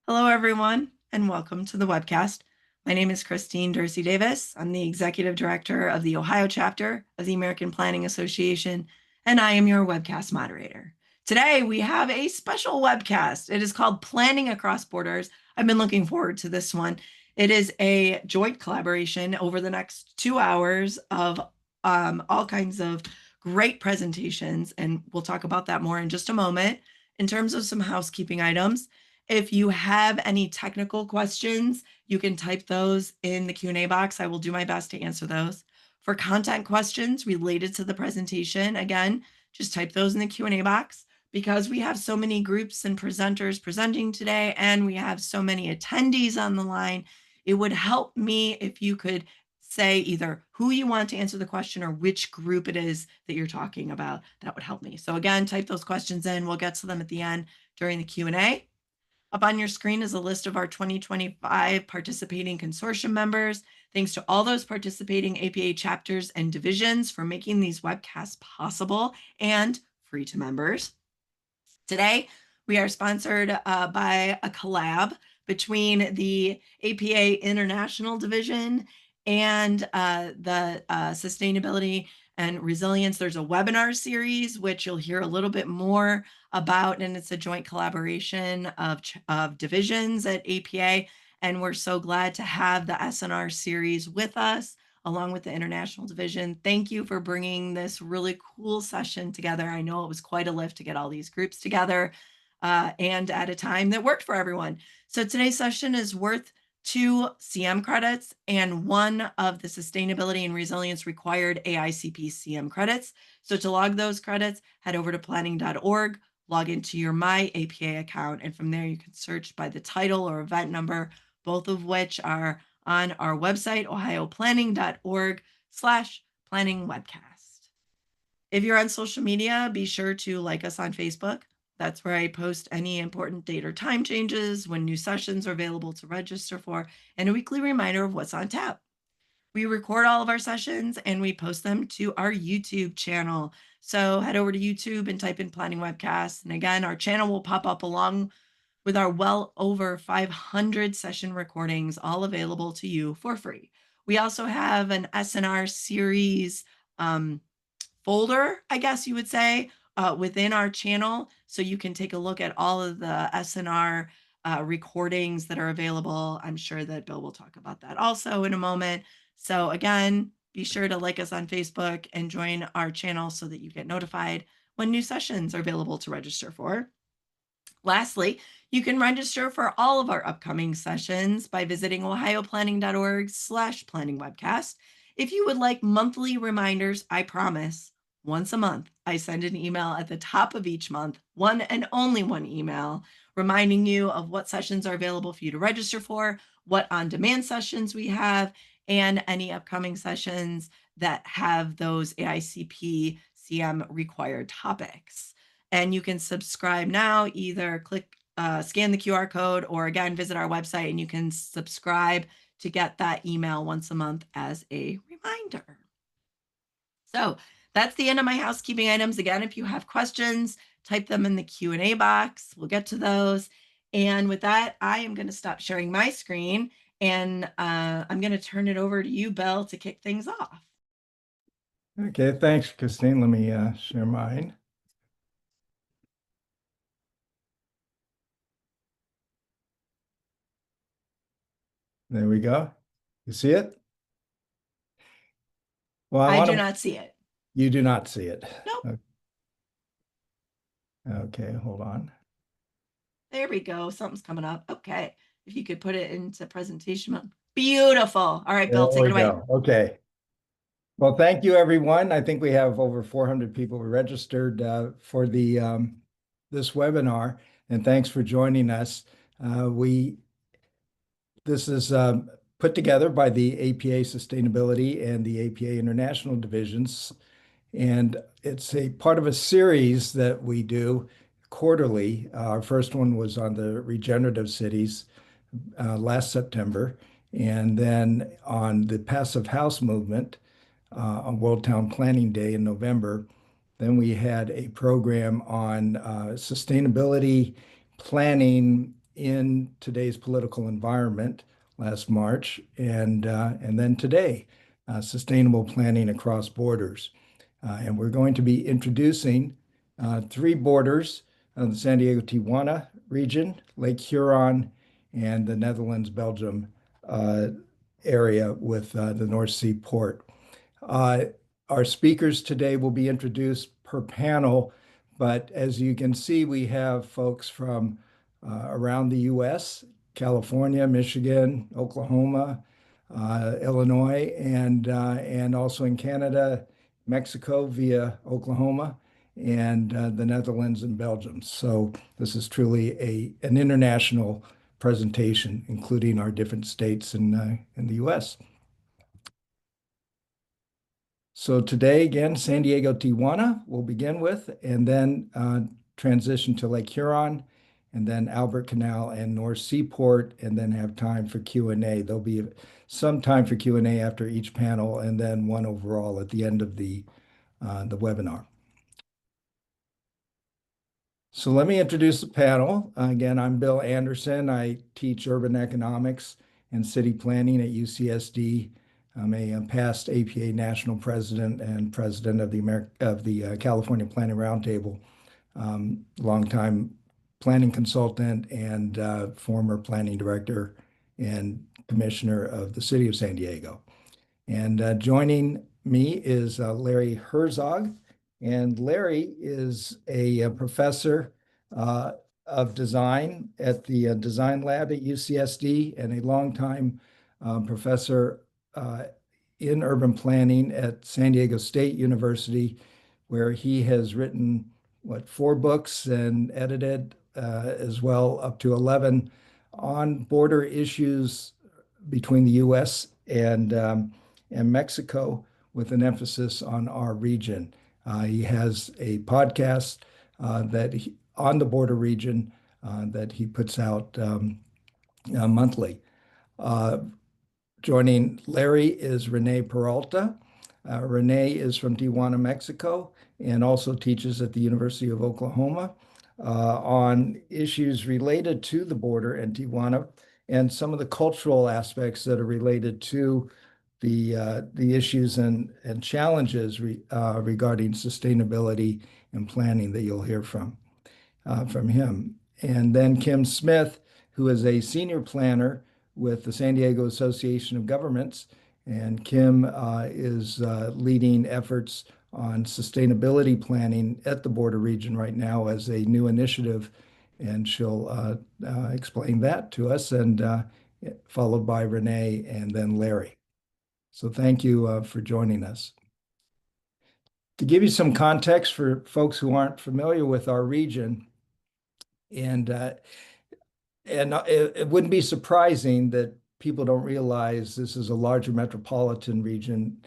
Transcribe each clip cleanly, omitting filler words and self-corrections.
Hello, everyone, and welcome to the webcast. My name is Christine Dorsey Davis. I'm the Executive Director of the Ohio chapter of the American Planning Association, and I am your webcast moderator. Today, we have a special webcast. It is called Planning Across Borders. I've been looking forward to this one. It is a joint collaboration over the next 2 hours of all kinds of great presentations, and we'll talk about that more in just a moment. In terms of some housekeeping items, if you have any technical questions, you can type those in the Q&A box. I will do my best to answer those. For content questions related to the presentation, again, just type those in the Q&A box. Because we have so many groups and presenters presenting today, and we have so many attendees on the line, it would help me if you could say either who you want to answer the question or which group it is that you're talking about. That would help me. So again, type those questions in. We'll get to them at the end during the Q&A. Up on your screen is a list of our 2025 participating consortium members. Thanks to all those participating APA chapters and divisions for making these webcasts possible and free to members. Today, we are sponsored by a collab between the APA International Division and the Sustainability and Resilience. There's a webinar series, which you'll hear a little bit more about, and it's a joint collaboration of divisions at APA. And we're so glad to have the SNR series with us, along with the International Division. Thank you for bringing this really cool session together. I know it was quite a lift to get all these groups together and at a time that worked for everyone. So today's session is worth 2 CM credits and 1 of the Sustainability and Resilience required AICP CM credits. So to log those credits, head over to planning.org, log into your My APA account, and from there you can search by the title or event number, both of which are on our website, ohioplanning.org/planning webcast. If you're on social media, be sure to like us on Facebook. That's where I post any important date or time changes, when new sessions are available to register for, and a weekly reminder of what's on tap. We record all of our sessions and we post them to our YouTube channel. So head over to YouTube and type in Planning Webcast. And again, our channel will pop up along with our well over 500 session recordings, all available to you for free. We also have an SNR series folder, I guess you would say, within our channel. So you can take a look at all of the SNR recordings that are available. I'm sure that Bill will talk about that also in a moment. So again, be sure to like us on Facebook and join our channel so that you get notified when new sessions are available to register for. Lastly, you can register for all of our upcoming sessions by visiting ohioplanning.org/planning webcast. If you would like monthly reminders, I promise, once a month, I send an email at the top of each month, one and only one email, reminding you of what sessions are available for you to register for, what on-demand sessions we have, and any upcoming sessions that have those AICP CM required topics. And you can subscribe now, either scan the QR code, or again, visit our website and you can subscribe to get that email once a month as a reminder. So that's the end of my housekeeping items. Again, if you have questions, type them in the Q&A box. We'll get to those. And with that, I am going to stop sharing my screen and I'm going to turn it over to you, Bill, to kick things off. Okay, thanks, Christine. Let me share mine. There we go. You see it? Well, I do not see it. You do not see it. Nope. Okay, hold on. There we go. Something's coming up. Okay. If you could put it into presentation mode. Beautiful. All right, Bill, take it away. Okay. Well, thank you, everyone. I think we have over 400 people registered for this webinar, and thanks for joining us. This is put together by the APA Sustainability and the APA International Divisions, and it's a part of a series that we do quarterly. Our first one was on the regenerative cities last September, and then on the Passive House movement on World Town Planning Day in November. Then we had a program on sustainability planning in today's political environment last March, and then today, sustainable planning across borders. And we're going to be introducing three borders: the San Diego Tijuana region, Lake Huron, and the Netherlands Belgium uh, area with the North Sea port. Uh, our speakers today will be introduced per panel, but as you can see, we have folks from around the US, California, Michigan, Oklahoma, Illinois, and also in Canada, Mexico via Oklahoma, and the Netherlands and Belgium. So this is truly an international presentation, including our different states in the US. So today, again, San Diego, Tijuana we'll begin with, and then transition to Lake Huron, and then Albert Canal and North Seaport, and then have time for Q&A. There'll be some time for Q&A after each panel, and then one overall at the end of the webinar. So let me introduce the panel. Again, I'm Bill Anderson. I teach urban economics and city planning at UCSD. I'm a past APA national president and president of the California Planning Roundtable, longtime planning consultant and former planning director and commissioner of the city of San Diego. And joining me is Larry Herzog. And Larry is a professor uh, of design at the Design Lab at UCSD and a longtime professor uh, in urban planning at San Diego State University, where he has written, what, 4 books and edited as well up to 11 on border issues between the US and Mexico, with an emphasis on our region. He has a podcast on the border region that he puts out monthly. Uh, Joining Larry is Renee Peralta. Renee is from Tijuana, Mexico, and also teaches at the University of Oklahoma on issues related to the border and Tijuana and some of the cultural aspects that are related to the issues and challenges regarding sustainability and planning that you'll hear from him. And then Kim Smith, who is a senior planner with the San Diego Association of Governments. And Kim is leading efforts on sustainability planning at the border region right now as a new initiative. And she'll explain that to us, and followed by Renee and then Larry. So thank you for joining us. To give you some context for folks who aren't familiar with our region, and it wouldn't be surprising that people don't realize this is a larger metropolitan region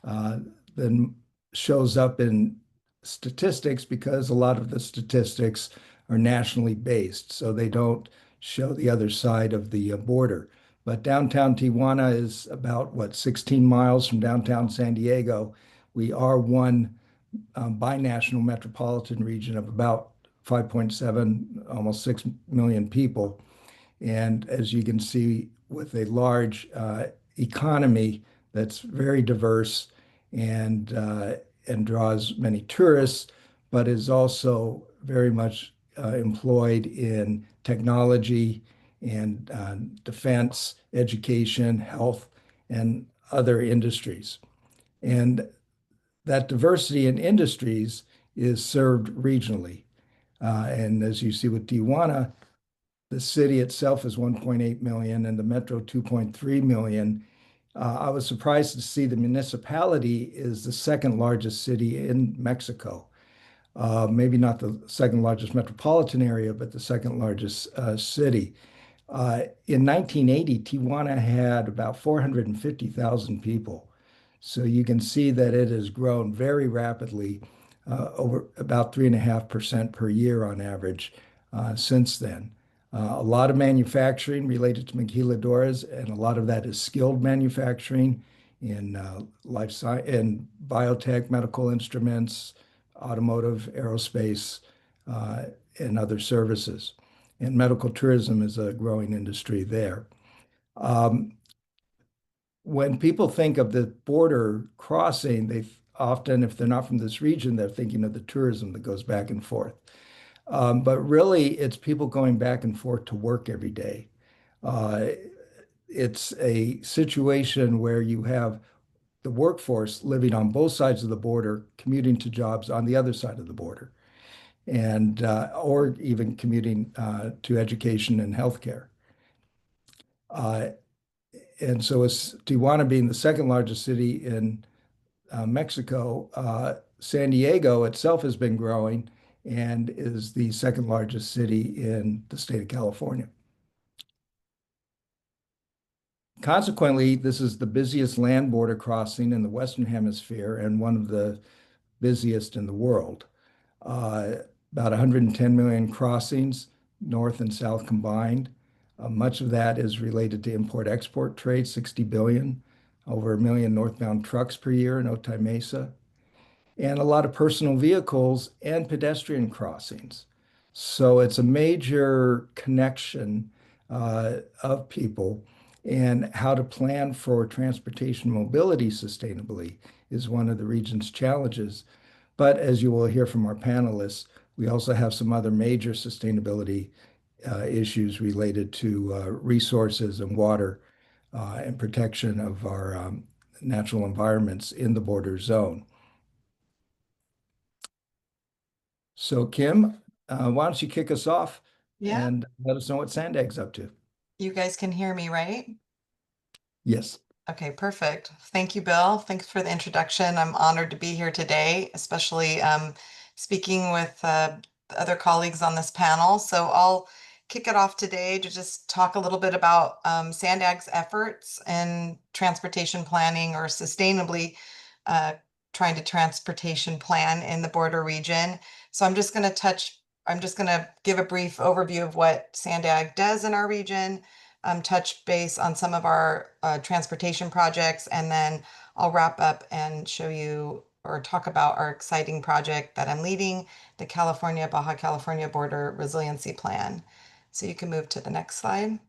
uh, than shows up in statistics, because a lot of the statistics are nationally based, so they don't show the other side of the border. But downtown Tijuana is about, what, 16 miles from downtown San Diego. We are one binational metropolitan region of about 5.7, almost 6 million people. And as you can see, with a large economy that's very diverse and draws many tourists, but is also very much employed in technology and defense, education, health, and other industries. And that diversity in industries is served regionally. And as you see with Tijuana, the city itself is 1.8 million and the metro 2.3 million. I was surprised to see the municipality is the second largest city in Mexico. Maybe not the second largest metropolitan area, but the second largest city. In 1980, Tijuana had about 450,000 people. So you can see that it has grown very rapidly, over about 3.5% per year on average since then. A lot of manufacturing related to maquiladoras, and a lot of that is skilled manufacturing in life science, in biotech, medical instruments, automotive, aerospace, and other services. and medical tourism is a growing industry there. Um, when people think of the border crossing, they often, if they're not from this region, they're thinking of the tourism that goes back and forth. But really, it's people going back and forth to work every day. Uh, it's a situation where you have the workforce living on both sides of the border, commuting to jobs on the other side of the border, and or even commuting to education and healthcare. Uh, and so, as Tijuana being the second largest city in Mexico, San Diego itself has been growing and is the second largest city in the state of California. Consequently, this is the busiest land border crossing in the Western Hemisphere and one of the busiest in the world. Uh, about 110 million crossings, north and south combined. Much of that is related to import-export trade, 60 billion, over a million northbound trucks per year in Otay Mesa, and a lot of personal vehicles and pedestrian crossings. So it's a major connection of people, and how to plan for transportation mobility sustainably is one of the region's challenges. But as you will hear from our panelists, we also have some other major sustainability issues related to resources and water and protection of our natural environments in the border zone. So, Kim, why don't you kick us off Yeah, and let us know what Sandag's up to? you guys can hear me, right? Yes. Okay, perfect. Thank you, Bill. Thanks for the introduction. I'm honored to be here today, especially speaking with the other colleagues on this panel. So I'll kick it off today to just talk a little bit about Sandag's efforts in transportation planning or sustainably uh, trying to transportation plan in the border region. So I'm just going to give a brief overview of what Sandag does in our region, touch base on some of our transportation projects, and then I'll wrap up and show you or talk about our exciting project that I'm leading, the California Baja California Border Resiliency Plan. So you can move to the next slide.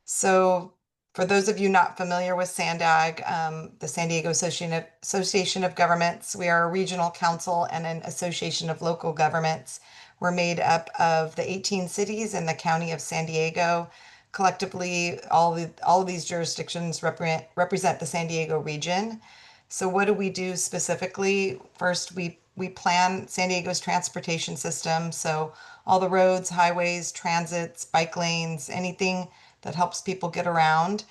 So for those of you not familiar with SANDAG, the San Diego Association of Governments, we are a regional council and an association of local governments. We're made up of the 18 cities in the county of San Diego. Collectively, all of these jurisdictions represent the San Diego region. So what do we do specifically? First, we plan San Diego's transportation system. So all the roads, highways, transits, bike lanes, anything that helps people get around.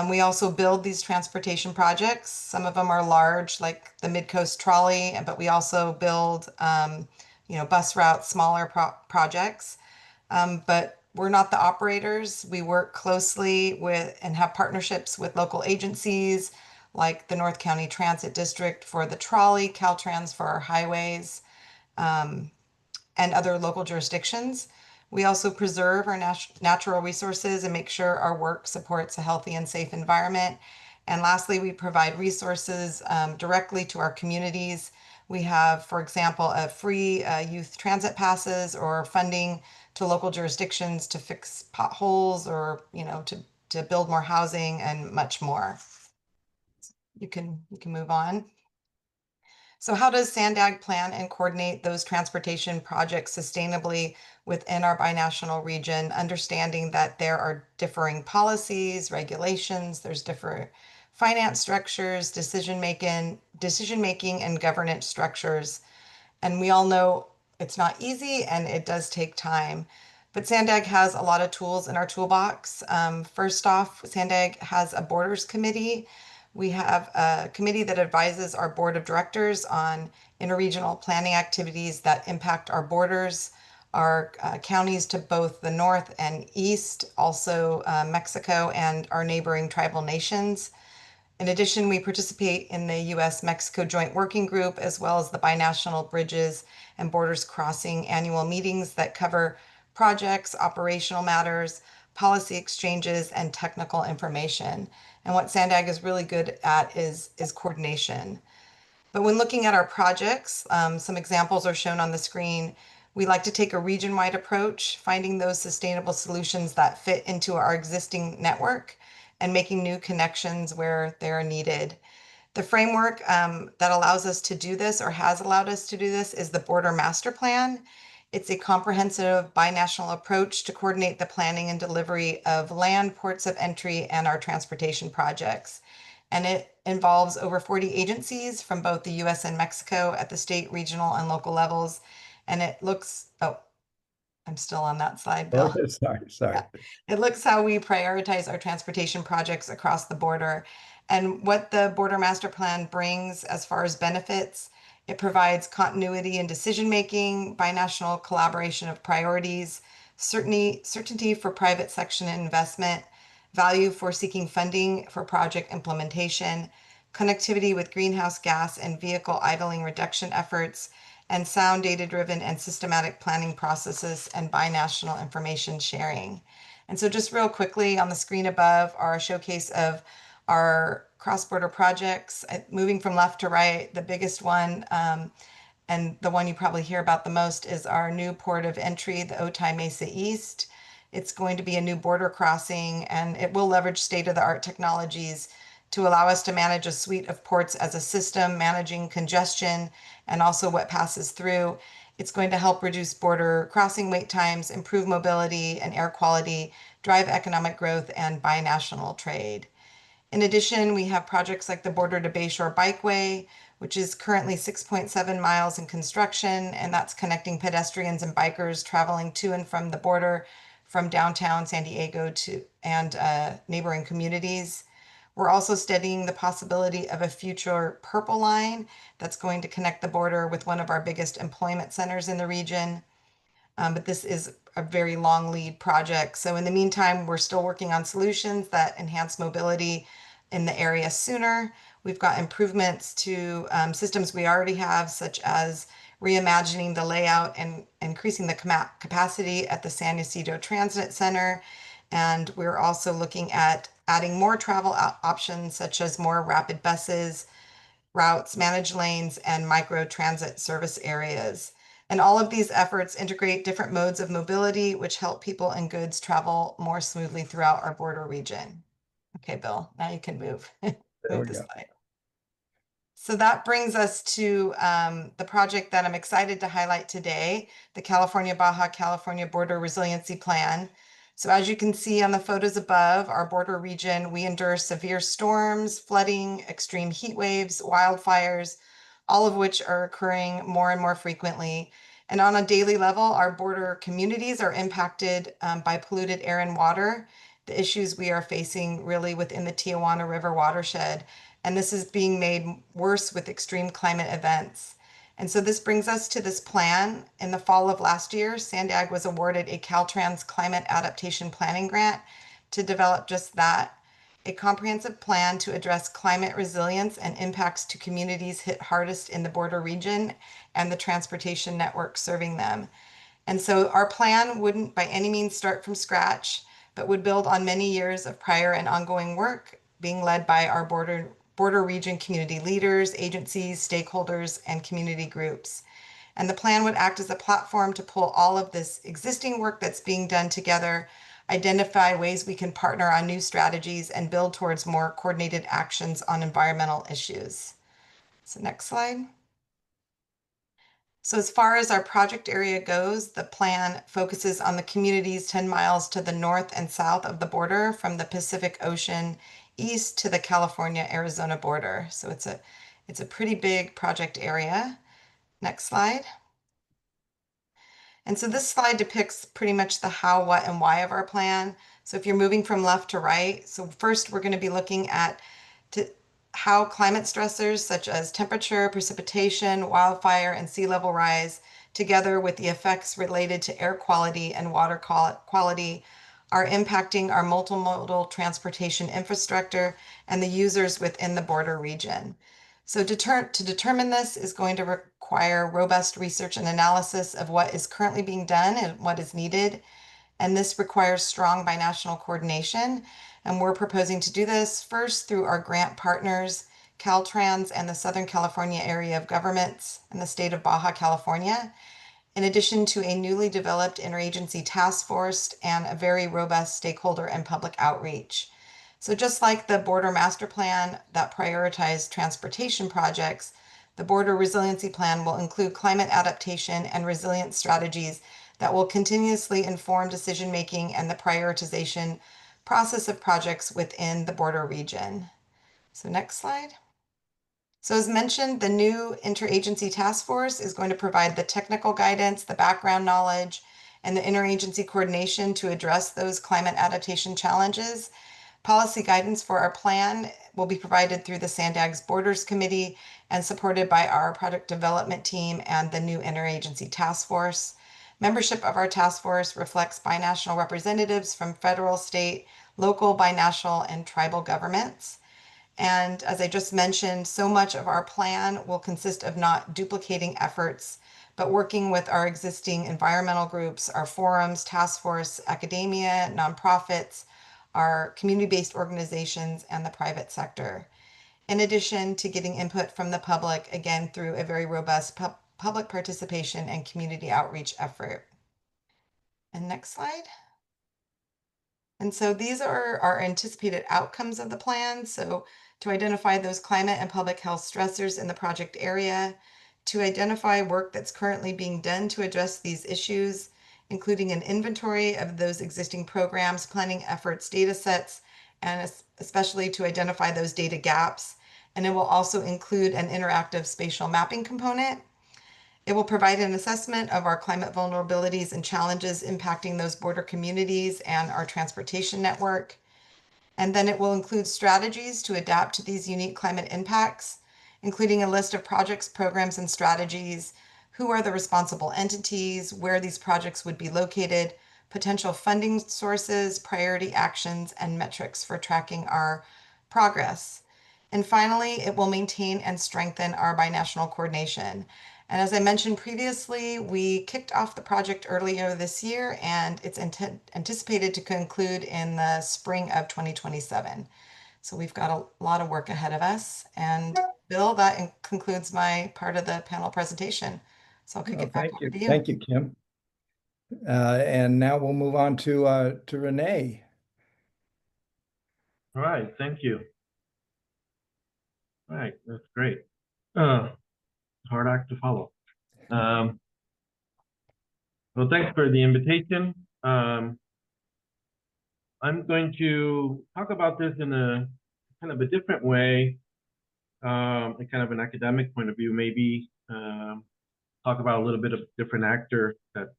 We also build these transportation projects. Some of them are large, like the Midcoast Trolley, but we also build, bus routes, smaller projects. But we're not the operators. We work closely with and have partnerships with local agencies like the North County Transit District for the trolley, Caltrans for our highways, and other local jurisdictions. We also preserve our natural resources and make sure our work supports a healthy and safe environment. And lastly, we provide resources directly to our communities. We have, for example, a free youth transit passes or funding to local jurisdictions to fix potholes or, to build more housing and much more. You can move on. So how does Sandag plan and coordinate those transportation projects sustainably within our binational region, understanding that there are differing policies, regulations, there's different finance structures, decision making and governance structures. And we all know it's not easy and it does take time. But Sandag has a lot of tools in our toolbox. First off, Sandag has a borders committee. We have a committee that advises our board of directors on interregional planning activities that impact our borders, our counties to both the north and east, also Mexico and our neighboring tribal nations. In addition, we participate in the U.S.-Mexico Joint Working Group, as well as the Binational Bridges and Borders Crossing annual meetings that cover projects, operational matters, policy exchanges, and technical information. And what Sandag is really good at is coordination. But when looking at our projects, some examples are shown on the screen. We like to take a region-wide approach, finding those sustainable solutions that fit into our existing network and making new connections where they're needed. The framework that allows us to do this or has allowed us to do this is the Border Master Plan. It's a comprehensive binational approach to coordinate the planning and delivery of land, ports of entry, and our transportation projects. And it involves over 40 agencies from both the US and Mexico at the state, regional, and local levels. And it looks, oh, I'm still on that slide, Bill. Okay, sorry. Yeah. It looks how we prioritize our transportation projects across the border and what the Border Master Plan brings as far as benefits. It provides continuity in decision making, binational collaboration of priorities, certainty for private section investment, value for seeking funding for project implementation, connectivity with greenhouse gas and vehicle idling reduction efforts, and sound data-driven and systematic planning processes and binational information sharing. And so just real quickly on the screen above are a showcase of our cross-border projects. Moving from left to right, the biggest one and the one you probably hear about the most is our new port of entry, the Otay Mesa East. It's going to be a new border crossing and it will leverage state-of-the-art technologies to allow us to manage a suite of ports as a system, managing congestion and also what passes through. It's going to help reduce border crossing wait times, improve mobility and air quality, drive economic growth, and binational trade. In addition, we have projects like the Border to Bayshore Bikeway, which is currently 6.7 miles in construction, and that's connecting pedestrians and bikers traveling to and from the border from downtown San Diego to and neighboring communities. We're also studying the possibility of a future Purple Line that's going to connect the border with one of our biggest employment centers in the region. But this is a very long lead project. So in the meantime, we're still working on solutions that enhance mobility in the area sooner. We've got improvements to systems we already have, such as reimagining the layout and increasing the capacity at the San Ysidro Transit Center. And we're also looking at adding more travel options, such as more rapid buses, routes, managed lanes, and micro transit service areas. And all of these efforts integrate different modes of mobility, which help people and goods travel more smoothly throughout our border region. Okay, Bill, now you can move, There move we the go. slide. So that brings us to the project that I'm excited to highlight today, the California-Baja California Border Resiliency Plan. So as you can see on the photos above, our border region, we endure severe storms, flooding, extreme heat waves, wildfires, all of which are occurring more and more frequently. And on a daily level, our border communities are impacted by polluted air and water, the issues we are facing really within the Tijuana River watershed. And this is being made worse with extreme climate events. And so this brings us to this plan. In the fall of last year, Sandag was awarded a Caltrans Climate Adaptation Planning Grant to develop just that, a comprehensive plan to address climate resilience and impacts to communities hit hardest in the border region and the transportation network serving them. And so our plan wouldn't by any means start from scratch, but would build on many years of prior and ongoing work being led by our border region community leaders, agencies, stakeholders, and community groups. And the plan would act as a platform to pull all of this existing work that's being done together, identify ways we can partner on new strategies, and build towards more coordinated actions on environmental issues. So next slide. So as far as our project area goes, the plan focuses on the communities 10 miles to the north and south of the border from the Pacific Ocean east to the California-Arizona border. So it's a pretty big project area. Next slide. And so this slide depicts pretty much the how, what, and why of our plan. So if you're moving from left to right, so first we're going to be looking at how climate stressors such as temperature, precipitation, wildfire, and sea level rise, together with the effects related to air quality and water quality, are impacting our multimodal transportation infrastructure and the users within the border region. So to determine this is going to require robust research and analysis of what is currently being done and what is needed. And this requires strong binational coordination. And we're proposing to do this first through our grant partners, Caltrans and the Southern California Area of Governments and the state of Baja California. in addition to a newly developed interagency task force and a very robust stakeholder and public outreach. So just like the border master plan that prioritized transportation projects, the border resiliency plan will include climate adaptation and resilience strategies that will continuously inform decision-making and the prioritization process of projects within the border region. So next slide. So as mentioned, the new interagency task force is going to provide the technical guidance, the background knowledge, and the interagency coordination to address those climate adaptation challenges. Policy guidance for our plan will be provided through the Sandags Borders Committee and supported by our product development team and the new interagency task force. Membership of our task force reflects binational representatives from federal, state, local, binational, and tribal governments. And as I just mentioned, so much of our plan will consist of not duplicating efforts, but working with our existing environmental groups, our forums, task force, academia, nonprofits, our community-based organizations, and the private sector. In addition to getting input from the public, again, through a very robust public participation and community outreach effort. And next slide. And so these are our anticipated outcomes of the plan. So to identify those climate and public health stressors in the project area, to identify work that's currently being done to address these issues, including an inventory of those existing programs, planning efforts, data sets, and especially to identify those data gaps. And it will also include an interactive spatial mapping component. It will provide an assessment of our climate vulnerabilities and challenges impacting those border communities and our transportation network. And then it will include strategies to adapt to these unique climate impacts, including a list of projects, programs, and strategies, who are the responsible entities, where these projects would be located, potential funding sources, priority actions, and metrics for tracking our progress. And finally, it will maintain and strengthen our binational coordination. And as I mentioned previously, we kicked off the project earlier this year, and it's anticipated to conclude in the spring of 2027. So we've got a lot of work ahead of us. And Bill, that concludes my part of the panel presentation. So I'll kick it back over to you. Thank you, Kim. And now we'll move on to Renee. All right, thank you. All right, that's great. Hard act to follow. Well, thanks for the invitation. I'm going to talk about this in a kind of a different way, a kind of an academic point of view, maybe talk about a little bit of different actors that,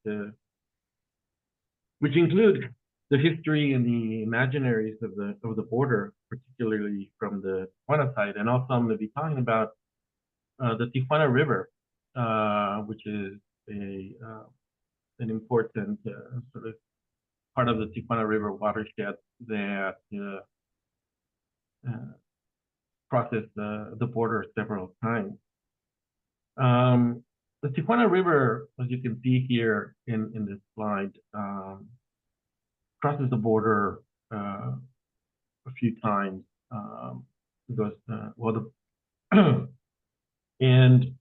which include the history and the imaginaries of the border, particularly from the Tijuana side, and also I'm going to be talking about the Tijuana River, which is an important sort of part of the Tijuana River watershed that crosses the border several times. The Tijuana River, as you can see here in this slide, crosses the border a few times. It goes, and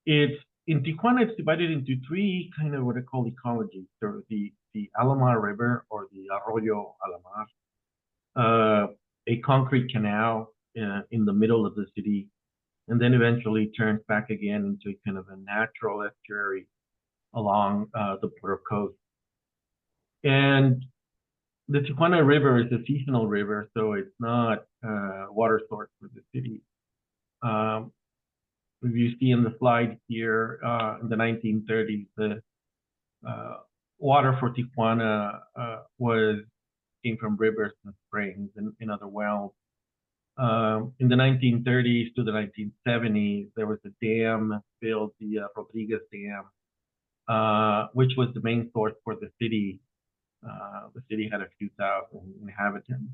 it's in Tijuana, it's divided into three kind of what I call ecologies. So the Alamar River, or the Arroyo Alamar, a concrete canal in the middle of the city, and then eventually turns back again into kind of a natural estuary along the border coast. And the Tijuana River is a seasonal river, so it's not a water source for the city. If you see in the slide here, in the 1930s, the water for Tijuana came from rivers and springs and other wells. In the 1930s to the 1970s, there was a dam built, the Rodriguez Dam, which was the main source for the city. The city had a few thousand inhabitants.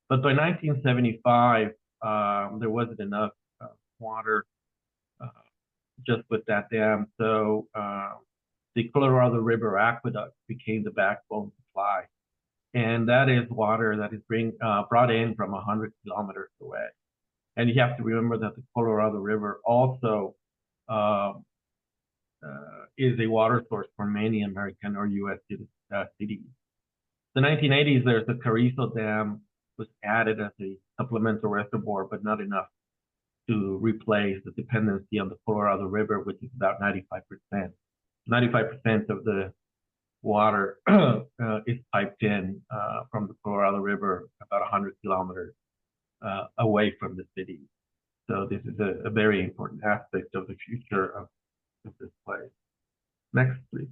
But by 1975, there wasn't enough water just with that dam. So the Colorado River Aqueduct became the backbone supply. And that is water that is brought in from 100 kilometers away. And you have to remember that the Colorado River also is a water source for many American or U.S. cities. The 1980s, there's the Carrizo Dam was added as a supplemental reservoir, but not enough to replace the dependency on the Colorado River, which is about 95%. 95% of the water is piped in from the Colorado River about 100 kilometers away from the city. So this is a very important aspect of the future of this place. Next, please.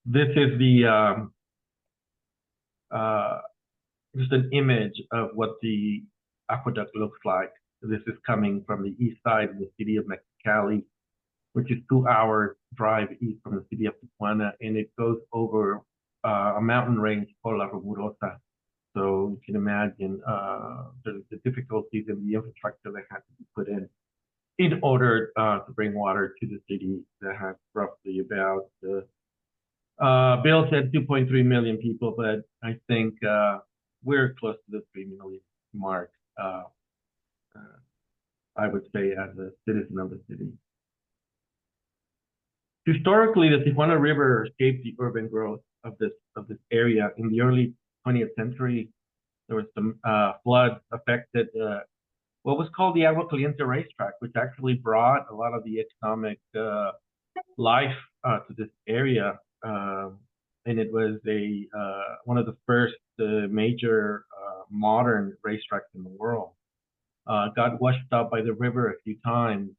This is the just an image of what the aqueduct looks like. This is coming from the east side of the city of Mexicali, which is 2 hours drive east from the city of Tijuana, and it goes over a mountain range called La Rumorosa. So you can imagine the difficulties in the infrastructure that had to be put in order to bring water to the city that has roughly about, Bill said 2.3 million people, but I think we're close to the 3 million mark, I would say, as a citizen of the city. Historically, the Tijuana River shaped the urban growth of this area. In the early 20th century, there was some floods affected what was called the Agua Caliente racetrack, which actually brought a lot of the economic life to this area. And it was one of the first major modern racetracks in the world. Got washed out by the river a few times,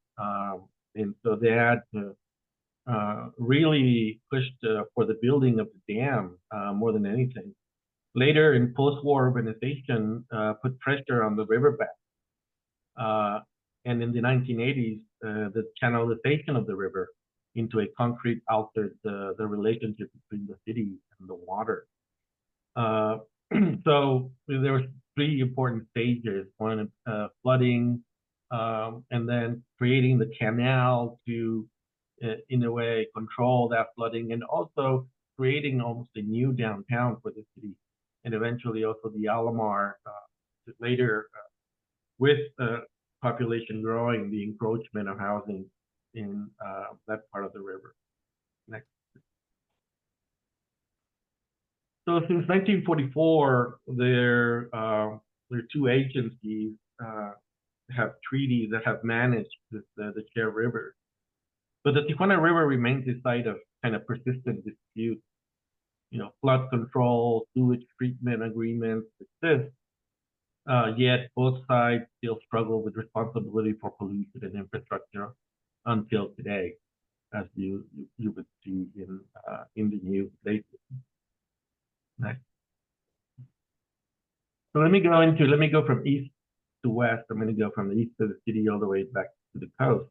and so they had to really pushed for the building of the dam more than anything. Later, in post-war urbanization, put pressure on the riverbank. And in the 1980s, the channelization of the river into a concrete altered the relationship between the city and the water. So there were 3 important stages: one, flooding, and then creating the canal to, in a way, control that flooding, and also creating almost a new downtown for the city, and eventually also the Alamar. Later, with population growing, the encroachment of housing in that part of the river. Next. So since 1944, there are 2 agencies have treaties that have managed the shared rivers. But the Tijuana River remains a site of kind of persistent disputes. Flood control, sewage treatment agreements exist, yet both sides still struggle with responsibility for pollution and infrastructure until today, as you would see in the news lately. Next. So let me go from east to west. I'm going to go from the east of the city all the way back to the coast.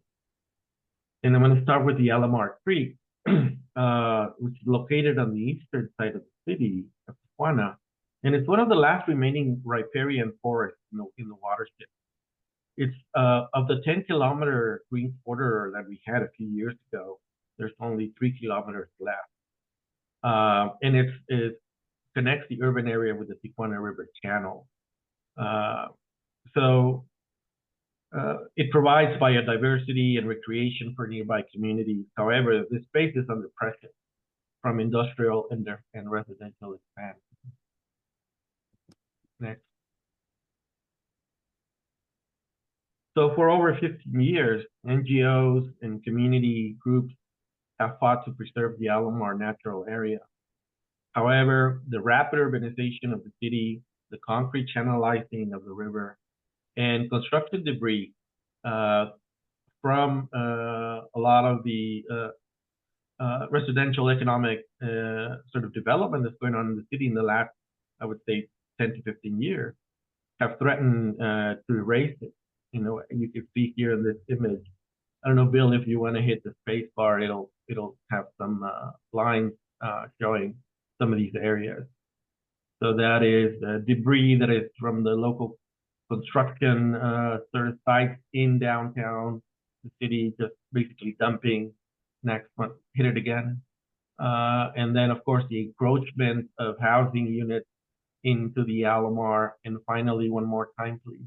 And I'm going to start with the Alamar Creek, which is located on the eastern side of the city of Tijuana. And it's one of the last remaining riparian forests in the watershed. It's of the 10-kilometer green border that we had a few years ago, there's only 3 kilometers left. And it connects the urban area with the Tijuana River channel. So it provides biodiversity and recreation for nearby communities. However, the space is under pressure from industrial and residential expansion. Next. So for over 15 years, NGOs and community groups have fought to preserve the Alamar natural area. However, the rapid urbanization of the city, the concrete channelizing of the river, and construction debris from a lot of the residential economic sort of development that's going on in the city in the last, I would say, 10 to 15 years, have threatened to erase it. You can see here in this image. I don't know, Bill, if you want to hit the space bar, it'll have some lines showing some of these areas. So that is debris that is from the local construction sort of sites in downtown, the city just basically dumping. Next one, hit it again. And then, of course, the encroachment of housing units into the Alamar. And finally, one more time, please.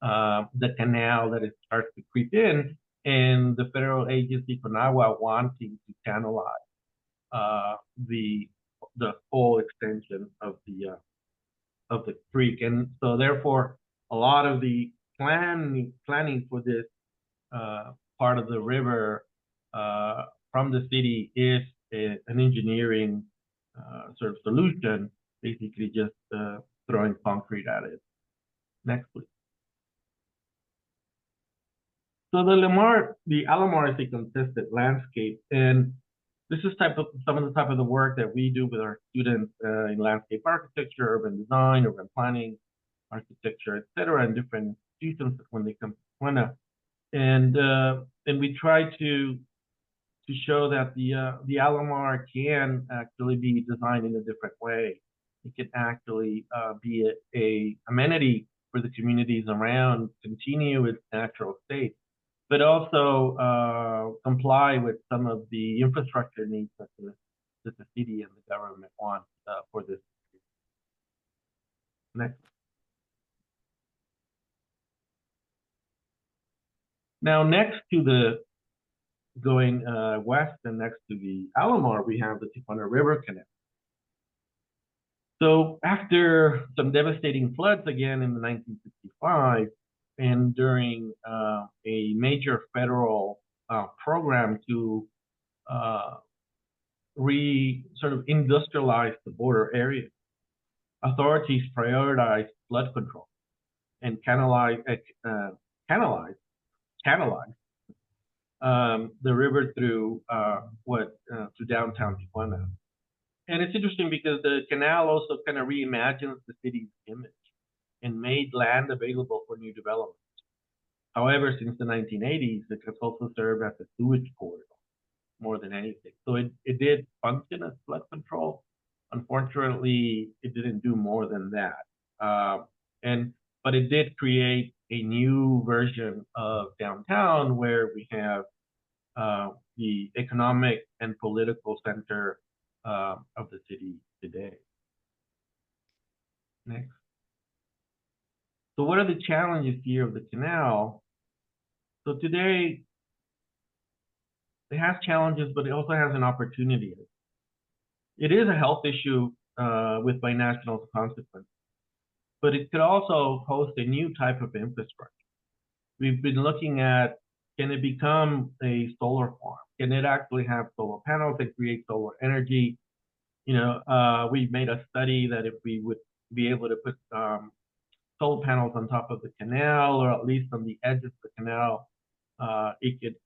The canal that it starts to creep in and the federal agency CONAGUA wanting to channelize the whole extension of the creek. And so therefore, a lot of the planning for this part of the river from the city is an engineering sort of solution, basically just throwing concrete at it. Next, please. So the Alamar is a consistent landscape, and this is some of the type of the work that we do with our students in landscape architecture, urban design, urban planning, architecture, etc., in different institutions when they come to Tijuana. And we try to show that the Alamar can actually be designed in a different way. It can actually be a amenity for the communities around, continue its natural state, but also comply with some of the infrastructure needs that the city and the government want for this. Next. Now, next to the going west and next to the Alamar, we have the Tijuana River Canal. So after some devastating floods again in 1965, and during a major federal program to sort of industrialize the border area, authorities prioritized flood control and canalize the river through to downtown Tijuana. And it's interesting because the canal also kind of reimagines the city's image and made land available for new development. However, since the 1980s, it has also served as a sewage corridor more than anything. So it did function as flood control. Unfortunately, it didn't do more than that. But it did create a new version of downtown where we have the economic and political center of the city today. Next. So what are the challenges here of the canal? So today, it has challenges, but it also has an opportunity. It is a health issue with binational consequences, but it could also host a new type of infrastructure. We've been looking at, can it become a solar farm? Can it actually have solar panels that create solar energy? You know, we made a study that if we would be able to put solar panels on top of the canal, or at least on the edge of the canal, it could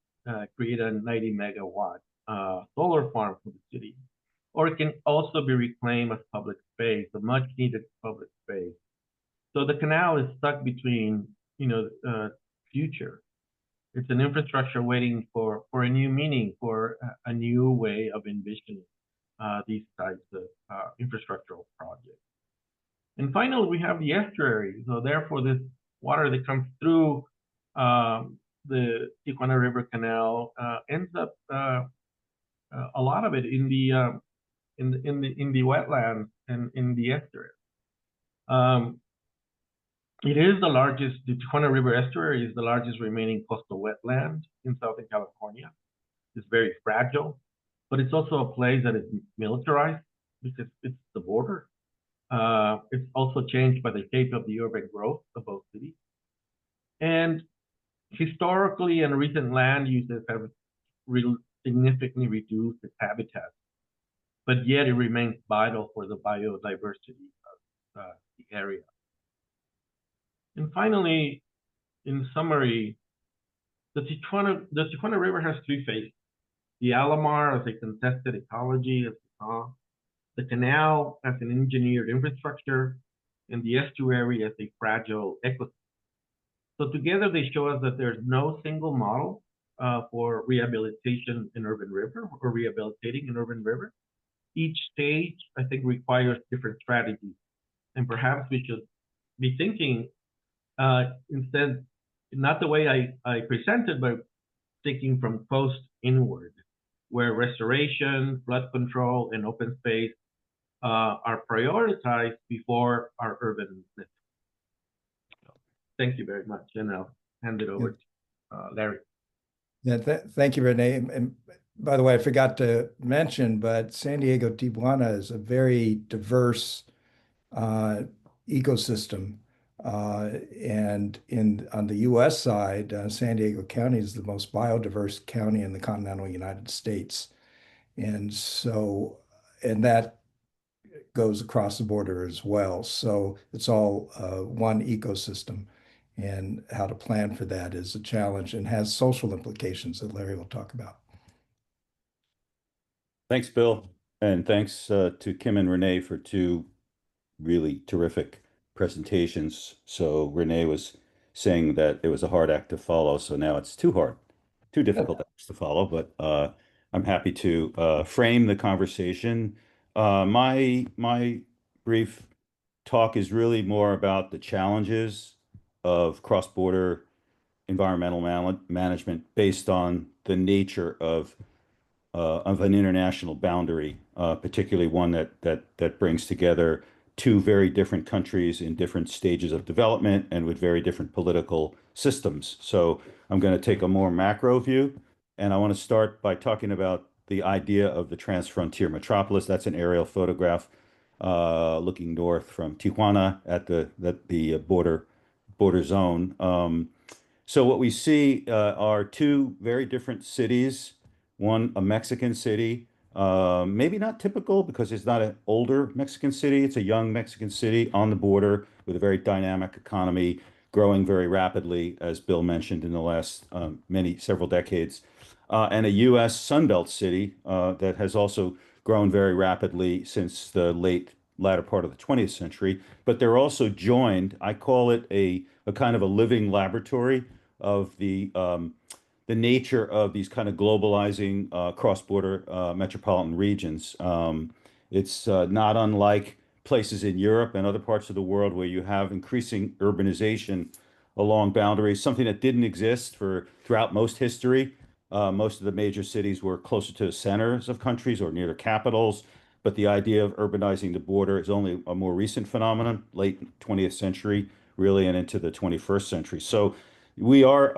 create a 90 megawatt solar farm for the city. Or it can also be reclaimed as public space, a much needed public space. So the canal is stuck between, future. It's an infrastructure waiting for a new meaning, for a new way of envisioning these types of infrastructural projects. And finally, we have the estuary. So therefore, this water that comes through the Tijuana River Canal ends up a lot of it in the wetlands and in the estuary. It is the Tijuana River Estuary is the largest remaining coastal wetland in Southern California. It's very fragile, but it's also a place that is militarized because it's the border. It's also changed by the shape of the urban growth of both cities. And historically and recent land uses have significantly reduced its habitat, but yet it remains vital for the biodiversity of the area. And finally, in summary, the Tijuana River has three phases. The Alamar as a contested ecology, as we saw, the canal as an engineered infrastructure, and the estuary as a fragile ecosystem. So together they show us that there's no single model for rehabilitation in urban river or rehabilitating an urban river. Each stage, I think, requires different strategies. And perhaps we should be thinking instead, not the way I presented, but thinking from coast inward, where restoration, flood control, and open space are prioritized before our urban network. Thank you very much, and I'll hand it over to Larry. Yeah, thank you, Renee. And by the way, I forgot to mention, but San Diego Tijuana is a very diverse uh, ecosystem. And on the U.S. side, San Diego County is the most biodiverse county in the continental United States. And so, and that goes across the border as well. So it's all one ecosystem. And how to plan for that is a challenge and has social implications that Larry will talk about. Thanks, Bill. And thanks to Kim and Renee for two really terrific presentations. So Renee was saying that it was a hard act to follow. So now it's too hard, too difficult acts to follow. But I'm happy to frame the conversation. My brief talk is really more about the challenges of cross-border environmental management based on the nature of an international boundary, particularly one that brings together two very different countries in different stages of development and with very different political systems. So I'm going to take a more macro view, and I want to start by talking about the idea of the transfrontier metropolis. That's an aerial photograph looking north from Tijuana at the border zone. So what we see are two very different cities. One, a Mexican city, maybe not typical because it's not an older Mexican city. It's a young Mexican city on the border with a very dynamic economy, growing very rapidly, as Bill mentioned, in the last several decades. And a U.S. Sunbelt city that has also grown very rapidly since the latter part of the 20th century. But they're also joined, I call it a kind of a living laboratory of the nature of these kind of globalizing cross-border metropolitan regions. It's not unlike places in Europe and other parts of the world where you have increasing urbanization along boundaries, something that didn't exist throughout most history. Most of the major cities were closer to the centers of countries or near the capitals, but the idea of urbanizing the border is only a more recent phenomenon, late 20th century, really, and into the 21st century. So we are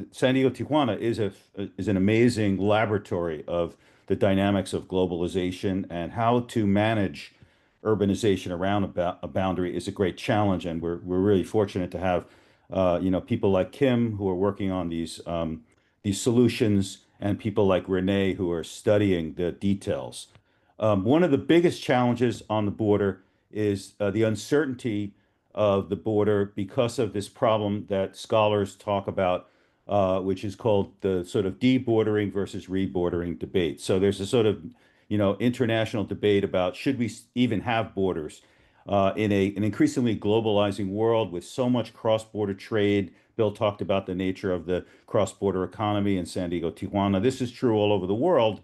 San Diego Tijuana is an amazing laboratory of the dynamics of globalization, and how to manage urbanization around a boundary is a great challenge. And we're really fortunate to have people like Kim who are working on these solutions, and people like Renee who are studying the details. One of the biggest challenges on the border is the uncertainty of the border because of this problem that scholars talk about, which is called the sort of debordering versus rebordering debate. So there's a sort of, international debate about should we even have borders in an increasingly globalizing world with so much cross-border trade. Bill talked about the nature of the cross-border economy in San Diego, Tijuana. This is true all over the world.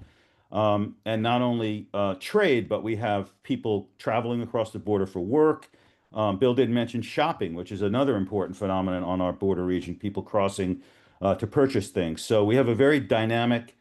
And not only trade, but we have people traveling across the border for work. Bill did mention shopping, which is another important phenomenon on our border region, people crossing to purchase things. So we have a very dynamic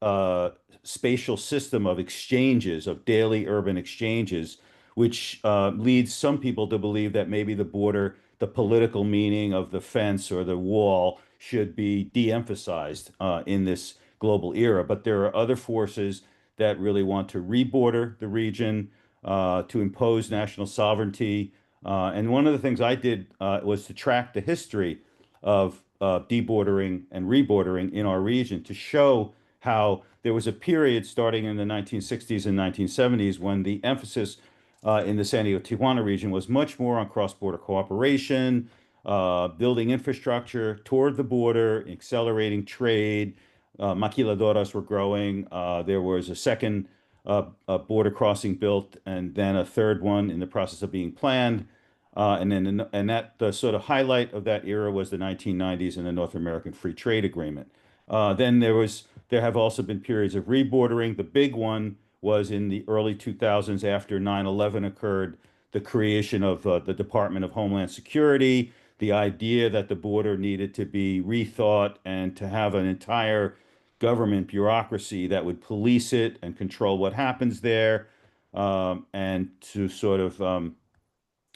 uh, spatial system of exchanges, of daily urban exchanges, which leads some people to believe that maybe the border, the political meaning of the fence or the wall, should be de-emphasized in this global era. But there are other forces that really want to reborder the region, to impose national sovereignty. And one of the things I did was to track the history of debordering and rebordering in our region to show how there was a period starting in the 1960s and 1970s when the emphasis in the San Diego Tijuana region was much more on cross-border cooperation, building infrastructure toward the border, accelerating trade. Maquiladoras were growing. There was a second border crossing built, and then a third one in the process of being planned. And that the sort of highlight of that era was the 1990s and the North American Free Trade Agreement. Then there have also been periods of rebordering. The big one was in the early 2000s after 9/11 occurred, the creation of the Department of Homeland Security, the idea that the border needed to be rethought and to have an entire government bureaucracy that would police it and control what happens there, and to sort of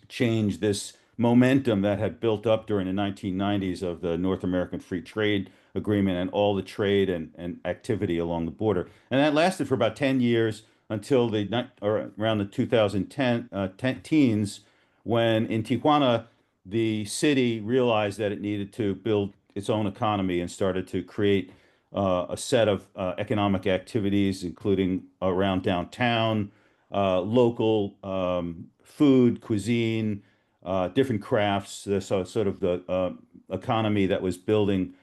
change this momentum that had built up during the 1990s of the North American Free Trade agreement and all the trade and activity along the border. And that lasted for about 10 years until or around the 2010 teens, when in Tijuana, the city realized that it needed to build its own economy and started to create a set of economic activities, including around downtown, local food, cuisine, different crafts. So sort of the economy that was building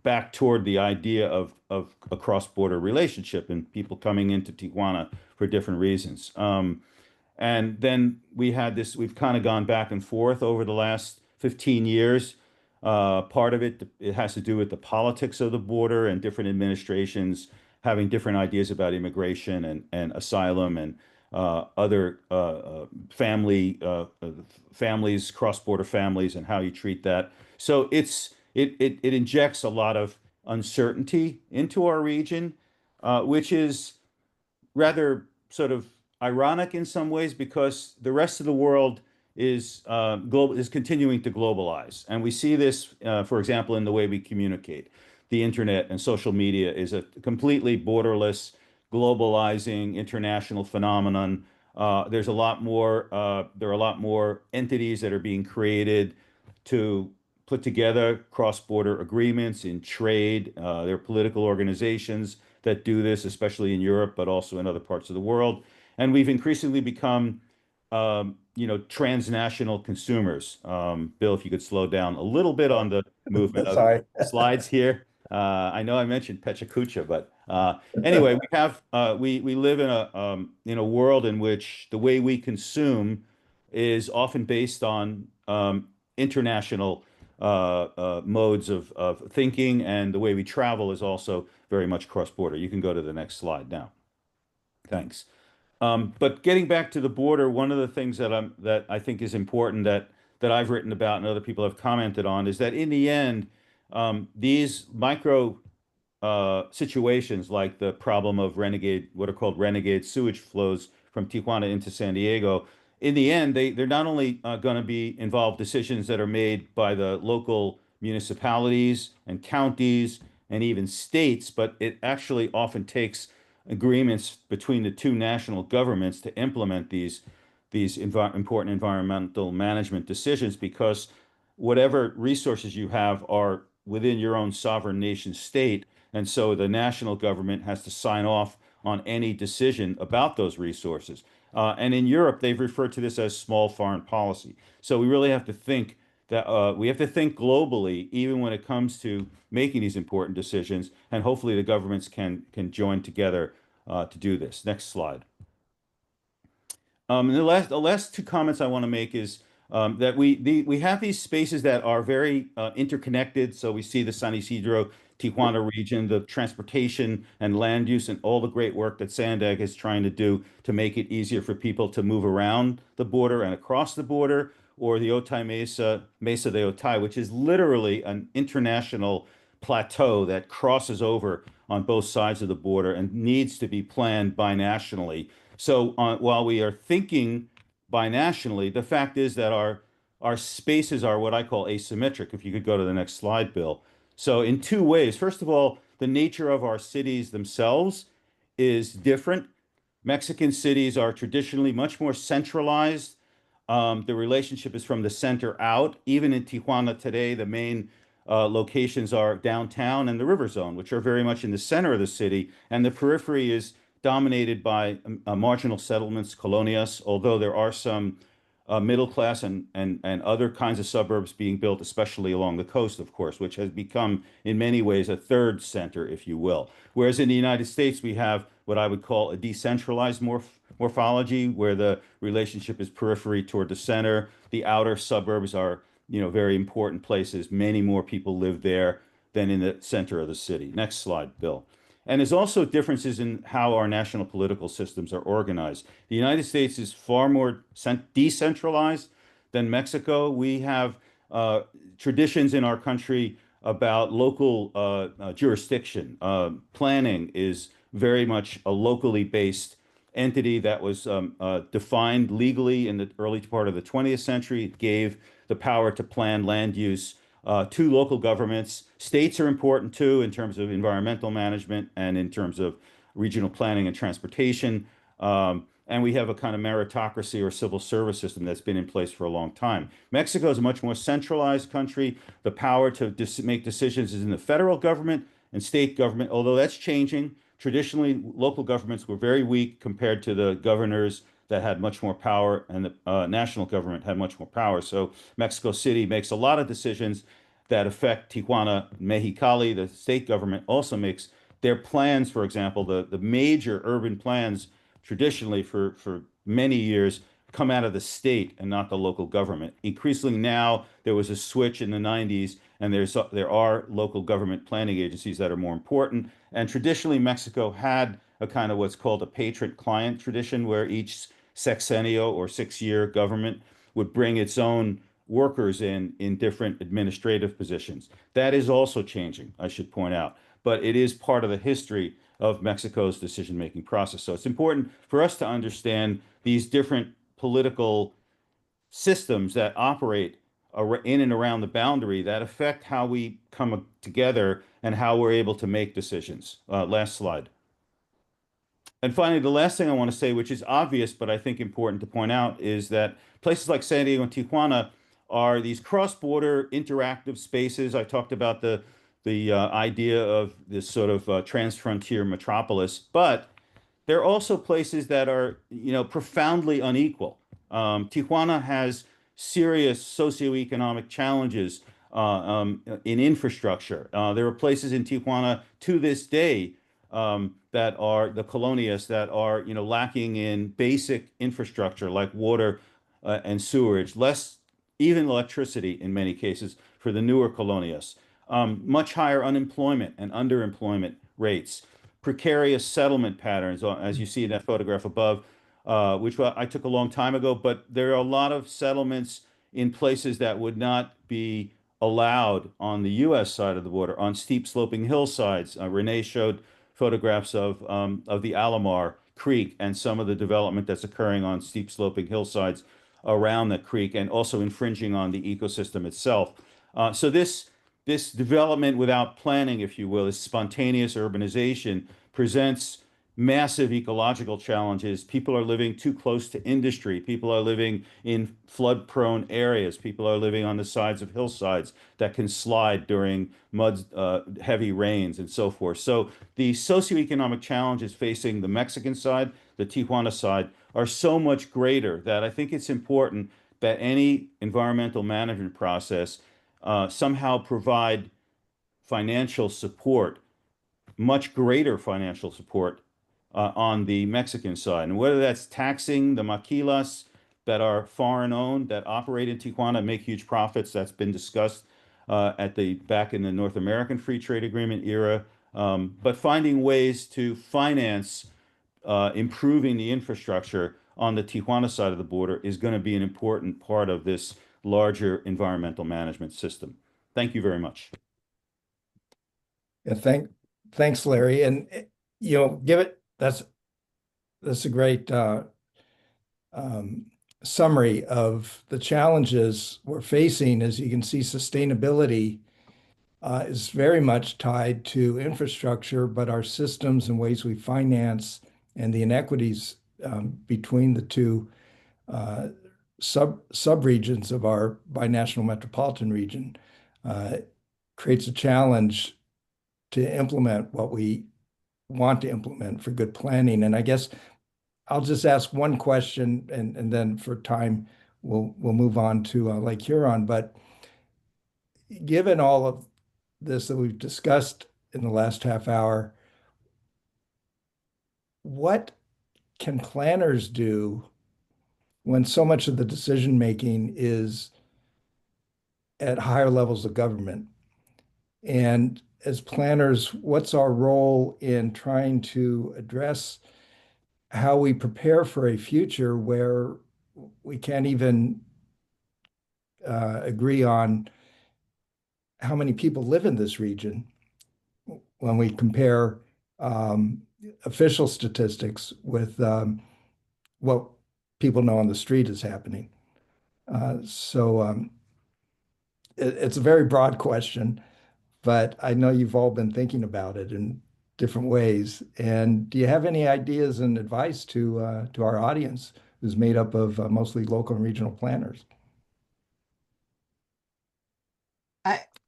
back toward the idea of a cross-border relationship and people coming into Tijuana for different reasons. And then we've kind of gone back and forth over the last 15 years. Part of it has to do with the politics of the border and different administrations having different ideas about immigration and asylum and other families, cross-border families, and how you treat that. So it injects a lot of uncertainty into our region, which is rather sort of ironic in some ways because the rest of the world is continuing to globalize, and we see this, for example, in the way we communicate. The internet and social media is a completely borderless, globalizing international phenomenon. There are a lot more entities that are being created to put together cross-border agreements in trade. There are political organizations that do this, especially in Europe, but also in other parts of the world. And we've increasingly become, transnational consumers. Bill, if you could slow down a little bit on the movement of Sorry. slides here. I know I mentioned Pechacucha, but anyway, we live in a world in which the way we consume is often based on international modes of thinking, and the way we travel is also very much cross-border. You can go to the next slide now. Thanks. But getting back to the border, one of the things that I think is important that I've written about and other people have commented on is that in the end, these micro situations like the problem of what are called renegade sewage flows from Tijuana into San Diego, in the end, they're not only going to be involved decisions that are made by the local municipalities and counties and even states, but it actually often takes agreements between the two national governments to implement these important environmental management decisions, because whatever resources you have are within your own sovereign nation state. And so the national government has to sign off on any decision about those resources. And in Europe, they've referred to this as small foreign policy. So we really have to think globally, even when it comes to making these important decisions, and hopefully the governments can join together to do this. Next slide. And the last two comments I want to make is that we have these spaces that are very interconnected. So we see the San Isidro Tijuana region, the transportation and land use, and all the great work that Sandag is trying to do to make it easier for people to move around the border and across the border, or the Otay Mesa de Otay, which is literally an international plateau that crosses over on both sides of the border and needs to be planned binationally. So while we are thinking binationally, the fact is that our spaces are what I call asymmetric. If you could go to the next slide, Bill. So in two ways. First of all, the nature of our cities themselves is different. Mexican cities are traditionally much more centralized. The relationship is from the center out. Even in Tijuana today, the main locations are downtown and the river zone, which are very much in the center of the city. And the periphery is dominated by marginal settlements, colonias, although there are some middle class and other kinds of suburbs being built, especially along the coast, of course, which has become in many ways a third center, if you will. Whereas in the United States, we have what I would call a decentralized morphology, where the relationship is periphery toward the center. The outer suburbs are, very important places. Many more people live there than in the center of the city. Next slide, Bill. And there's also differences in how our national political systems are organized. The United States is far more decentralized than Mexico. We have traditions in our country about local jurisdiction. Planning is very much a locally based entity that was defined legally in the early part of the 20th century. It gave the power to plan land use two local governments. States are important too in terms of environmental management and in terms of regional planning and transportation. And we have a kind of meritocracy or civil service system that's been in place for a long time. Mexico is a much more centralized country. The power to make decisions is in the federal government and state government, although that's changing. Traditionally, local governments were very weak compared to the governors that had much more power, and the national government had much more power. So Mexico City makes a lot of decisions that affect Tijuana, Mexicali. The state government also makes their plans, for example, the major urban plans traditionally for many years come out of the state and not the local government. Increasingly now, there was a switch in the 90s, and there are local government planning agencies that are more important. And traditionally, Mexico had a kind of what's called a patron-client tradition, where each sexennial or 6-year government would bring its own workers in different administrative positions. That is also changing, I should point out, but it is part of the history of Mexico's decision-making process. So it's important for us to understand these different political systems that operate in and around the boundary that affect how we come together and how we're able to make decisions. Last slide. And finally, the last thing I want to say, which is obvious, but I think important to point out, is that places like San Diego and Tijuana are these cross-border interactive spaces. I talked about the idea of this sort of transfrontier metropolis, but there are also places that are, profoundly unequal. Tijuana has serious socioeconomic challenges in infrastructure. There are places in Tijuana to this day that are the colonias that are, lacking in basic infrastructure like water and sewerage, less even electricity in many cases for the newer colonias. Much higher unemployment and underemployment rates, precarious settlement patterns, as you see in that photograph above, which I took a long time ago, but there are a lot of settlements in places that would not be allowed on the U.S. side of the border, on steep sloping hillsides. Renee showed photographs of the Alomar Creek and some of the development that's occurring on steep sloping hillsides around the creek, and also infringing on the ecosystem itself. So this development without planning, if you will, this spontaneous urbanization presents massive ecological challenges. People are living too close to industry. People are living in flood-prone areas. People are living on the sides of hillsides that can slide during heavy rains and so forth. So the socioeconomic challenges facing the Mexican side, the Tijuana side, are so much greater that I think it's important that any environmental management process somehow provide financial support, much greater financial support on the Mexican side. And whether that's taxing the maquilas that are foreign owned, that operate in Tijuana, make huge profits, that's been discussed back in the North American Free Trade Agreement era, but finding ways to finance improving the infrastructure on the Tijuana side of the border is going to be an important part of this larger environmental management system. Thank you very much. Yeah, thanks, Larry. And that's a great summary of the challenges we're facing. As you can see, sustainability is very much tied to infrastructure, but our systems and ways we finance and the inequities between the two sub-regions of our binational metropolitan region creates a challenge to implement what we want to implement for good planning. And I guess I'll just ask one question, and then for time, we'll move on to Lake Huron. But given all of this that we've discussed in the last half hour, what can planners do when so much of the decision making is at higher levels of government? And as planners, what's our role in trying to address how we prepare for a future where we can't even agree on how many people live in this region when we compare official statistics with what people know on the street is happening? So it's a very broad question, but I know you've all been thinking about it in different ways. And do you have any ideas and advice to our audience, who's made up of mostly local and regional planners?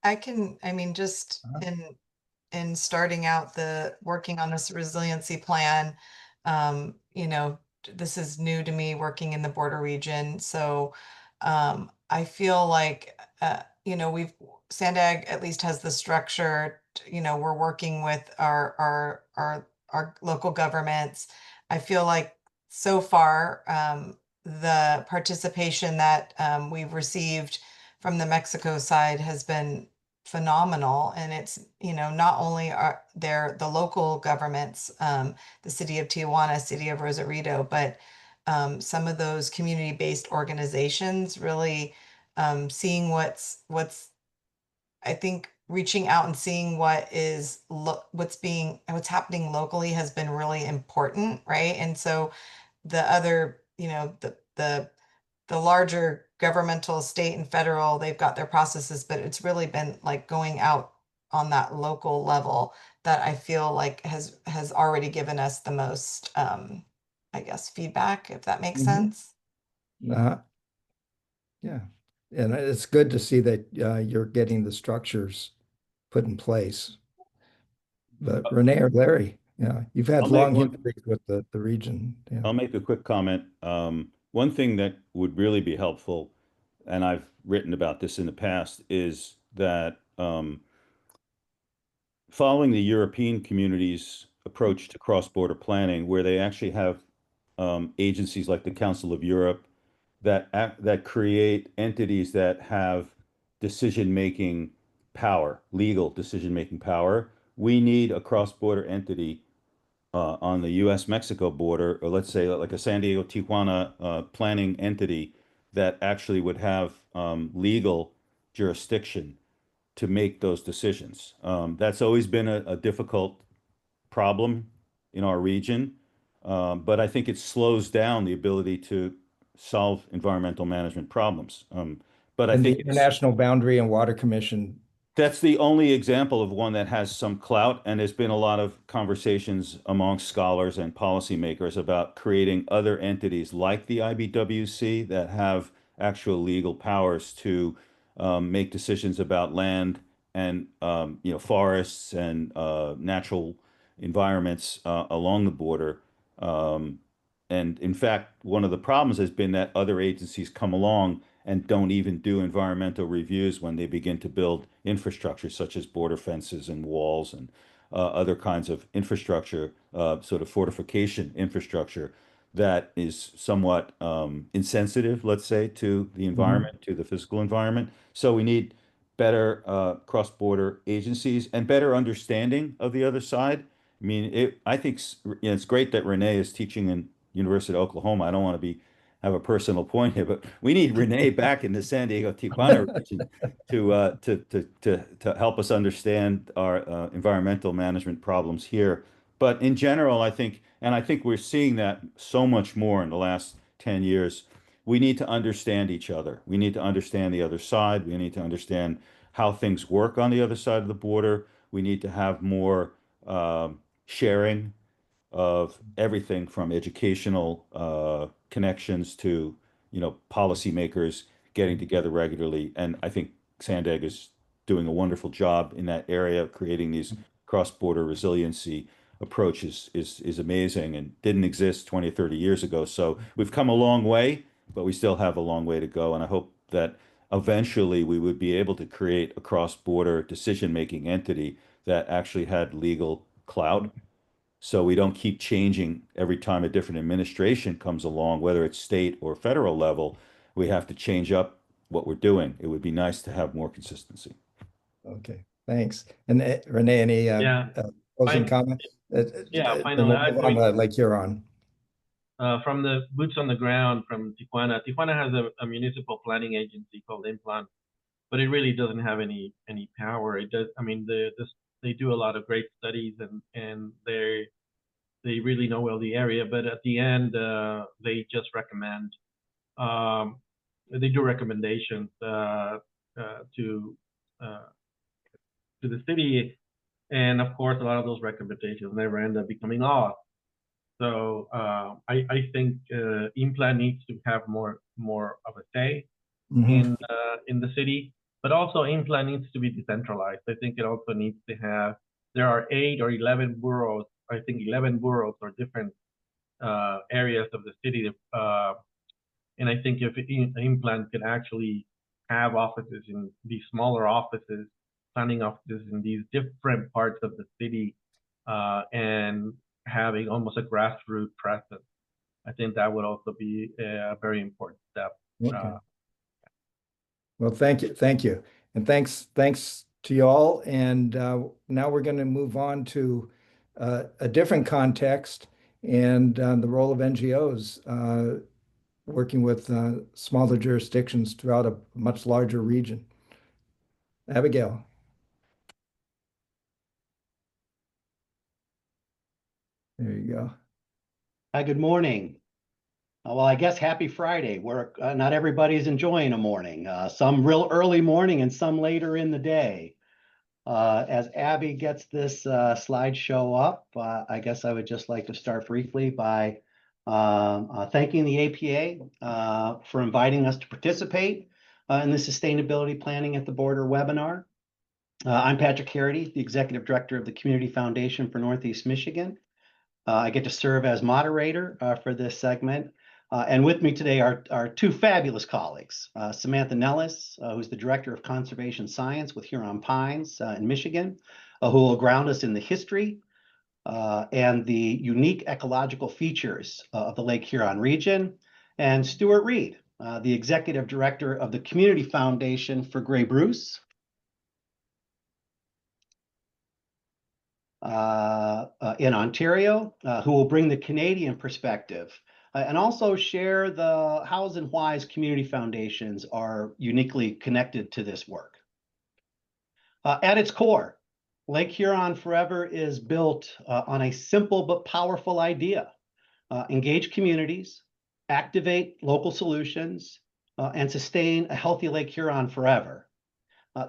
I can, I mean, just Uh-huh. in starting out the working on this resiliency plan, you know, this is new to me working in the border region. So I feel like, you know, Sandag at least has the structure, you know, we're working with our local governments. I feel like so far, the participation that we've received from the Mexico side has been phenomenal. And it's, you know, not only are there the local governments, the city of Tijuana, city of Rosarito, but some of those community-based organizations really seeing what's I think reaching out and seeing what's happening locally has been really important, right? And so the other, you know, the larger governmental state and federal, they've got their processes, but it's really been like going out on that local level that I feel like has already given us the most I guess feedback, if that makes Mhm. sense. Uh, yeah. And it's good to see that you're getting the structures put in place. But Renee or Larry, yeah, you've had I'll make long one. histories with the region. Yeah. I'll make a quick comment. One thing that would really be helpful, and I've written about this in the past, is that following the European community's approach to cross-border planning, where they actually have agencies like the Council of Europe that create entities that have decision-making power, legal decision-making power. We need a cross-border entity on the U.S.-Mexico border, or let's say like a San Diego Tijuana planning entity that actually would have legal jurisdiction to make those decisions. That's always been a difficult problem in our region, but I think it slows down the ability to solve environmental management problems. But I And the think it's International Boundary and Water Commission. that's the only example of one that has some clout, and there's been a lot of conversations among scholars and policymakers about creating other entities like the IBWC that have actual legal powers to make decisions about land and forests and natural environments along the border. Um, and in fact, one of the problems has been that other agencies come along and don't even do environmental reviews when they begin to build infrastructure, such as border fences and walls and other kinds of infrastructure, sort of fortification infrastructure that is somewhat insensitive, let's say, to the Mhm. environment, to the physical environment. So we need better cross-border agencies and better understanding of the other side. I mean, I think it's great that Renee is teaching in University of Oklahoma. I don't want to have a personal point here, but we need Renee back in the San Diego Tijuana region to help us understand our environmental management problems here. But in general, I think we're seeing that so much more in the last 10 years. We need to understand each other. We need to understand the other side. We need to understand how things work on the other side of the border. We need to have more sharing of everything from educational connections to, policymakers getting together regularly. And I think Sandag is doing a wonderful job in that area of creating these cross-border resiliency approaches is amazing and didn't exist 20 or 30 years ago. So we've come a long way, but we still have a long way to go. And I hope that eventually we would be able to create a cross-border decision-making entity that actually had legal clout so we don't keep changing every time a different administration comes along, whether it's state or federal level. We have to change up what we're doing. It would be nice to have more consistency. Okay, thanks. And Renee, any Yeah, closing fine. comments? Yeah, Then finally, we'll move I on mean, to Lake Huron. from the boots on the ground from Tijuana. Tijuana has a municipal planning agency called Implan, but it really doesn't have any power. It does. I mean, they do a lot of great studies and they really know well the area, but at the end, they just recommend. Um, they do recommendations. to the city, and of course, a lot of those recommendations never end up becoming law. So I think IMPLA needs to have more of a say in the city, but also IMPLA needs to be decentralized. I think it also needs to have. There are 8 or 11 boroughs. I think 11 boroughs or different areas of the city. And I think if IMPLA could actually have offices in these smaller offices, planning offices in these different parts of the city, and having almost a grassroots presence, I think that would also be a very important step. Okay. Well, thank you. And thanks to you all. And now we're going to move on to a different context and the role of NGOs working with smaller jurisdictions throughout a much larger region. Abigail. There you go. Hi, good morning. Well, I guess happy Friday. Where not everybody's enjoying a morning. Some real early morning and some later in the day. As Abby gets this slideshow up, I guess I would just like to start briefly by thanking the APA for inviting us to participate in the Sustainability Planning at the Border webinar. I'm Patrick Harity, the Executive Director of the Community Foundation for Northeast Michigan. I get to serve as moderator for this segment. And with me today are 2 fabulous colleagues, Samantha Nellis, who's the Director of Conservation Science with Huron Pines in Michigan, who will ground us in the history and the unique ecological features of the Lake Huron region, and Stuart Reed, the Executive Director of the Community Foundation for Grey Bruce, in Ontario, who will bring the Canadian perspective and also share the hows and whys community foundations are uniquely connected to this work. At its core, Lake Huron Forever is built on a simple but powerful idea: engage communities, activate local solutions, and sustain a healthy Lake Huron forever.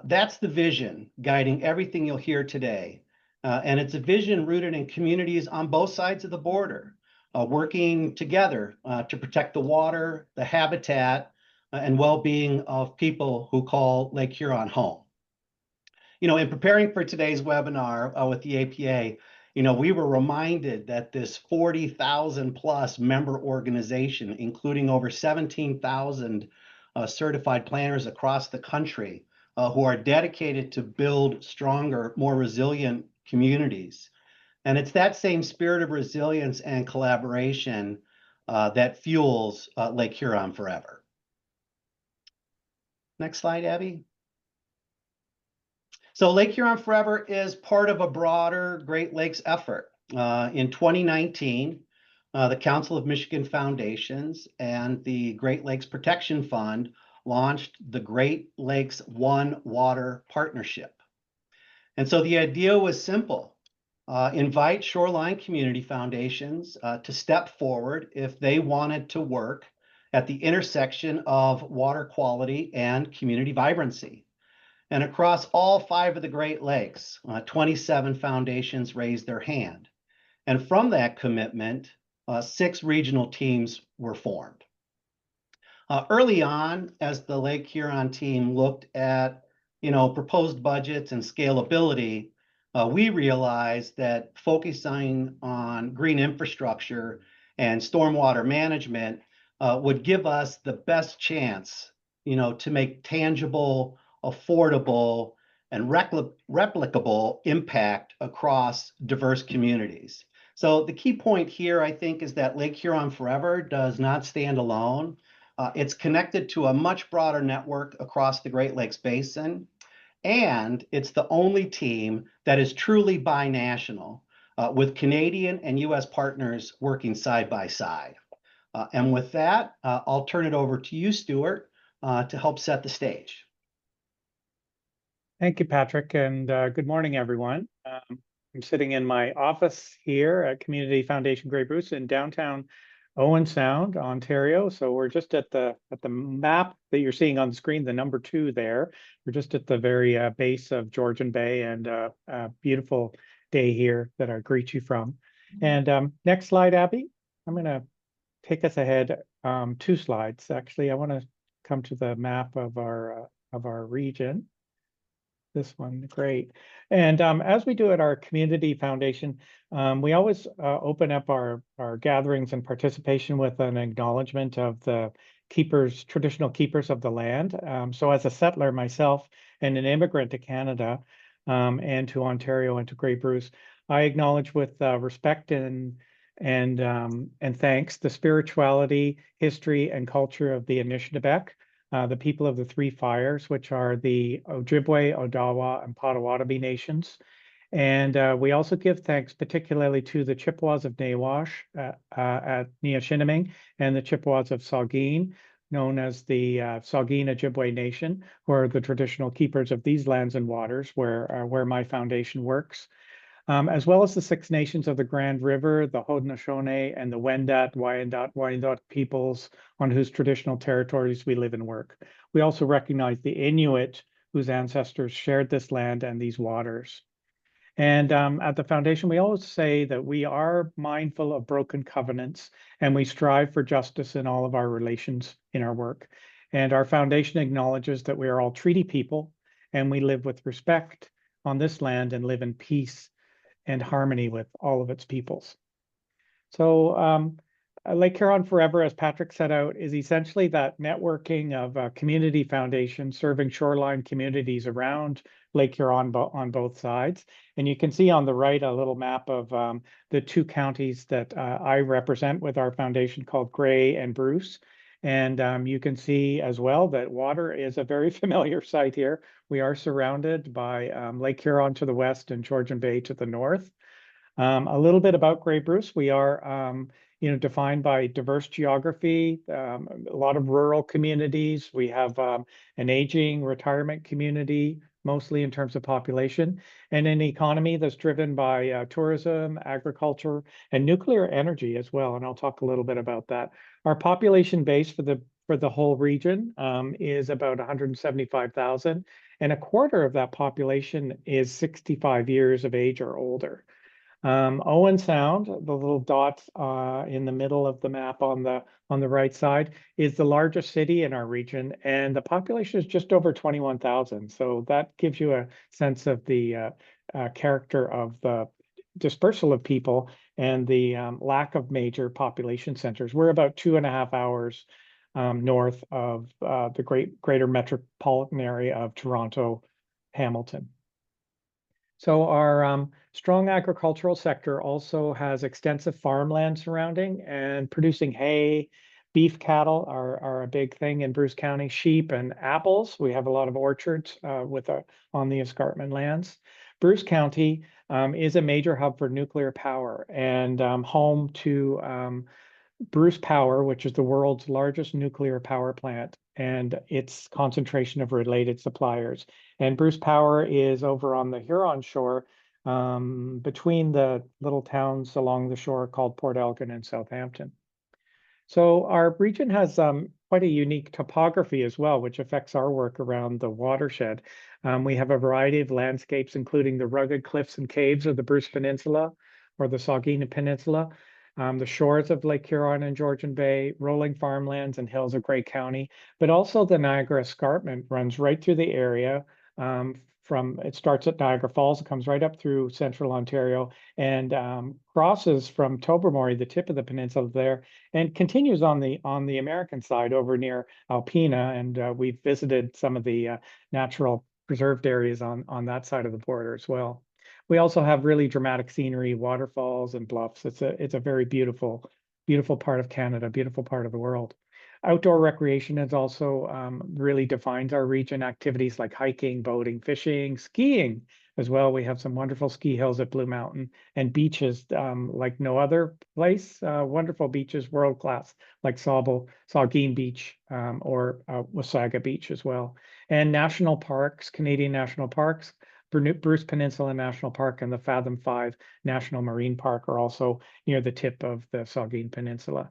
That's the vision guiding everything you'll hear today. And it's a vision rooted in communities on both sides of the border, working together to protect the water, the habitat, and well-being of people who call Lake Huron home. In preparing for today's webinar with the APA, we were reminded that this 40,000 plus member organization, including over 17,000 certified planners across the country, who are dedicated to build stronger, more resilient communities. And it's that same spirit of resilience and collaboration that fuels Lake Huron Forever. Next slide, Abby. So Lake Huron Forever is part of a broader Great Lakes effort. In 2019, the Council of Michigan Foundations and the Great Lakes Protection Fund launched the Great Lakes One Water Partnership. And so the idea was simple: invite shoreline community foundations to step forward if they wanted to work at the intersection of water quality and community vibrancy. And across all 5 of the Great Lakes, 27 foundations raised their hand. And from that commitment, 6 regional teams were formed. Early on, as the Lake Huron team looked at proposed budgets and scalability, we realized that focusing on green infrastructure and stormwater management would give us the best chance, to make tangible, affordable, and replicable impact across diverse communities. So the key point here, I think, is that Lake Huron Forever does not stand alone. It's connected to a much broader network across the Great Lakes Basin. And it's the only team that is truly binational, with Canadian and US partners working side by side. And with that, I'll turn it over to you, Stuart, to help set the stage. Thank you, Patrick, and good morning, everyone. I'm sitting in my office here at Community Foundation Grey Bruce in downtown Owen Sound, Ontario. So we're just at the map that you're seeing on the screen, the number 2 there. We're just at the very base of Georgian Bay, and a beautiful day here that I greet you from. And next slide, Abby. I'm going to take us ahead 2 slides. Actually, I want to come to the map of our region. This one, great. And as we do at our community foundation, we always open up our gatherings and participation with an acknowledgement of the traditional keepers of the land. So as a settler myself and an immigrant to Canada and to Ontario and to Grey Bruce, I acknowledge with respect and thanks the spirituality, history, and culture of the Anishinaabe, the people of the Three Fires, which are the Ojibwe, Odawa, and Potawatomi nations. And we also give thanks particularly to the Chippewas of Nawash at Neoshiniming and the Chippewas of Saugeen, known as the Saugeen Ojibwe Nation, who are the traditional keepers of these lands and waters where my foundation works. As well as the 6 nations of the Grand River, the Haudenosaunee and the Wendat, Wyandot peoples on whose traditional territories we live and work. We also recognize the Inuit whose ancestors shared this land and these waters. And at the foundation, we always say that we are mindful of broken covenants and we strive for justice in all of our relations in our work. And our foundation acknowledges that we are all treaty people and we live with respect on this land and live in peace and harmony with all of its peoples. So Lake Huron Forever, as Patrick set out, is essentially that networking of community foundations serving shoreline communities around Lake Huron on both sides. And you can see on the right a little map of the 2 counties that I represent with our foundation called Grey and Bruce. And you can see as well that water is a very familiar sight here. We are surrounded by Lake Huron to the west and Georgian Bay to the north. A little bit about Grey Bruce. We are defined by diverse geography, a lot of rural communities. We have an aging retirement community, mostly in terms of population, and an economy that's driven by tourism, agriculture, and nuclear energy as well. And I'll talk a little bit about that. Our population base for the whole region is about 175,000, and a quarter of that population is 65 years of age or older. Owen Sound, the little dot in the middle of the map on the right side, is the largest city in our region, and the population is just over 21,000. So that gives you a sense of the character of the dispersal of people and the lack of major population centers. We're about 2.5 hours north of the greater metropolitan area of Toronto, Hamilton. So our strong agricultural sector also has extensive farmland surrounding and producing hay. Beef cattle are a big thing in Bruce County. Sheep and apples. We have a lot of orchards on the escarpment lands. Bruce County is a major hub for nuclear power and home to Bruce Power, which is the world's largest nuclear power plant, and its concentration of related suppliers. And Bruce Power is over on the Huron shore, between the little towns along the shore called Port Elgin and Southampton. So our region has quite a unique topography as well, which affects our work around the watershed. We have a variety of landscapes, including the rugged cliffs and caves of the Bruce Peninsula or the Saugeen Peninsula, the shores of Lake Huron and Georgian Bay, rolling farmlands and hills of Grey County, but also the Niagara Escarpment runs right through the area. It starts at Niagara Falls, it comes right up through central Ontario and crosses from Tobermory, the tip of the peninsula there, and continues on the American side over near Alpena. And we've visited some of the natural preserved areas on that side of the border as well. We also have really dramatic scenery, waterfalls and bluffs. It's a very beautiful part of Canada, beautiful part of the world. Outdoor recreation is also really defines our region. Activities like hiking, boating, fishing, skiing as well. We have some wonderful ski hills at Blue Mountain and beaches like no other place. Wonderful beaches, world class, like Saugeen Beach or Wasaga Beach as well. And national parks, Canadian national parks. Bruce Peninsula National Park and the Fathom 5 National Marine Park are also near the tip of the Saugeen Peninsula.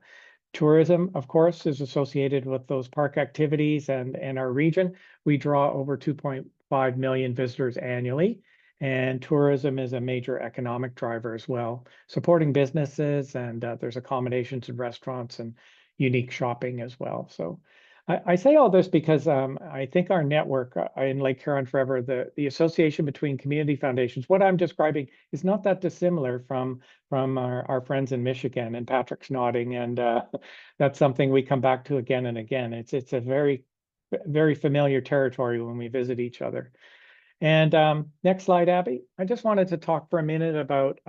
Tourism, of course, is associated with those park activities and our region. We draw over 2.5 million visitors annually, and tourism is a major economic driver as well, supporting businesses, and there's accommodations and restaurants and unique shopping as well. So I say all this because I think our network in Lake Huron Forever, the association between community foundations, what I'm describing is not that dissimilar from our friends in Michigan, and Patrick's nodding, and that's something we come back to again and again. It's a very familiar territory when we visit each other. And next slide, Abby. I just wanted to talk for a minute about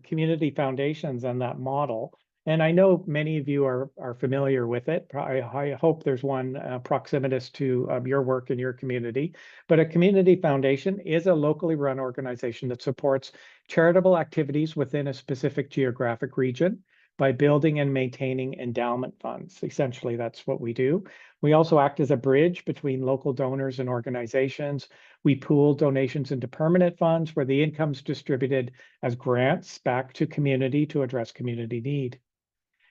community foundations and that model. And I know many of you are familiar with it. I hope there's one proximitous to your work in your community. But a community foundation is a locally run organization that supports charitable activities within a specific geographic region by building and maintaining endowment funds. Essentially, that's what we do. We also act as a bridge between local donors and organizations. We pool donations into permanent funds where the income's distributed as grants back to community to address community need.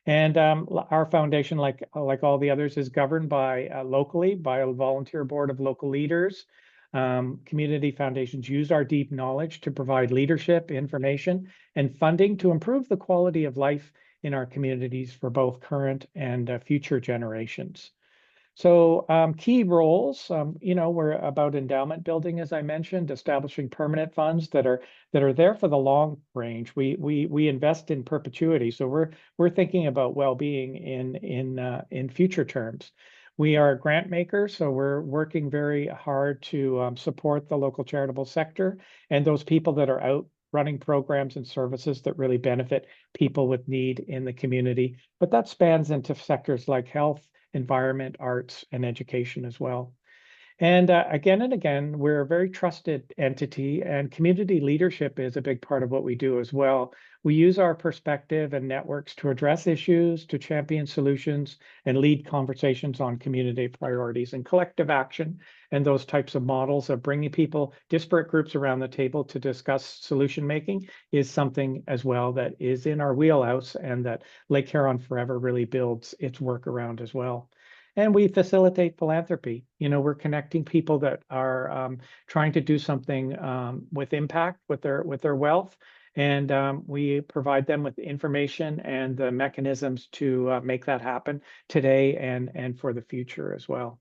And our foundation, like all the others, is governed by locally by a volunteer board of local leaders. Community foundations use our deep knowledge to provide leadership, information, and funding to improve the quality of life in our communities for both current and future generations. So key roles, we're about endowment building, as I mentioned, establishing permanent funds that are there for the long range. We invest in perpetuity, so we're thinking about well-being in future terms. We are a grant maker, so we're working very hard to support the local charitable sector and those people that are out running programs and services that really benefit people with need in the community. But that spans into sectors like health, environment, arts, and education as well. And again, we're a very trusted entity, and community leadership is a big part of what we do as well. We use our perspective and networks to address issues, to champion solutions, and lead conversations on community priorities and collective action. And those types of models of bringing people, disparate groups around the table to discuss solution making is something as well that is in our wheelhouse and that Lake Huron Forever really builds its work around as well. And we facilitate philanthropy. We're connecting people that are trying to do something with impact with their wealth, and we provide them with information and the mechanisms to make that happen today and for the future as well.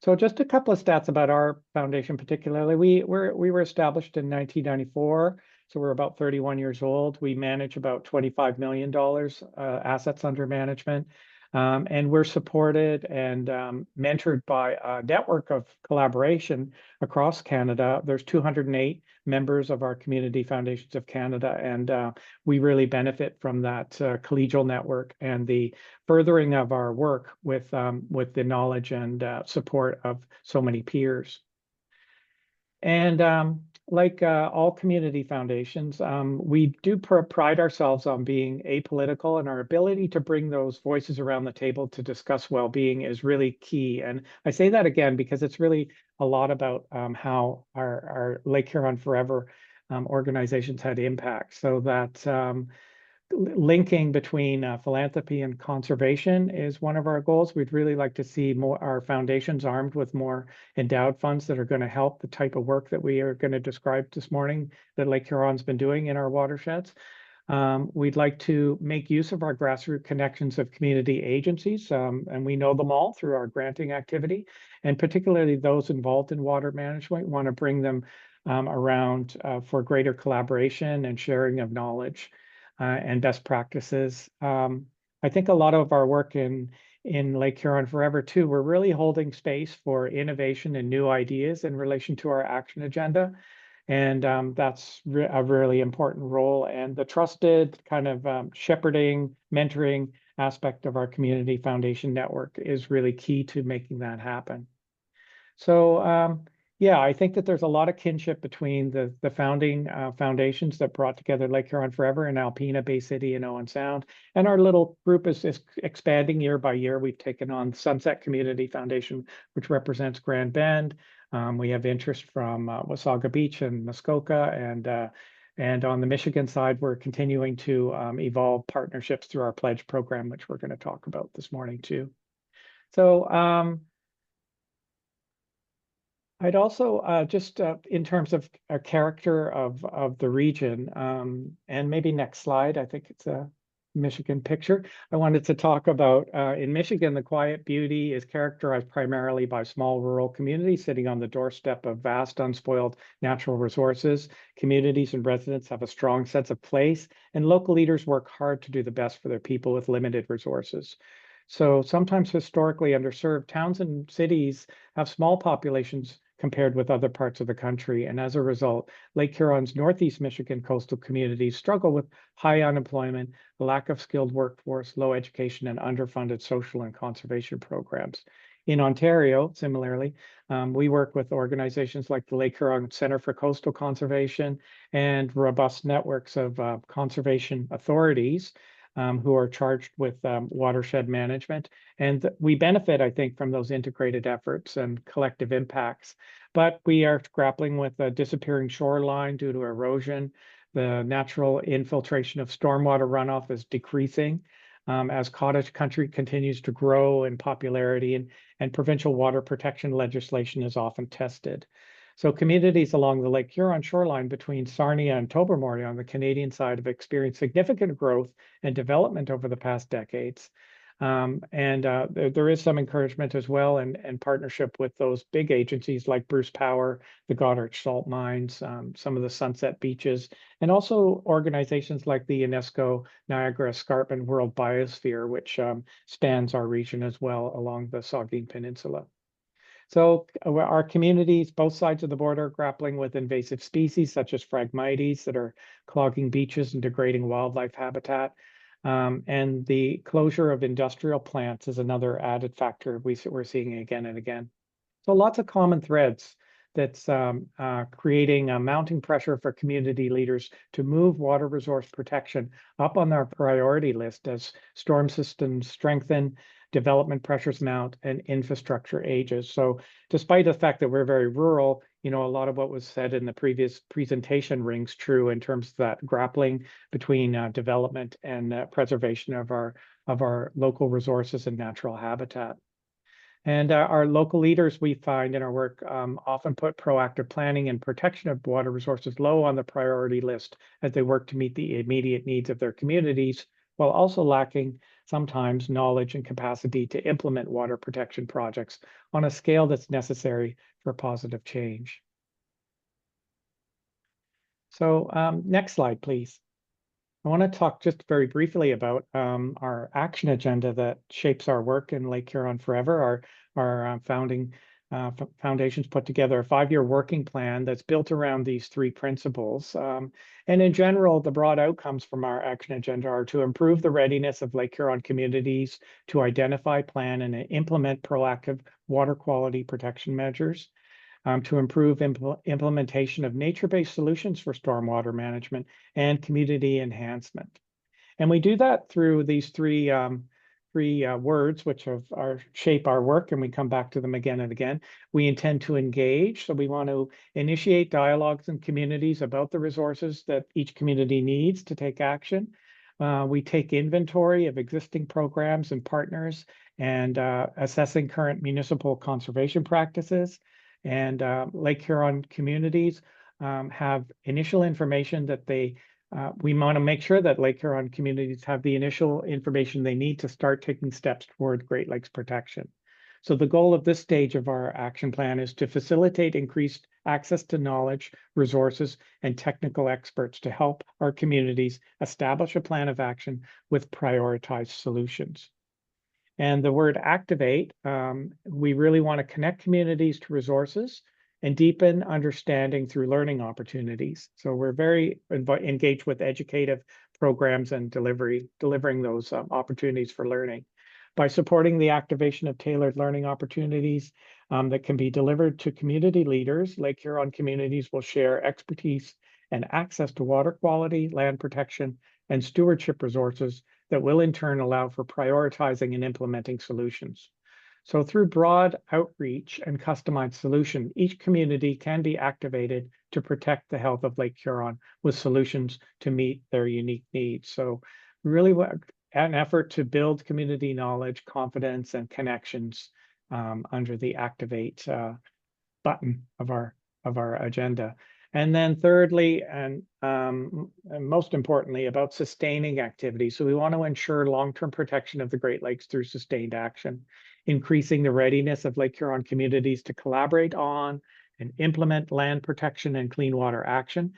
So just a couple of stats about our foundation particularly. We were established in 1994, so we're about 31 years old. We manage about $25 million assets under management. And we're supported and mentored by a network of collaboration across Canada. There's 208 members of our Community Foundations of Canada, and we really benefit from that collegial network and the furthering of our work with the knowledge and support of so many peers. And like all community foundations, we do pride ourselves on being apolitical, and our ability to bring those voices around the table to discuss well-being is really key. And I say that again because it's really a lot about how our Lake Huron Forever organizations had impact. So that linking between philanthropy and conservation is one of our goals. We'd really like to see our foundations armed with more endowed funds that are going to help the type of work that we are going to describe this morning that Lake Huron's been doing in our watersheds. We'd like to make use of our grassroots connections of community agencies, and we know them all through our granting activity, and particularly those involved in water management. We want to bring them around for greater collaboration and sharing of knowledge and best practices. I think a lot of our work in Lake Huron Forever too, we're really holding space for innovation and new ideas in relation to our action agenda. And that's a really important role. And the trusted kind of shepherding, mentoring aspect of our community foundation network is really key to making that happen. So yeah, I think that there's a lot of kinship between the founding foundations that brought together Lake Huron Forever in Alpena, Bay City, and Owen Sound. And our little group is expanding year by year. We've taken on Sunset Community Foundation, which represents Grand Bend. We have interest from Wasaga Beach and Muskoka, and And on the Michigan side, we're continuing to evolve partnerships through our pledge program, which we're going to talk about this morning too. So I'd also just in terms of a character of the region, and maybe next slide, I think it's a Michigan picture. I wanted to talk about in Michigan, the quiet beauty is characterized primarily by small rural communities sitting on the doorstep of vast unspoiled natural resources. Communities and residents have a strong sense of place, and local leaders work hard to do the best for their people with limited resources. So sometimes historically underserved towns and cities have small populations compared with other parts of the country. And as a result, Lake Huron's Northeast Michigan coastal communities struggle with high unemployment, lack of skilled workforce, low education, and underfunded social and conservation programs. In Ontario, similarly, we work with organizations like the Lake Huron Center for Coastal Conservation and robust networks of conservation authorities who are charged with watershed management. And we benefit, I think, from those integrated efforts and collective impacts. But we are grappling with a disappearing shoreline due to erosion. The natural infiltration of stormwater runoff is decreasing as cottage country continues to grow in popularity, and provincial water protection legislation is often tested. So communities along the Lake Huron shoreline between Sarnia and Tobermory on the Canadian side have experienced significant growth and development over the past decades. There is some encouragement as well and partnership with those big agencies like Bruce Power, the Goddard Salt Mines, some of the Sunset Beaches, and also organizations like the UNESCO Niagara Escarpment World Biosphere, which spans our region as well along the Saugeen Peninsula. So our communities, both sides of the border, are grappling with invasive species such as Phragmites that are clogging beaches and degrading wildlife habitat. And the closure of industrial plants is another added factor we're seeing again and again. So lots of common threads that's creating a mounting pressure for community leaders to move water resource protection up on their priority list as storm systems strengthen, development pressures mount, and infrastructure ages. So despite the fact that we're very rural, a lot of what was said in the previous presentation rings true in terms of that grappling between development and preservation of our local resources and natural habitat. And our local leaders, we find in our work, often put proactive planning and protection of water resources low on the priority list as they work to meet the immediate needs of their communities, while also lacking sometimes knowledge and capacity to implement water protection projects on a scale that's necessary for positive change. So next slide, please. I want to talk just very briefly about our action agenda that shapes our work in Lake Huron Forever. Our founding foundations put together a 5-year working plan that's built around these 3 principles. And in general, the broad outcomes from our action agenda are to improve the readiness of Lake Huron communities to identify, plan, and implement proactive water quality protection measures, to improve implementation of nature-based solutions for stormwater management and community enhancement. And we do that through these three words, which shape our work, and we come back to them again and again. We intend to engage, so we want to initiate dialogues in communities about the resources that each community needs to take action. We take inventory of existing programs and partners and assessing current municipal conservation practices. And Lake Huron communities have initial information that we want to make sure that Lake Huron communities have the initial information they need to start taking steps toward Great Lakes protection. So the goal of this stage of our action plan is to facilitate increased access to knowledge, resources, and technical experts to help our communities establish a plan of action with prioritized solutions. And the word activate, we really want to connect communities to resources and deepen understanding through learning opportunities. So we're very engaged with educative programs and delivering those opportunities for learning. By supporting the activation of tailored learning opportunities that can be delivered to community leaders, Lake Huron communities will share expertise and access to water quality, land protection, and stewardship resources that will in turn allow for prioritizing and implementing solutions. So through broad outreach and customized solution, each community can be activated to protect the health of Lake Huron with solutions to meet their unique needs. So really an effort to build community knowledge, confidence, and connections under the Activate button of our agenda. And then thirdly, and most importantly, about sustaining activity. So we want to ensure long-term protection of the Great Lakes through sustained action, increasing the readiness of Lake Huron communities to collaborate on and implement land protection and clean water action,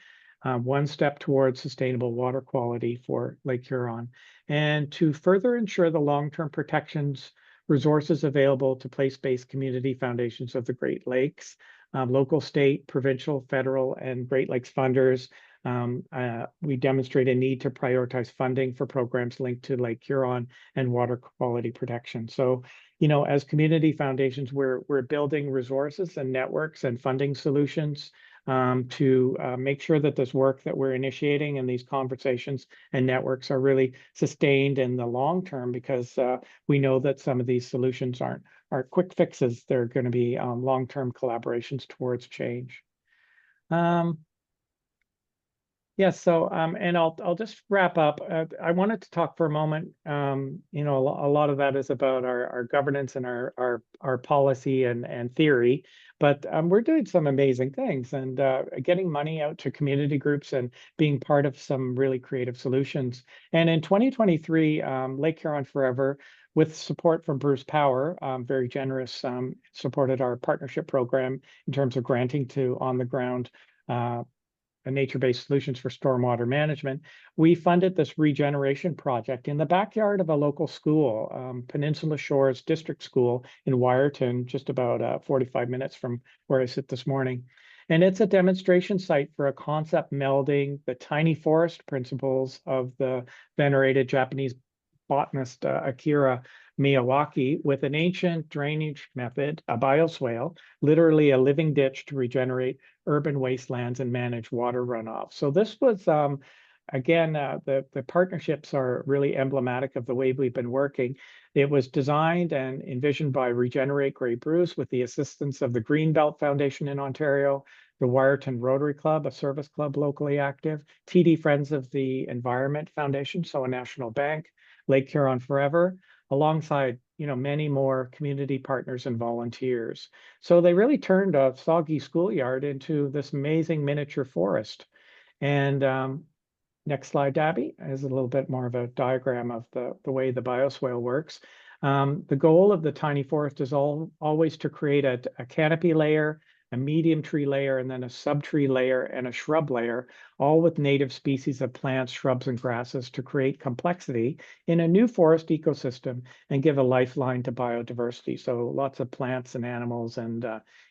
one step towards sustainable water quality for Lake Huron, and to further ensure the long-term protections resources available to place-based community foundations of the Great Lakes, local, state, provincial, federal, and Great Lakes funders. We demonstrate a need to prioritize funding for programs linked to Lake Huron and water quality protection. So, you know, as community foundations, we're building resources and networks and funding solutions to make sure that this work that we're initiating and these conversations and networks are really sustained in the long term, because we know that some of these solutions aren't quick fixes. They're going to be long-term collaborations towards change. Yes, so and I'll just wrap up. I wanted to talk for a moment. You know, a lot of that is about our governance and our policy and theory, but we're doing some amazing things and getting money out to community groups and being part of some really creative solutions. And in 2023, Lake Huron Forever, with support from Bruce Power, very generous, supported our partnership program in terms of granting to on-the-ground nature-based solutions for stormwater management. We funded this regeneration project in the backyard of a local school, Peninsula Shores District School in Wyerton, just about 45 minutes from where I sit this morning. And it's a demonstration site for a concept melding the tiny forest principles of the venerated Japanese botanist Akira Miyawaki with an ancient drainage method, a bioswale, literally a living ditch to regenerate urban wastelands and manage water runoff. So this was, again, the partnerships are really emblematic of the way we've been working. It was designed and envisioned by Regenerate Grey Bruce with the assistance of the Greenbelt Foundation in Ontario, the Wyerton Rotary Club, a service club locally active, TD Friends of the Environment Foundation, so a national bank, Lake Huron Forever, alongside, you know, many more community partners and volunteers. So they really turned a soggy schoolyard into this amazing miniature forest. And next slide, Dabby, is a little bit more of a diagram of the way the bioswale works. The goal of the tiny forest is always to create a canopy layer, a medium tree layer, and then a subtree layer and a shrub layer, all with native species of plants, shrubs, and grasses to create complexity in a new forest ecosystem and give a lifeline to biodiversity. So lots of plants and animals and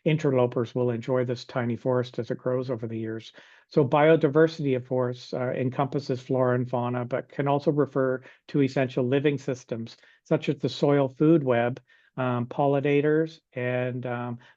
interlopers will enjoy this tiny forest as it grows over the years. So biodiversity, of course, encompasses flora and fauna, but can also refer to essential living systems, such as the soil food web, pollinators, and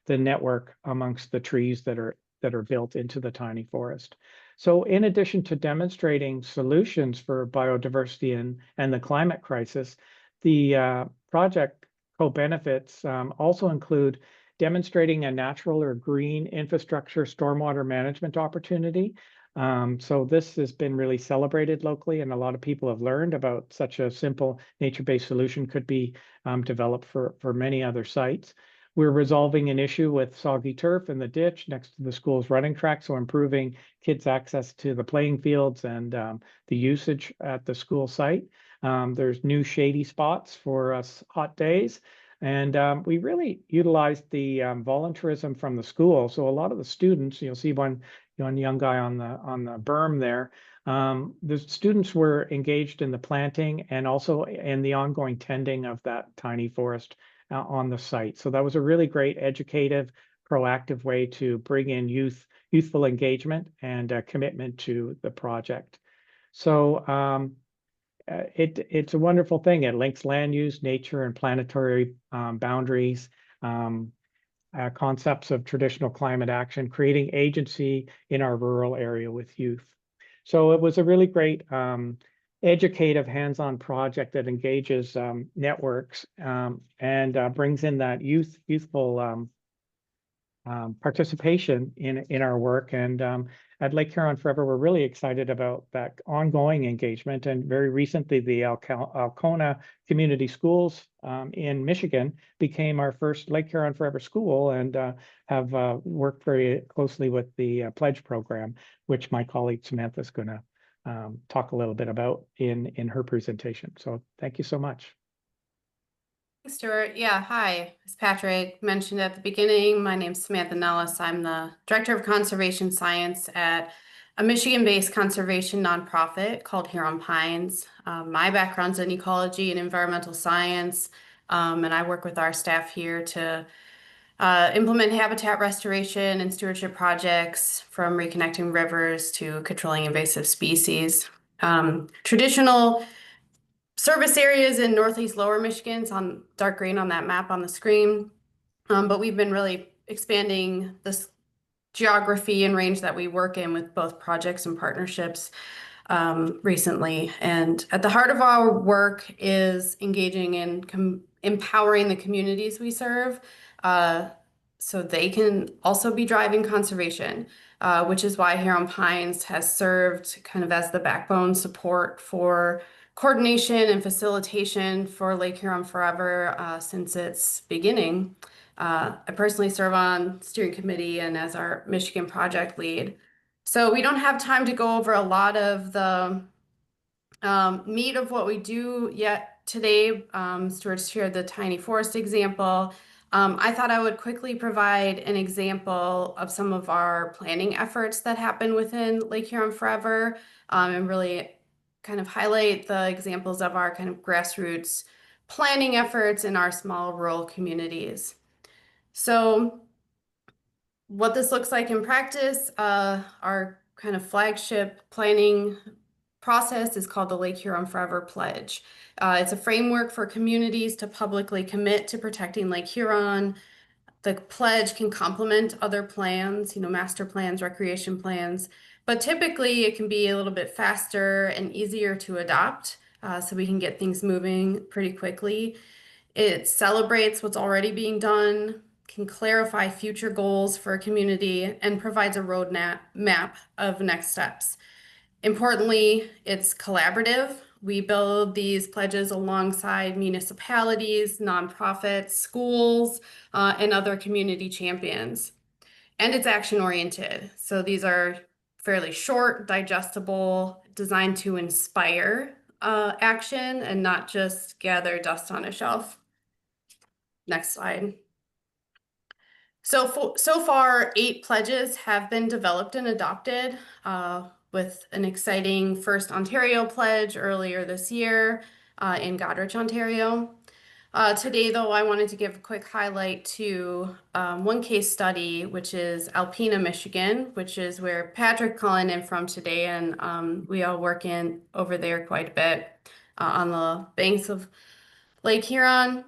the network amongst the trees that are built into the tiny forest. So in addition to demonstrating solutions for biodiversity and the climate crisis, the project co-benefits also include demonstrating a natural or green infrastructure stormwater management opportunity. So this has been really celebrated locally, and a lot of people have learned about such a simple nature-based solution could be developed for many other sites. We're resolving an issue with soggy turf in the ditch next to the school's running track, so improving kids' access to the playing fields and the usage at the school site. There's new shady spots for us hot days. And we really utilized the volunteerism from the school. So a lot of the students, you'll see one young guy on the berm there. The students were engaged in the planting and also in the ongoing tending of that tiny forest on the site. So that was a really great educative, proactive way to bring in youthful engagement and commitment to the project. So it's a wonderful thing. It links land use, nature, and planetary boundaries, concepts of traditional climate action, creating agency in our rural area with youth. So it was a really great educative, hands-on project that engages networks and brings in that youthful participation in our work. And at Lake Huron Forever, we're really excited about that ongoing engagement. And very recently, the Alcona Community Schools in Michigan became our first Lake Huron Forever school, and have worked very closely with the Pledge program, which my colleague Samantha is going to talk a little bit about in her presentation. So thank you so much. Thanks, Stuart. Yeah, hi. As Patrick mentioned at the beginning, my name's Samantha Nellis. I'm the Director of Conservation Science at a Michigan-based conservation nonprofit called Huron Pines. My background's in ecology and environmental science, and I work with our staff here to implement habitat restoration and stewardship projects, from reconnecting rivers to controlling invasive species. Traditional service areas in Northeast Lower Michigan. It's on dark green on that map on the screen. But we've been really expanding this geography and range that we work in with both projects and partnerships recently. And at the heart of our work is engaging in empowering the communities we serve so they can also be driving conservation, which is why Huron Pines has served kind of as the backbone support for coordination and facilitation for Lake Huron Forever since its beginning. I personally serve on steering committee and as our Michigan project lead. So we don't have time to go over a lot of the meat of what we do yet today. Stuart shared the tiny forest example. I thought I would quickly provide an example of some of our planning efforts that happen within Lake Huron Forever, and really kind of highlight the examples of our kind of grassroots planning efforts in our small rural communities. So what this looks like in practice, our kind of flagship planning process is called the Lake Huron Forever Pledge. It's a framework for communities to publicly commit to protecting Lake Huron. The pledge can complement other plans, master plans, recreation plans, but typically it can be a little bit faster and easier to adopt, so we can get things moving pretty quickly. It celebrates what's already being done, can clarify future goals for a community, and provides a roadmap of next steps. Importantly, it's collaborative. We build these pledges alongside municipalities, nonprofits, schools, and other community champions. And it's action-oriented. So these are fairly short, digestible, designed to inspire action and not just gather dust on a shelf. Next slide. So far, 8 pledges have been developed and adopted, with an exciting first Ontario pledge earlier this year in Goderich, Ontario. Today, though, I wanted to give a quick highlight to one case study, which is Alpena, Michigan, which is where Patrick calling in from today, and we all work in over there quite a bit on the banks of Lake Huron.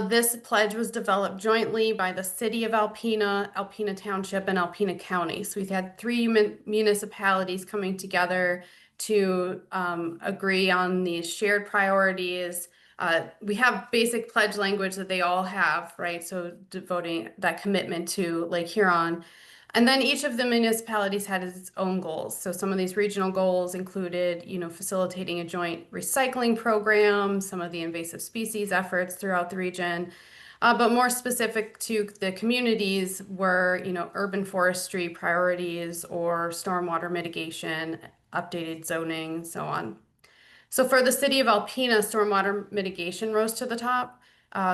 This pledge was developed jointly by the City of Alpena, Alpena Township, and Alpena County. So we've had 3 municipalities coming together to agree on these shared priorities. We have basic pledge language that they all have, right? So devoting that commitment to Lake Huron. And then each of the municipalities had its own goals. So some of these regional goals included, facilitating a joint recycling program, some of the invasive species efforts throughout the region. But more specific to the communities were, urban forestry priorities or stormwater mitigation, updated zoning, so on. So for the City of Alpena, stormwater mitigation rose to the top.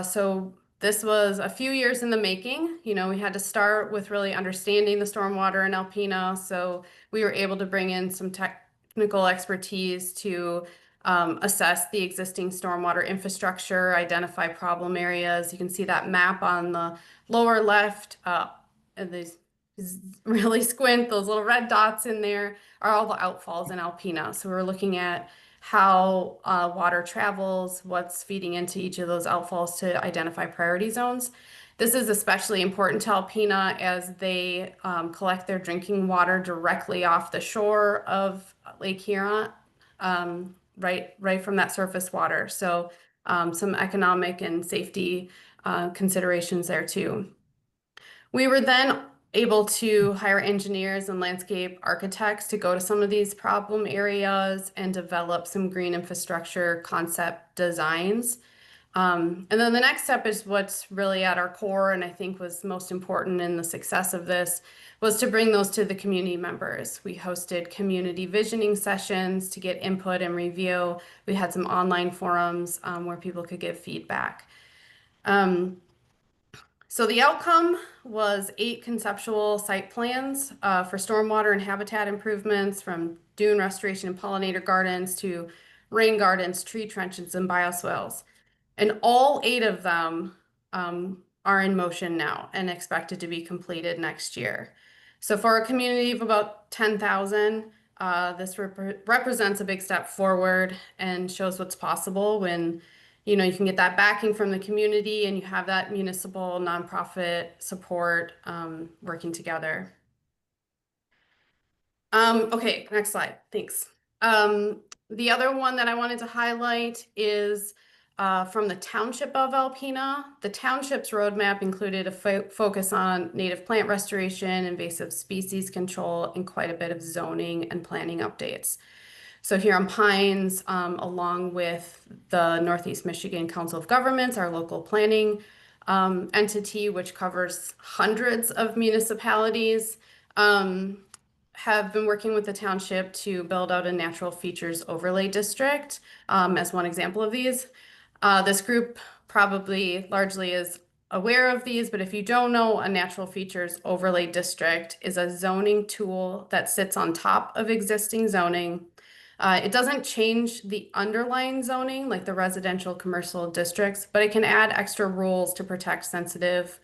So this was a few years in the making. We had to start with really understanding the stormwater in Alpena. So we were able to bring in some technical expertise to assess the existing stormwater infrastructure, identify problem areas. You can see that map on the lower left, and these really squint, those little red dots in there are all the outfalls in Alpena. So we're looking at how water travels, what's feeding into each of those outfalls to identify priority zones. This is especially important to Alpena as they collect their drinking water directly off the shore of Lake Huron. right from that surface water. So some economic and safety considerations there too. We were then able to hire engineers and landscape architects to go to some of these problem areas and develop some green infrastructure concept designs. And then the next step is what's really at our core, and I think was most important in the success of this, was to bring those to the community members. We hosted community visioning sessions to get input and review. We had some online forums where people could give feedback. So the outcome was 8 conceptual site plans for stormwater and habitat improvements, from dune restoration and pollinator gardens to rain gardens, tree trenches, and bioswales. And all 8 of them are in motion now and expected to be completed next year. So for a community of about 10,000, this represents a big step forward and shows what's possible when you can get that backing from the community and you have that municipal nonprofit support working together. Okay, next slide. Thanks. The other one that I wanted to highlight is from the township of Alpena. The township's roadmap included a focus on native plant restoration, invasive species control, and quite a bit of zoning and planning updates. So Huron Pines, along with the Northeast Michigan Council of Governments, our local planning entity, which covers hundreds of municipalities, have been working with the township to build out a natural features overlay district as one example of these. This group probably largely is aware of these, but if you don't know, a natural features overlay district is a zoning tool that sits on top of existing zoning. It doesn't change the underlying zoning like the residential commercial districts, but it can add extra rules to protect sensitive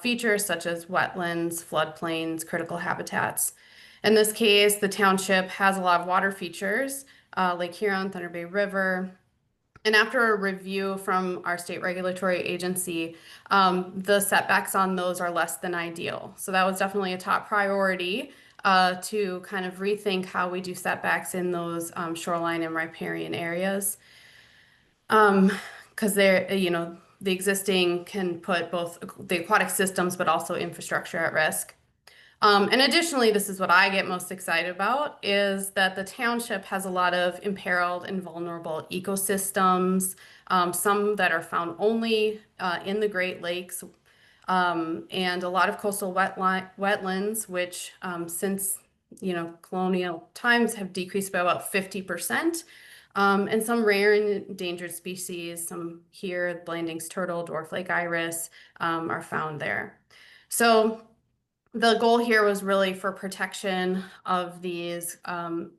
features such as wetlands, floodplains, critical habitats. In this case, the township has a lot of water features, Lake Huron, Thunder Bay River. And after a review from our state regulatory agency, the setbacks on those are less than ideal. So that was definitely a top priority to kind of rethink how we do setbacks in those shoreline and riparian areas. Because they're, the existing can put both the aquatic systems, but also infrastructure at risk. And additionally, this is what I get most excited about, is that the township has a lot of imperiled and vulnerable ecosystems, some that are found only in the Great Lakes, and a lot of coastal wetlands, which since colonial times have decreased by about 50%. And some rare and endangered species, some here, Blanding's turtle, dwarf lake iris, are found there. So the goal here was really for protection of these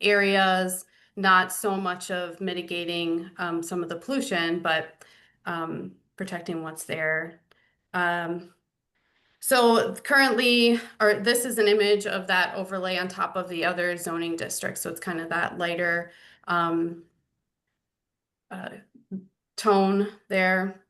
areas, not so much of mitigating some of the pollution, but protecting what's there. So currently, or this is an image of that overlay on top of the other zoning districts. So it's kind of that lighter tone there.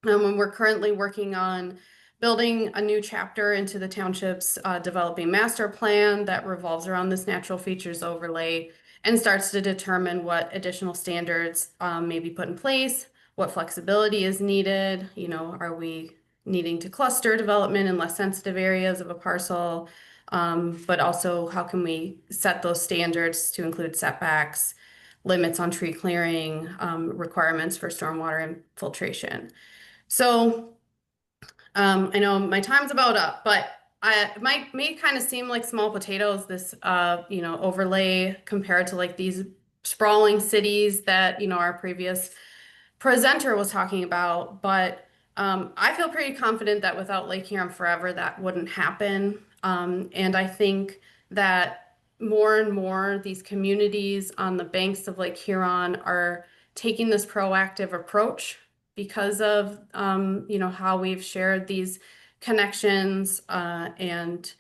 And we're currently working on building a new chapter into the township's developing master plan that revolves around this natural features overlay and starts to determine what additional standards may be put in place, what flexibility is needed. Are we needing to cluster development in less sensitive areas of a parcel? But also, how can we set those standards to include setbacks, limits on tree clearing, requirements for stormwater infiltration? So I know my time's about up, but it may kind of seem like small potatoes, this overlay compared to like these sprawling cities that our previous presenter was talking about. But I feel pretty confident that without Lake Huron Forever, that wouldn't happen. And I think that more and more these communities on the banks of Lake Huron are taking this proactive approach because of how we've shared these connections and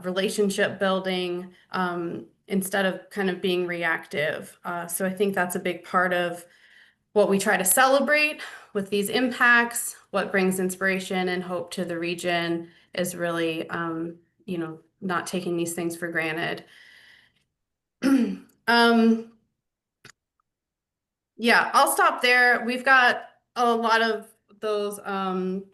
relationship building instead of kind of being reactive. So I think that's a big part of what we try to celebrate with these impacts. What brings inspiration and hope to the region is really not taking these things for granted. Yeah, I'll stop there. We've got a lot of those of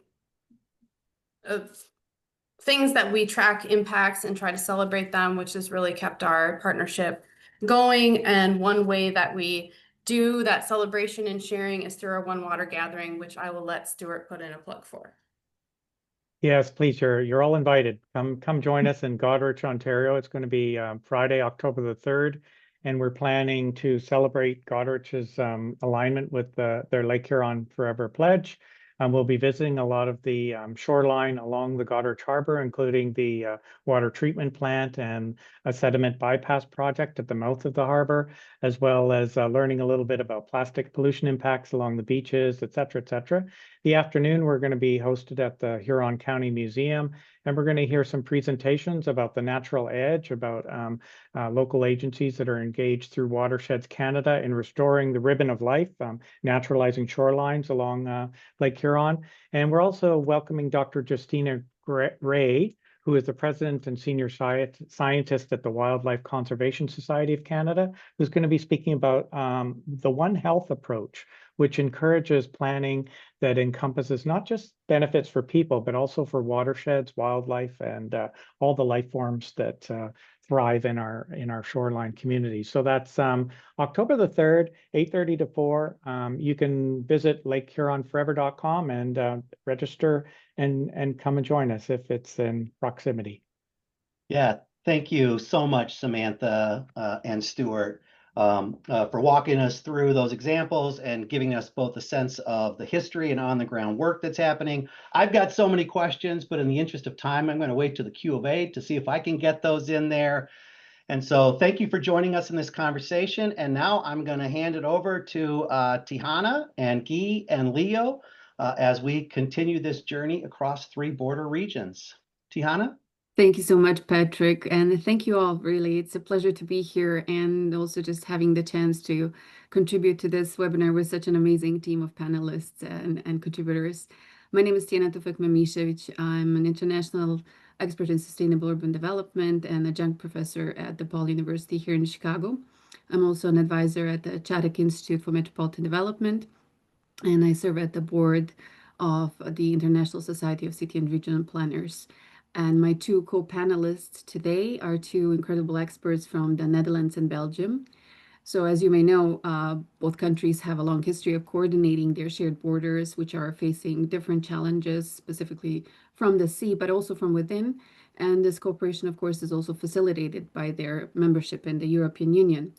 things that we track impacts and try to celebrate them, which has really kept our partnership going. And one way that we do that celebration and sharing is through our One Water gathering, which I will let Stuart put in a plug for. Yes, please, you're all invited. Come join us in Goderich, Ontario. It's going to be Friday, October the 3rd, and we're planning to celebrate Goderich's alignment with their Lake Huron Forever Pledge. We'll be visiting a lot of the shoreline along the Goderich Harbor, including the water treatment plant and a sediment bypass project at the mouth of the harbor, as well as learning a little bit about plastic pollution impacts along the beaches, et cetera, et cetera. The afternoon, we're going to be hosted at the Huron County Museum, and we're going to hear some presentations about the natural edge, about local agencies that are engaged through Watersheds Canada in restoring the ribbon of life, naturalizing shorelines along Lake Huron. And we're also welcoming Dr. Justina Ray, who is the president and senior scientist at the Wildlife Conservation Society of Canada, who's going to be speaking about the One Health approach, which encourages planning that encompasses not just benefits for people, but also for watersheds, wildlife, and all the life forms that thrive in our shoreline community. So that's October the 3rd, 8:30 to 4. You can visit lakehuronforever.com and register and come and join us if it's in proximity. Yeah, thank you so much, Samantha and Stuart, for walking us through those examples and giving us both a sense of the history and on-the-ground work that's happening. I've got so many questions, but in the interest of time, I'm going to wait to the Q of A to see if I can get those in there. And so thank you for joining us in this conversation. And now I'm going to hand it over to Tijuana and Guy and Leo as we continue this journey across 3 border regions. Tijuana? Thank you so much, Patrick. And thank you all, really. It's a pleasure to be here and also just having the chance to contribute to this webinar with such an amazing team of panelists and contributors. My name is Tiana Tufek-Mamishevic. I'm an international expert in sustainable urban development and adjunct professor at DePaul University here in Chicago. I'm also an advisor at the Chaddock Institute for Metropolitan Development, and I serve at the board of the International Society of City and Regional Planners. And my 2 co-panelists today are 2 incredible experts from the Netherlands and Belgium. So as you may know, both countries have a long history of coordinating their shared borders, which are facing different challenges, specifically from the sea, but also from within. And this cooperation, of course, is also facilitated by their membership in the European Union.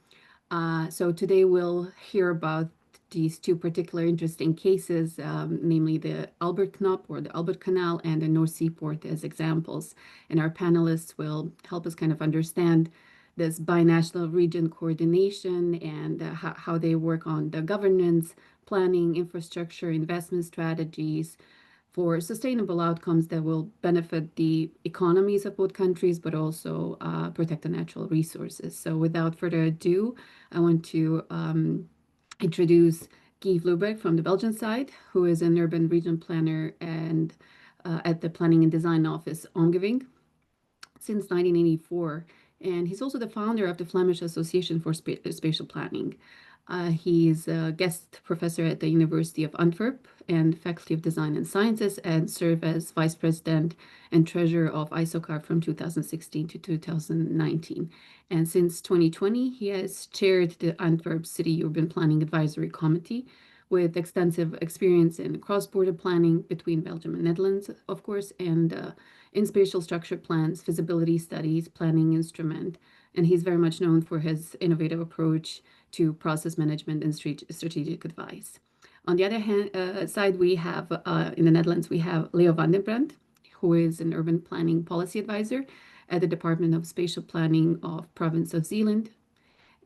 So today we'll hear about these 2 particular interesting cases, namely the Albert Knop or the Albert Canal and the North Seaport as examples. And our panelists will help us kind of understand this binational region coordination and how they work on the governance, planning, infrastructure, investment strategies for sustainable outcomes that will benefit the economies of both countries, but also protect the natural resources. So without further ado, I want to introduce Guy Vloebeck from the Belgian side, who is an urban region planner and at the Planning and Design Office Omgeving since 1984. And he's also the founder of the Flemish Association for Spatial Planning. He's a guest professor at the University of Antwerp and Faculty of Design and Sciences, and served as vice president and treasurer of ISOCAR from 2016 to 2019. And since 2020, he has chaired the Antwerp City Urban Planning Advisory Committee with extensive experience in cross-border planning between Belgium and Netherlands, of course, and in spatial structure plans, feasibility studies, planning instrument. And he's very much known for his innovative approach to process management and strategic advice. On the other hand, side, we have, in the Netherlands, we have Leo van den Brand, who is an urban planning policy advisor at the Department of Spatial Planning of Province of Zeeland.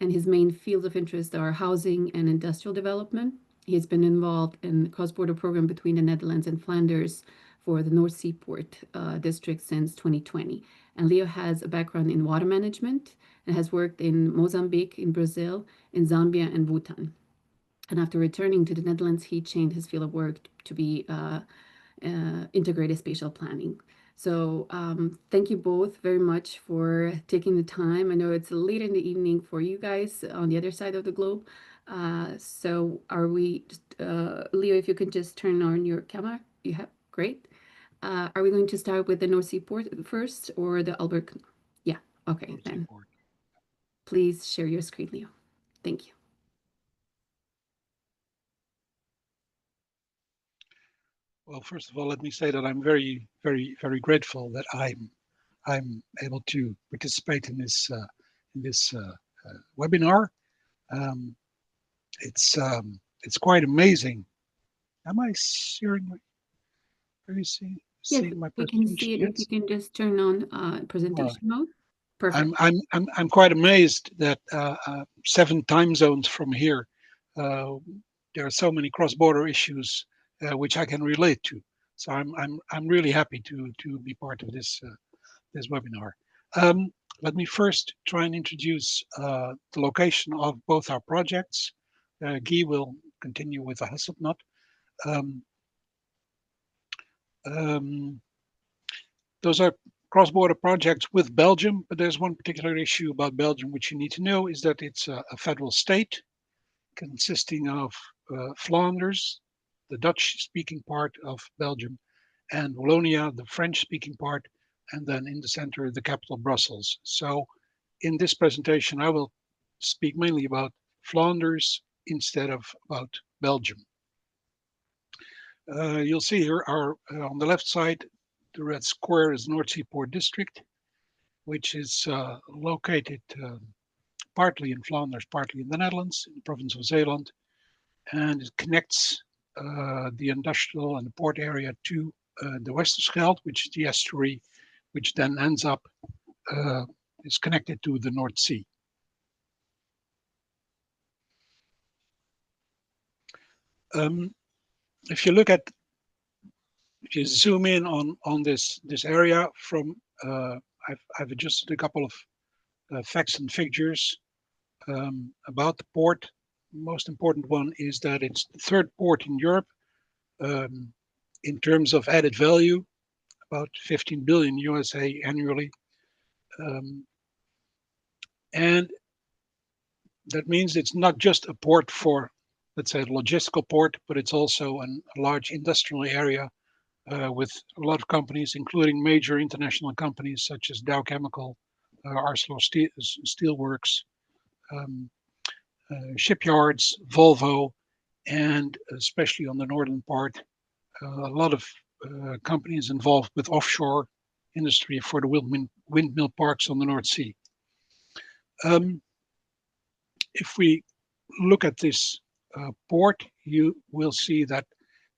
And his main fields of interest are housing and industrial development. He's been involved in the cross-border program between the Netherlands and Flanders for the North Seaport district since 2020. And Leo has a background in water management and has worked in Mozambique, in Brazil, in Zambia, and Bhutan. And after returning to the Netherlands, he changed his field of work to be integrated spatial planning. So thank you both very much for taking the time. I know it's late in the evening for you guys on the other side of the globe, So are we, Leo, if you could just turn on your camera, you have, great. Are we going to start with the North Sea port first or the Albert? Yeah, okay, North then Seaport. please share your screen, Leo. Thank you. Well, first of all, let me say that I'm very, very, very grateful that I'm able to participate in this webinar. It's quite amazing. Am I sharing? Are you seeing Yes, my we can presentation? see it. If you can just turn on presentation mode. Perfect. I'm quite amazed that 7 time zones from here, there are so many cross-border issues which I can relate to. So I'm really happy to be part of this webinar. Let me first try and introduce the location of both our projects. Guy will continue with the Hasselblad. Those are cross-border projects with Belgium, but there's one particular issue about Belgium which you need to know is that it's a federal state consisting of Flanders, the Dutch-speaking part of Belgium, and Wallonia, the French-speaking part, and then in the center, the capital, Brussels. So in this presentation, I will speak mainly about Flanders instead of about Belgium. You'll see here are on the left side, the red square is North Seaport District, which is located partly in Flanders, partly in the Netherlands, in the province of Zeeland, and it connects the industrial and the port area to the Westerschelde, which is the estuary, which then ends up, is connected to the North Sea. If you zoom in on this area from, I've adjusted a couple of facts and figures about the port. Most important one is that it's the 3rd port in Europe in terms of added value, about 15 billion USA annually. And that means it's not just a port for, let's say, a logistical port, but it's also a large industrial area with a lot of companies, including major international companies such as Dow Chemical, Steelworks, shipyards, Volvo, and especially on the northern part, a lot of companies involved with offshore industry for the windmill parks on the North Sea. If we look at this port, you will see that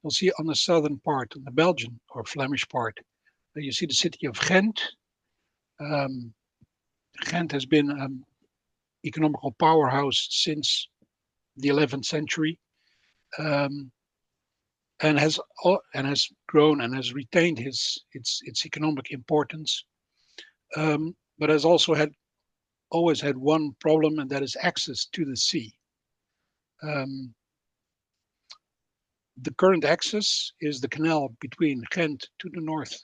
you'll see on the southern part, on the Belgian or Flemish part, you see the city of Ghent. Ghent has been an economical powerhouse since the 11th century, and has grown and has retained its economic importance, but has also always had one problem, and that is access to the sea. The current access is the canal between Ghent to the north,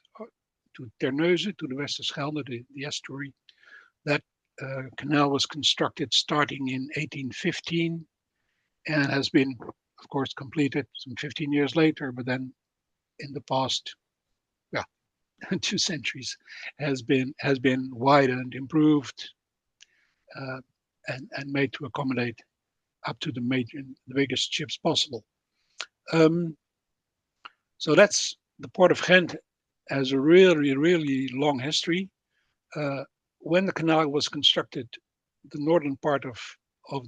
to Terneuzen, to the Westerschelde, the estuary. That canal was constructed starting in 1815 and has been, of course, completed some 15 years later, but then in the past, 2 centuries has been widened, improved, and made to accommodate up to the biggest ships possible. So that's the port of Ghent, has a really, really long history. When the canal was constructed, the northern part of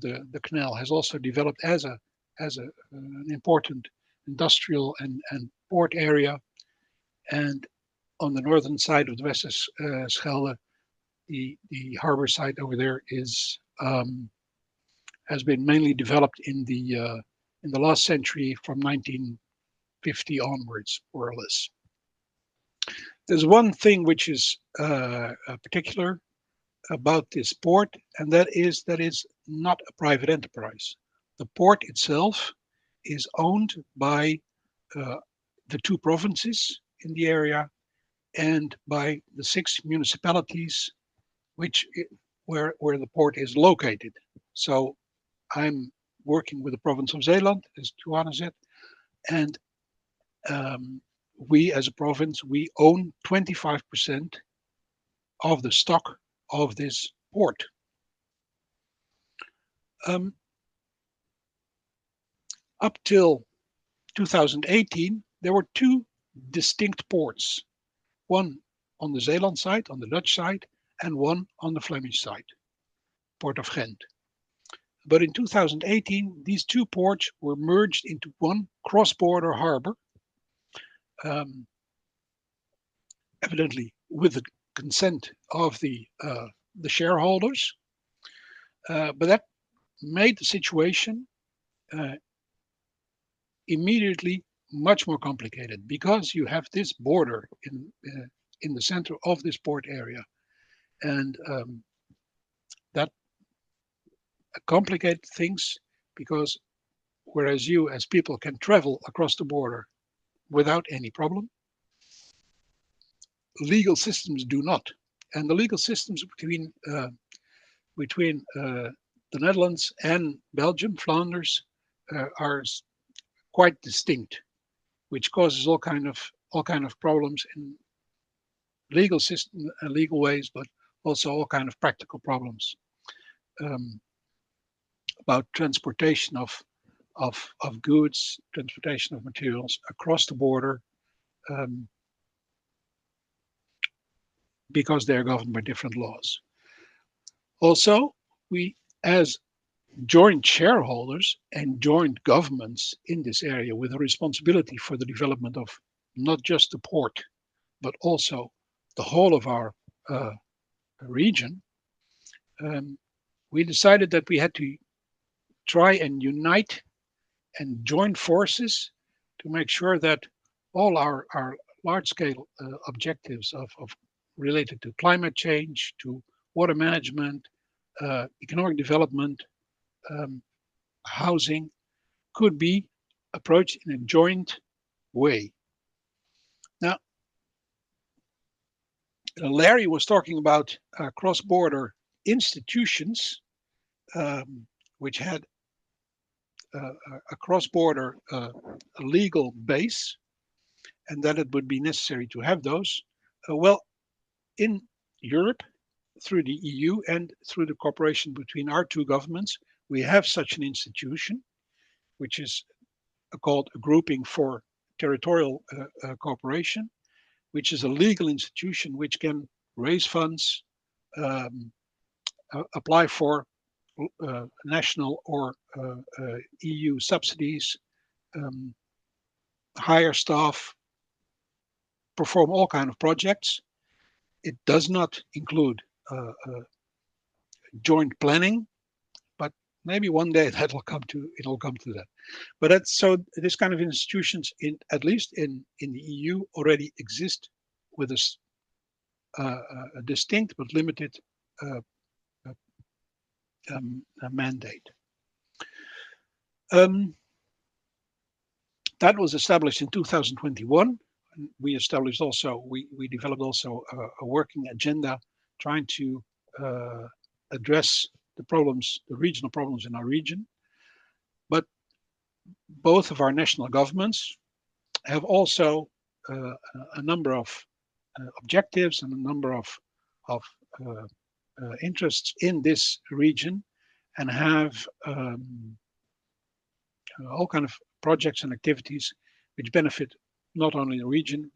the canal has also developed as an important industrial and port area. And on the northern side of the Westerschelde, the harbor site over there is has been mainly developed in the last century from 1950 onwards, more or less. There's one thing which is particular about this port, and that is not a private enterprise. The port itself is owned by the 2 provinces in the area and by the 6 municipalities where the port is located. So I'm working with the province of Zeeland, as Tijuana said, and we as a province, we own 25% of the stock of this port. Up till 2018, there were two distinct ports, one on the Zeeland side, on the Dutch side, and one on the Flemish side, Port of Ghent. But in 2018, these two ports were merged into one cross-border harbor, evidently with the consent of the shareholders. But that made the situation immediately much more complicated, because you have this border in the center of this port area, and that complicated things, because whereas you as people can travel across the border without any problem, legal systems do not, and the legal systems between the Netherlands and Belgium, Flanders, are quite distinct, which causes all kind of problems in legal system, legal ways, but also all kind of practical problems about transportation of goods, transportation of materials across the border, because they are governed by different laws. Also, we as joint shareholders and joint governments in this area with a responsibility for the development of not just the port, but also the whole of our region, we decided that we had to try and unite and join forces to make sure that all our large-scale objectives of related to climate change, to water management, economic development, housing, could be approached in a joint way. Now, Larry was talking about cross-border institutions, which had a cross-border legal base, and that it would be necessary to have those. Well, in Europe, through the EU and through the cooperation between our two governments, we have such an institution, which is called a Grouping for Territorial Cooperation, which is a legal institution which can raise funds, apply for national or EU subsidies, hire staff, perform all kinds of projects. It does not include joint planning, but maybe one day it'll come to that. But that's so this kind of institutions at least in the EU already exist with a distinct but limited mandate. That was established in 2021. We established also, we developed also a working agenda trying to address the problems, the regional problems in our region. But both of our national governments have also a number of objectives and a number of interests in this region, and have all kind of projects and activities which benefit not only the region,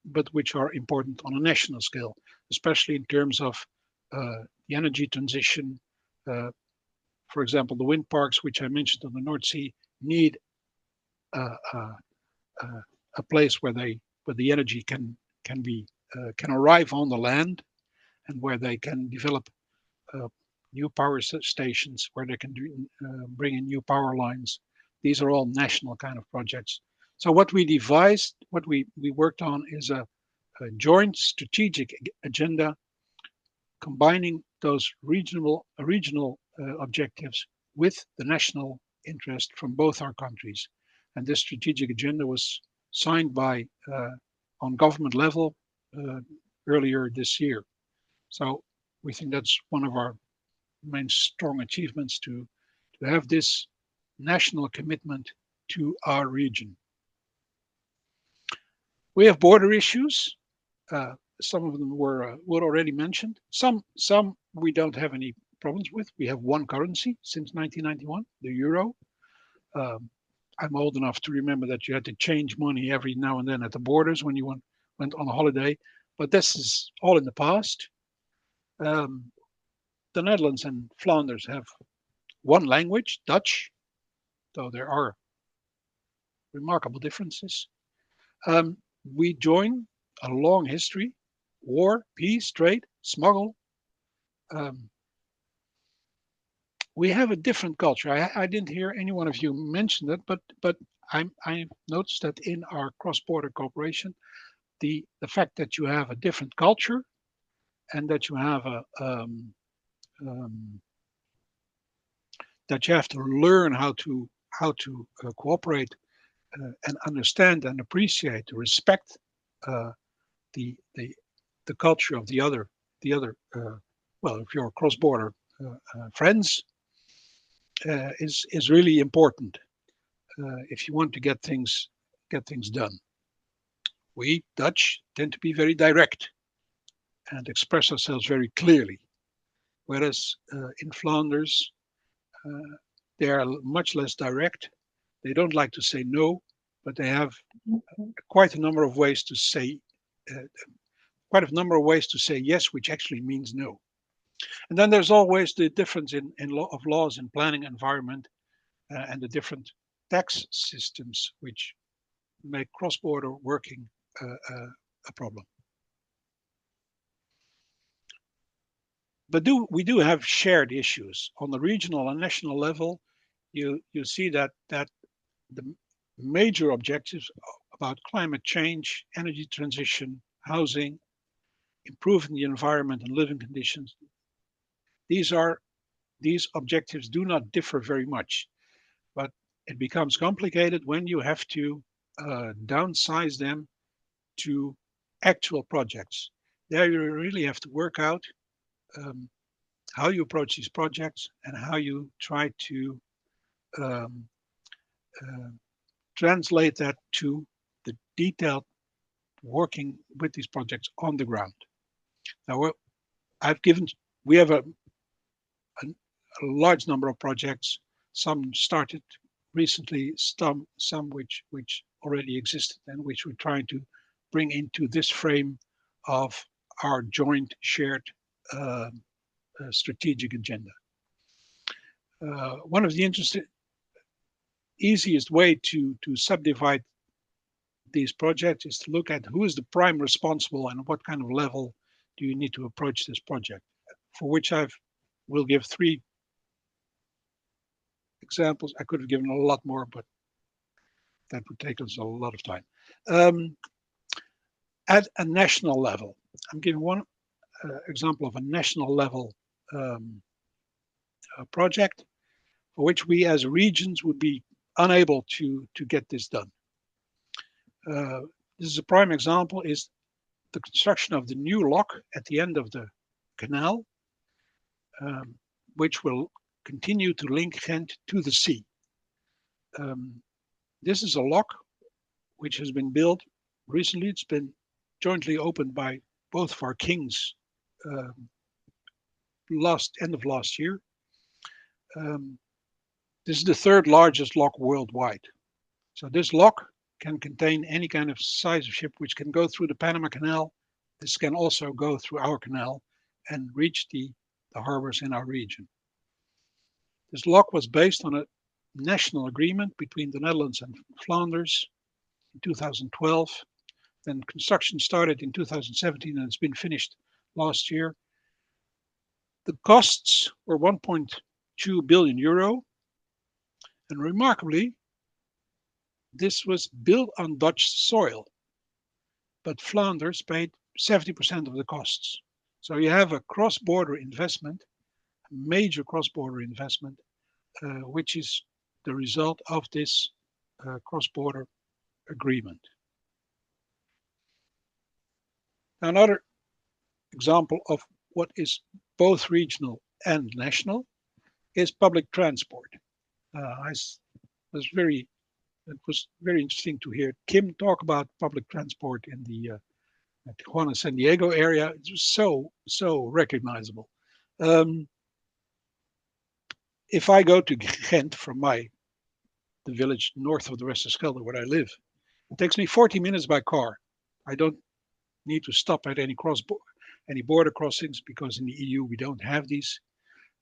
but which are important on a national scale, especially in terms of the energy transition. For example, the wind parks, which I mentioned on the North Sea, need a place where the energy can arrive on the land, and where they can develop new power stations, where they can bring in new power lines. These are all national kind of projects. So what we devised, what we worked on, is a joint strategic agenda combining those regional objectives with the national interest from both our countries. And this strategic agenda was signed by on government level earlier this year. So we think that's one of our main strong achievements, to have this national commitment to our region. We have border issues. Some of them were already mentioned. Some we don't have any problems with. We have one currency since 1991, the euro. I'm old enough to remember that you had to change money every now and then at the borders when you went on a holiday, but this is all in the past. The Netherlands and Flanders have one language, Dutch, though there are remarkable differences. We join a long history, war, peace, trade, smuggle. We have a different culture. I didn't hear any one of you mention that, but I noticed that in our cross-border cooperation, the fact that you have a different culture and that you have that you have to learn how to cooperate and understand and appreciate, respect the culture of the other. Well, if you're cross-border friends, is really important if you want to get things done. We Dutch tend to be very direct and express ourselves very clearly, whereas in Flanders they are much less direct. They don't like to say no, but they have quite a number of ways to say yes, which actually means no. And then there's always the difference in laws in planning, environment, and the different tax systems which make cross-border working a problem. But we do have shared issues on the regional and national level. You see that the major objectives about climate change, energy transition, housing, improving the environment and living conditions, these objectives do not differ very much, but it becomes complicated when you have to downsize them to actual projects. There you really have to work out how you approach these projects and how you try to translate that to the detailed working with these projects on the ground. Now, we have a large number of projects. Some started recently, some which already existed and which we're trying to bring into this frame of our joint shared strategic agenda. One of the easiest way to subdivide these projects is to look at who is the prime responsible and what kind of level do you need to approach this project, for which will give 3 examples. I could have given a lot more, but that would take us a lot of time. At a national level, I'm giving one example of a national level project for which we as regions would be unable to get this done. This is a prime example, is the construction of the new lock at the end of the canal, which will continue to link Ghent to the sea. This is a lock which has been built recently. It's been jointly opened by both of our kings end of last year. This is the 3rd largest lock worldwide. So this lock can contain any kind of size of ship which can go through the Panama Canal. This can also go through our canal and reach the harbors in our region. This lock was based on a national agreement between the Netherlands and Flanders in 2012. Then construction started in 2017 and it's been finished last year. The costs were 1.2 billion euro. And remarkably, this was built on Dutch soil, but Flanders paid 70% of the costs. So you have a cross-border investment, a major cross-border investment, which is the result of this cross-border agreement. Now, another example of what is both regional and national is public transport. I It was very interesting to hear Kim talk about public transport in the Tijuana, San Diego area. It was so recognizable. If I go to Ghent from the village north of the Westerschelde where I live, it takes me 40 minutes by car. I don't need to stop at any border crossings because in the EU we don't have these.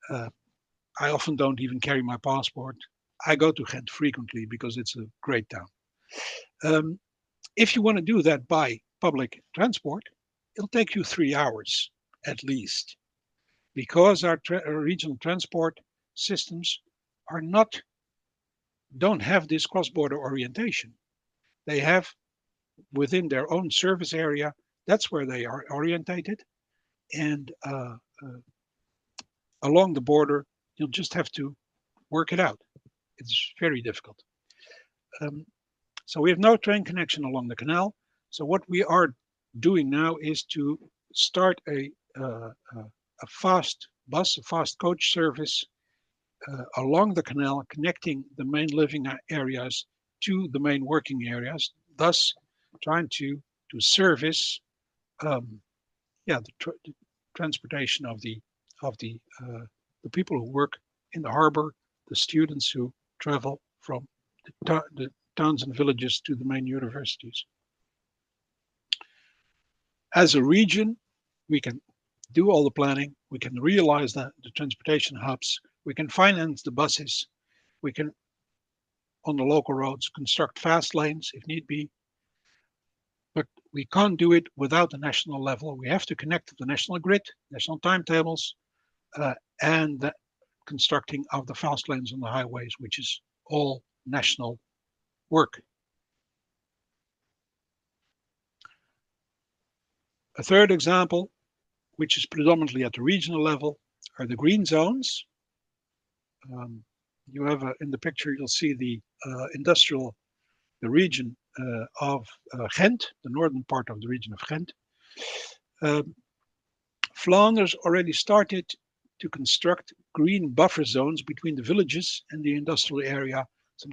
I often don't even carry my passport. I go to Ghent frequently because it's a great town. If you want to do that by public transport, it'll take you 3 hours at least, because our regional transport systems don't have this cross-border orientation. They have within their own service area, that's where they are orientated, and along the border, you'll just have to work it out. It's very difficult. So we have no train connection along the canal. So what we are doing now is to start a fast bus, a fast coach service along the canal, connecting the main living areas to the main working areas, thus trying to service the transportation of the people who work in the harbor, the students who travel from the towns and villages to the main universities. As a region, we can do all the planning, we can realize the transportation hubs, we can finance the buses, we can, on the local roads, construct fast lanes if need be, but we can't do it without the national level. We have to connect to the national grid, national timetables, and the constructing of the fast lanes on the highways, which is all national work. A third example, which is predominantly at the regional level, are the green zones. You have in the picture, you'll see the region of Ghent, the northern part of the region of Ghent. Flanders already started to construct green buffer zones between the villages and the industrial area some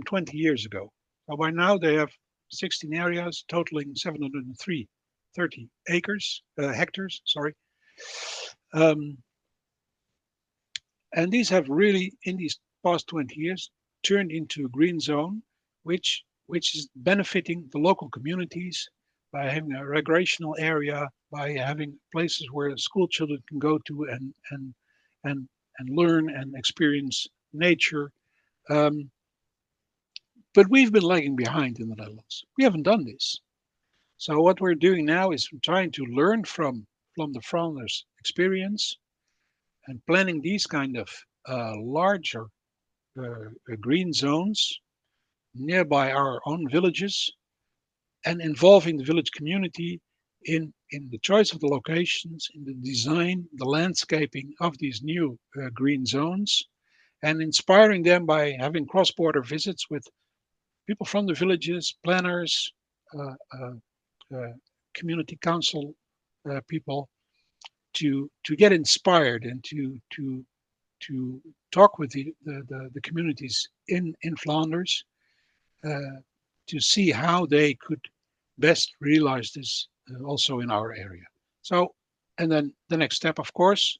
20 years ago. So by now they have 16 areas totaling 730 hectares, sorry. And these have really, in these past 20 years, turned into a green zone, which is benefiting the local communities by having a recreational area, by having places where school children can go to and learn and experience nature. But we've been lagging behind in the Netherlands. We haven't done this. So what we're doing now is trying to learn from the Flanders experience and planning these kind of larger green zones nearby our own villages, and involving the village community in the choice of the locations, in the design, the landscaping of these new green zones, and inspiring them by having cross-border visits with people from the villages, planners, community council people, to get inspired and to talk with the communities in Flanders to see how they could best realize this also in our area. So, and then the next step, of course,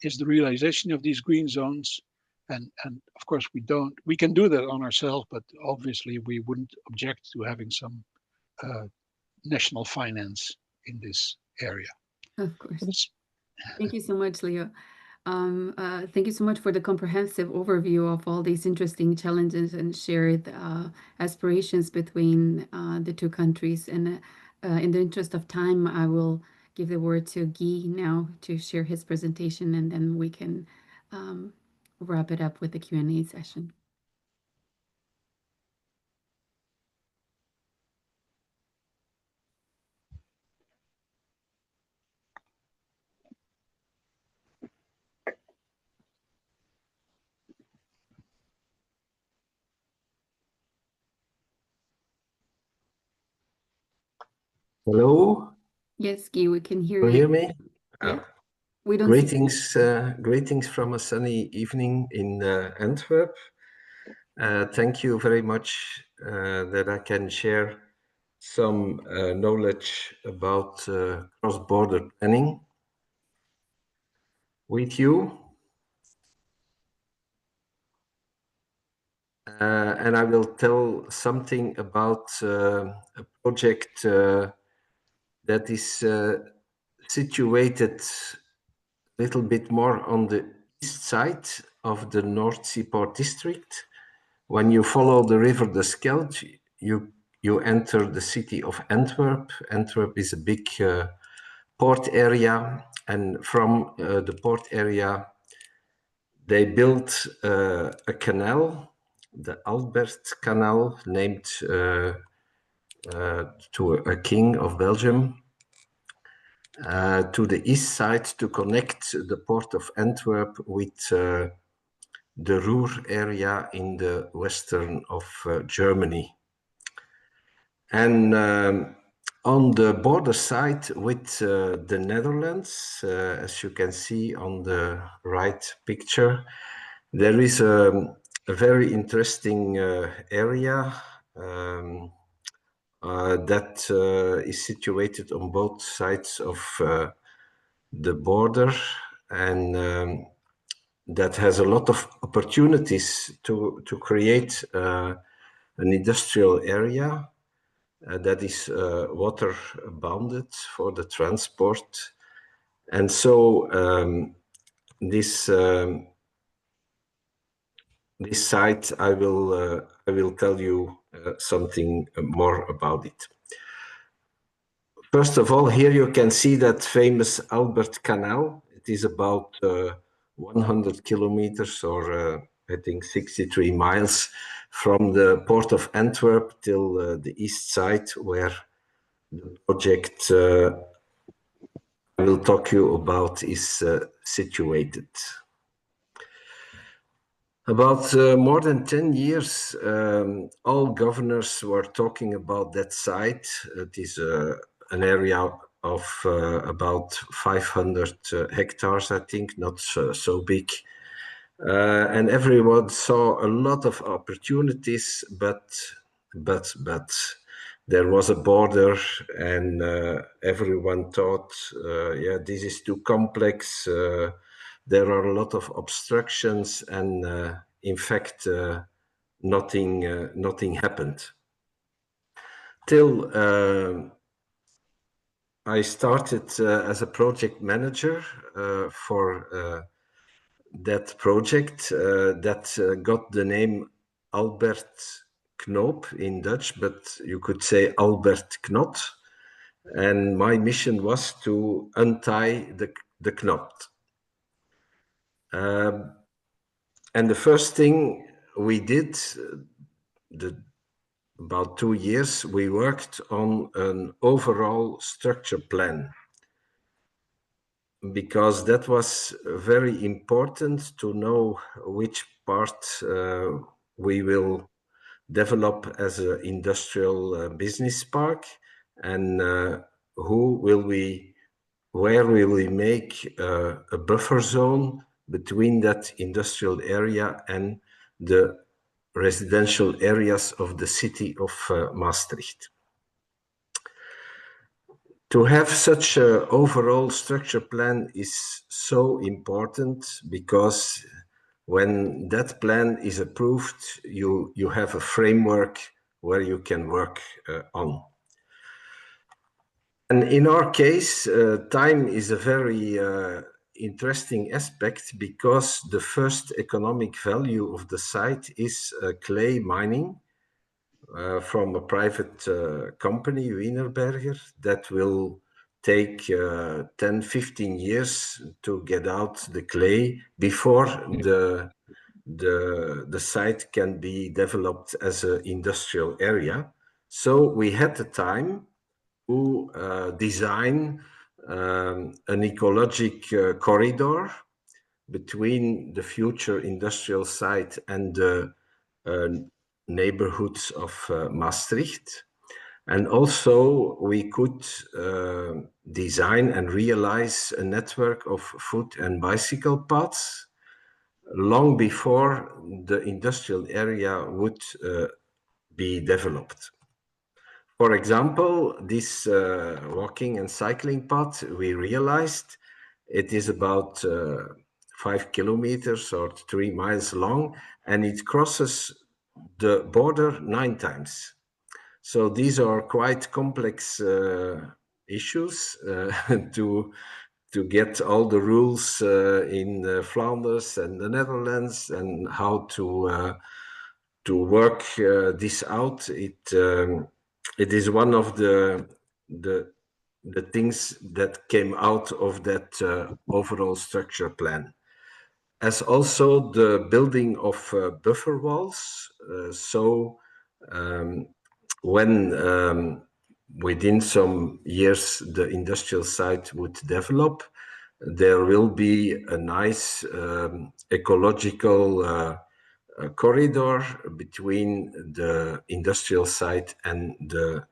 is the realization of these green zones. And of course, we can do that on ourselves, but obviously we wouldn't object to having some national finance in this area. Of course. Thank you so much, Leo. Thank you so much for the comprehensive overview of all these interesting challenges and shared aspirations between the two countries. And in the interest of time, I will give the word to Guy now to share his presentation, and then we can wrap it up with the Q&A session. Hello. Yes, Guy, we can hear you. you. Hear me? Yeah. We don't greetings, greetings from a sunny evening in Antwerp. Thank you very much that I can share some knowledge about cross-border planning with you. And I will tell something about a project that is situated a little bit more on the east side of the North Seaport District. When you follow the river the Scheldt, you enter the city of Antwerp. Antwerp is a big port area, and from the port area, they built a canal, the Albert Canal, named to a king of Belgium, to the east side to connect the port of Antwerp with the Ruhr area in the western of Germany. And on the border side with the Netherlands, as you can see on the right picture, there is a very interesting area that is situated on both sides of the border, and that has a lot of opportunities to create an industrial area that is water bounded for the transport. And so this site, I will tell you something more about it. First of all, here you can see that famous Albert Canal. It is about 100 kilometers, or I think 63 miles from the port of Antwerp till the east side, where the project I will talk to you about is situated. About more than 10 years, all governors were talking about that site. It is an area of about 500 hectares, I think, not so big. And everyone saw a lot of opportunities, but there was a border, and everyone thought, yeah, this is too complex. There are a lot of obstructions, and in fact, nothing happened. Till I started as a project manager for that project that got the name Albert Knoop in Dutch, but you could say Albert Knot. And my mission was to untie the knot. And the first thing we did, about 2 years, we worked on an overall structure plan, because that was very important to know which part we will develop as an industrial business park, and where will we make a buffer zone between that industrial area and the residential areas of the city of Maastricht. To have such an overall structure plan is so important, because when that plan is approved, you have a framework where you can work on. And in our case, time is a very interesting aspect, because the first economic value of the site is clay mining from a private company, Wienerberger, that will take 10-15 years to get out the clay before the site can be developed as an industrial area. So we had the time to design an ecologic corridor between the future industrial site and the neighborhoods of Maastricht. And also we could design and realize a network of foot and bicycle paths long before the industrial area would be developed. For example, this walking and cycling path, we realized it is about 5 kilometers or 3 miles long, and it crosses the border 9 times. So these are quite complex issues to get all the rules in Flanders and the Netherlands, and how to work this out. It is one of the things that came out of that overall structure plan, as also the building of buffer walls. When within some years the industrial site would develop, there will be a nice ecological corridor between the industrial site and the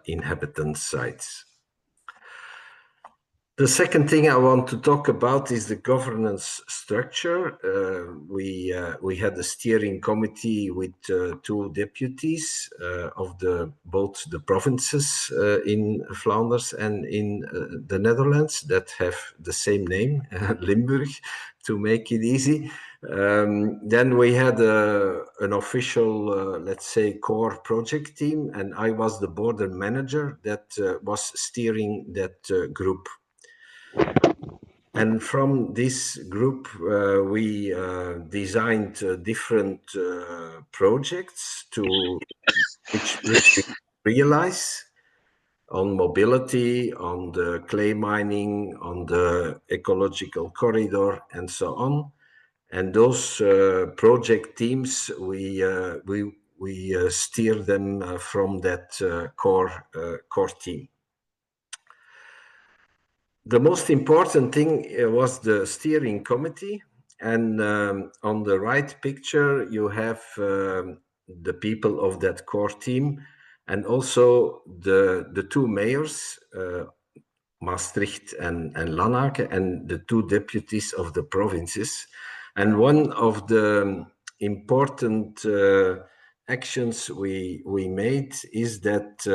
inhabitant sites. The second thing I want to talk about is the governance structure. We had a steering committee with 2 deputies of both the provinces in Flanders and in the Netherlands that have the same name, Limburg, to make it easy. Then we had an official, let's say, core project team, and I was the border manager that was steering that group. And from this group, we designed different projects which we realize on mobility, on the clay mining, on the ecological corridor, and so on. And those project teams, we steer them from that core team. The most important thing was the steering committee, and on the right picture you have the people of that core team, and also the 2 mayors, Maastricht and Lanaken, and the 2 deputies of the provinces. And one of the important actions we made is that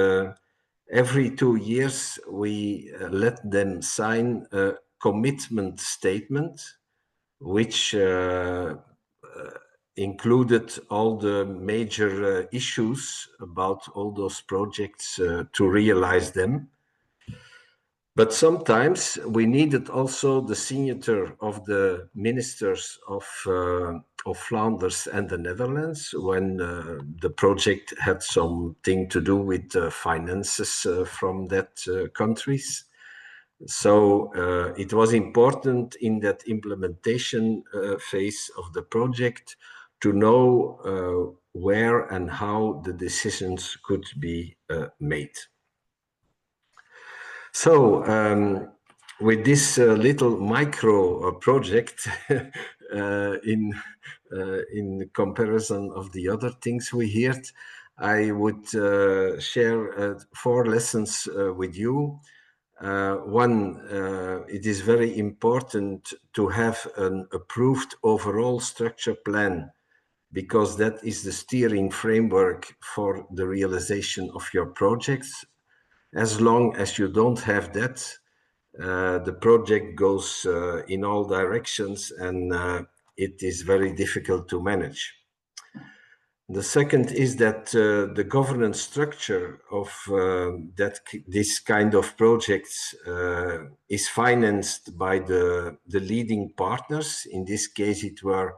every 2 years, we let them sign a commitment statement, which included all the major issues about all those projects to realize them. But sometimes we needed also the signature of the ministers of Flanders and the Netherlands when the project had something to do with finances from that countries. So it was important in that implementation phase of the project to know where and how the decisions could be made. So with this little micro project in comparison of the other things we heard, I would share 4 lessons with you. One, it is very important to have an approved overall structure plan, because that is the steering framework for the realization of your projects. As long as you don't have that, the project goes in all directions, and it is very difficult to manage. The second is that the governance structure of this kind of projects is financed by the leading partners. In this case, it were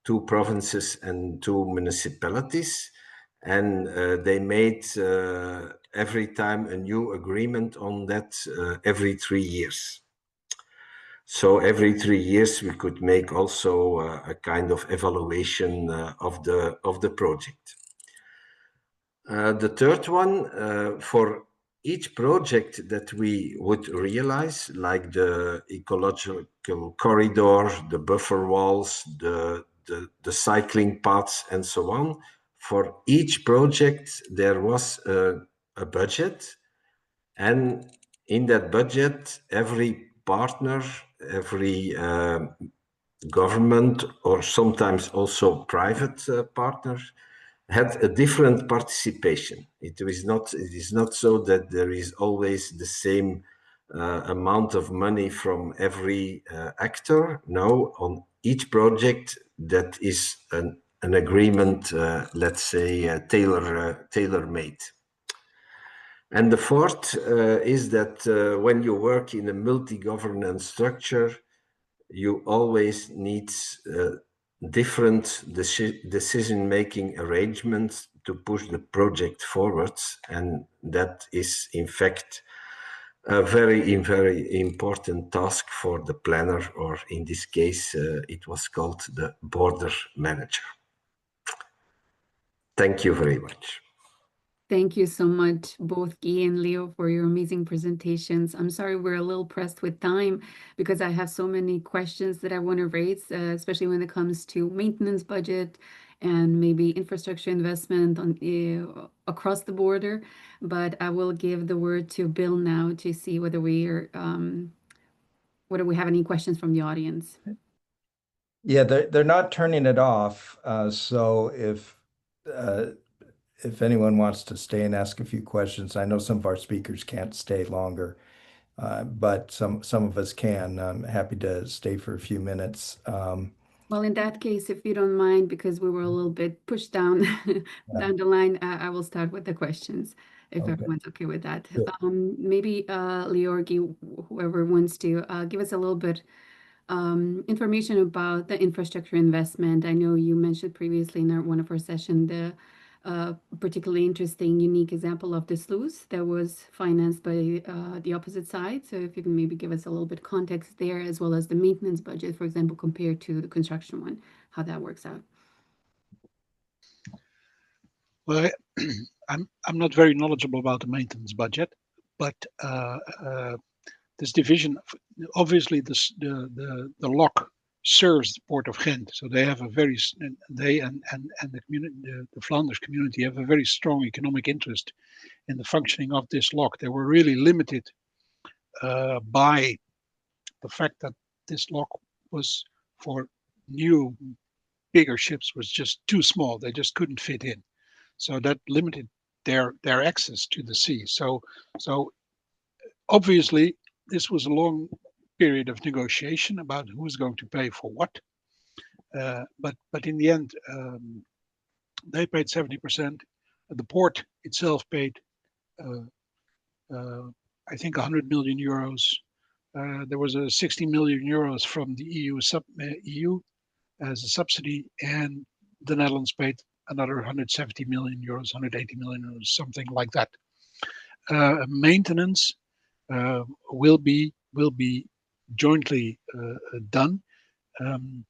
2 provinces and 2 municipalities, and they made every time a new agreement on that every 3 years. So every 3 years we could make also a kind of evaluation of the project. The third one, for each project that we would realize, like the ecological corridor, the buffer walls, the cycling paths, and so on, for each project there was a budget, and in that budget every partner, every government or sometimes also private partners had a different participation. It is not so that there is always the same amount of money from every actor. No, on each project that is an agreement, let's say, tailor-made. And the fourth is that when you work in a multi-governance structure, you always need different decision-making arrangements to push the project forwards. And that is, in fact, a very important task for the planner, or in this case, it was called the border manager. Thank you very much. Thank you so much, both Guy and Leo, for your amazing presentations. I'm sorry we're a little pressed with time because I have so many questions that I want to raise, especially when it comes to maintenance budget and maybe infrastructure investment on across the border. But I will give the word to Bill now to see whether we have any questions from the audience. Yeah, they're not turning it off. So if anyone wants to stay and ask a few questions, I know some of our speakers can't stay longer, but some of us can. I'm happy to stay for a few minutes. Well, in that case, if you don't mind, because we were a little bit pushed down down the line, I will start with the questions, if Okay. everyone's okay with that. Sure. Maybe Leorgi, whoever wants to give us a little bit information about the infrastructure investment. I know you mentioned previously in one of our sessions the particularly interesting, unique example of the sluice that was financed by the opposite side. So if you can maybe give us a little bit context there, as well as the maintenance budget, for example, compared to the construction one, how that works out. Well, I'm not very knowledgeable about the maintenance budget, but this division, obviously, the lock serves the port of Ghent, so they have a very and the community, the Flanders community, have a very strong economic interest in the functioning of this lock. They were really limited by the fact that this lock was, for new bigger ships, was just too small. They just couldn't fit in, so that limited their access to the sea. So obviously this was a long period of negotiation about who was going to pay for what. But in the end, they paid 70%. The port itself paid, I think, 100 million euros. There was a 60 million euros from the EU as a subsidy, and the Netherlands paid another 170 million euros, 180 million euros, something like that. Maintenance will be jointly done, and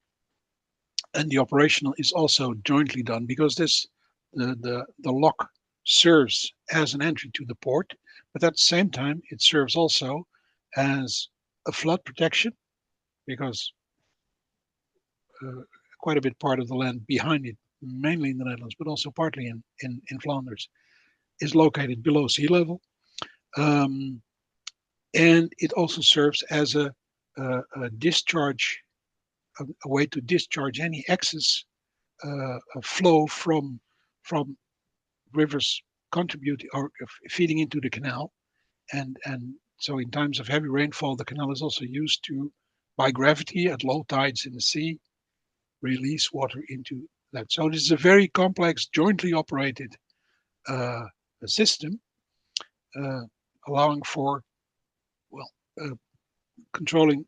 the operational is also jointly done, because the lock serves as an entry to the port, but at the same time it serves also as a flood protection, because quite a bit part of the land behind it, mainly in the Netherlands, but also partly in Flanders, is located below sea level. And it also serves as a discharge, a way to discharge any excess flow from rivers contributing or feeding into the canal. And so in times of heavy rainfall, the canal is also used to, by gravity at low tides in the sea, release water into that. So this is a very complex, jointly operated system, allowing for, well, controlling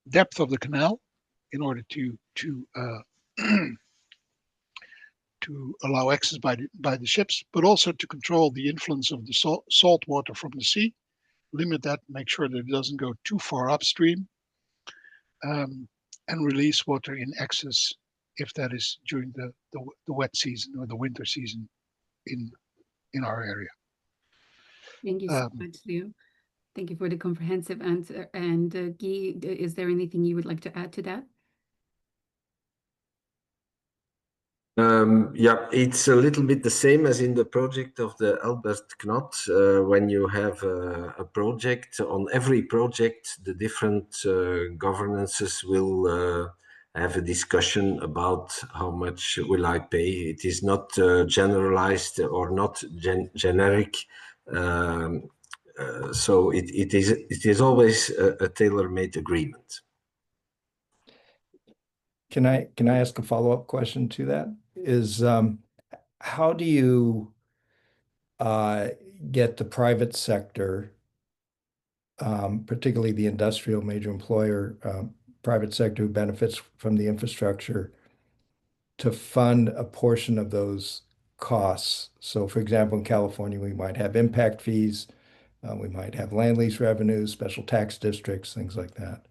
depth of the canal in order to to allow access by the ships, but also to control the influence of the salt water from the sea, limit that, make sure that it doesn't go too far upstream, and release water in excess if that is during the wet season or the winter season in our area. Thank you so much, Leo. Thank you for the comprehensive answer. And Guy, is there anything you would like to add to that? Yeah, it's a little bit the same as in the project of the Albert Knot. When you have a project, on every project, the different governances will have a discussion about how much will I pay. It is not generalized or not generic. So it is always a tailor-made agreement. Can I ask a follow-up question to that? Is how do you get the private sector, particularly the industrial major employer, private sector who benefits from the infrastructure, to fund a portion of those costs? So, for example, in California, we might have impact fees, we might have land lease revenues, special tax districts, things like that.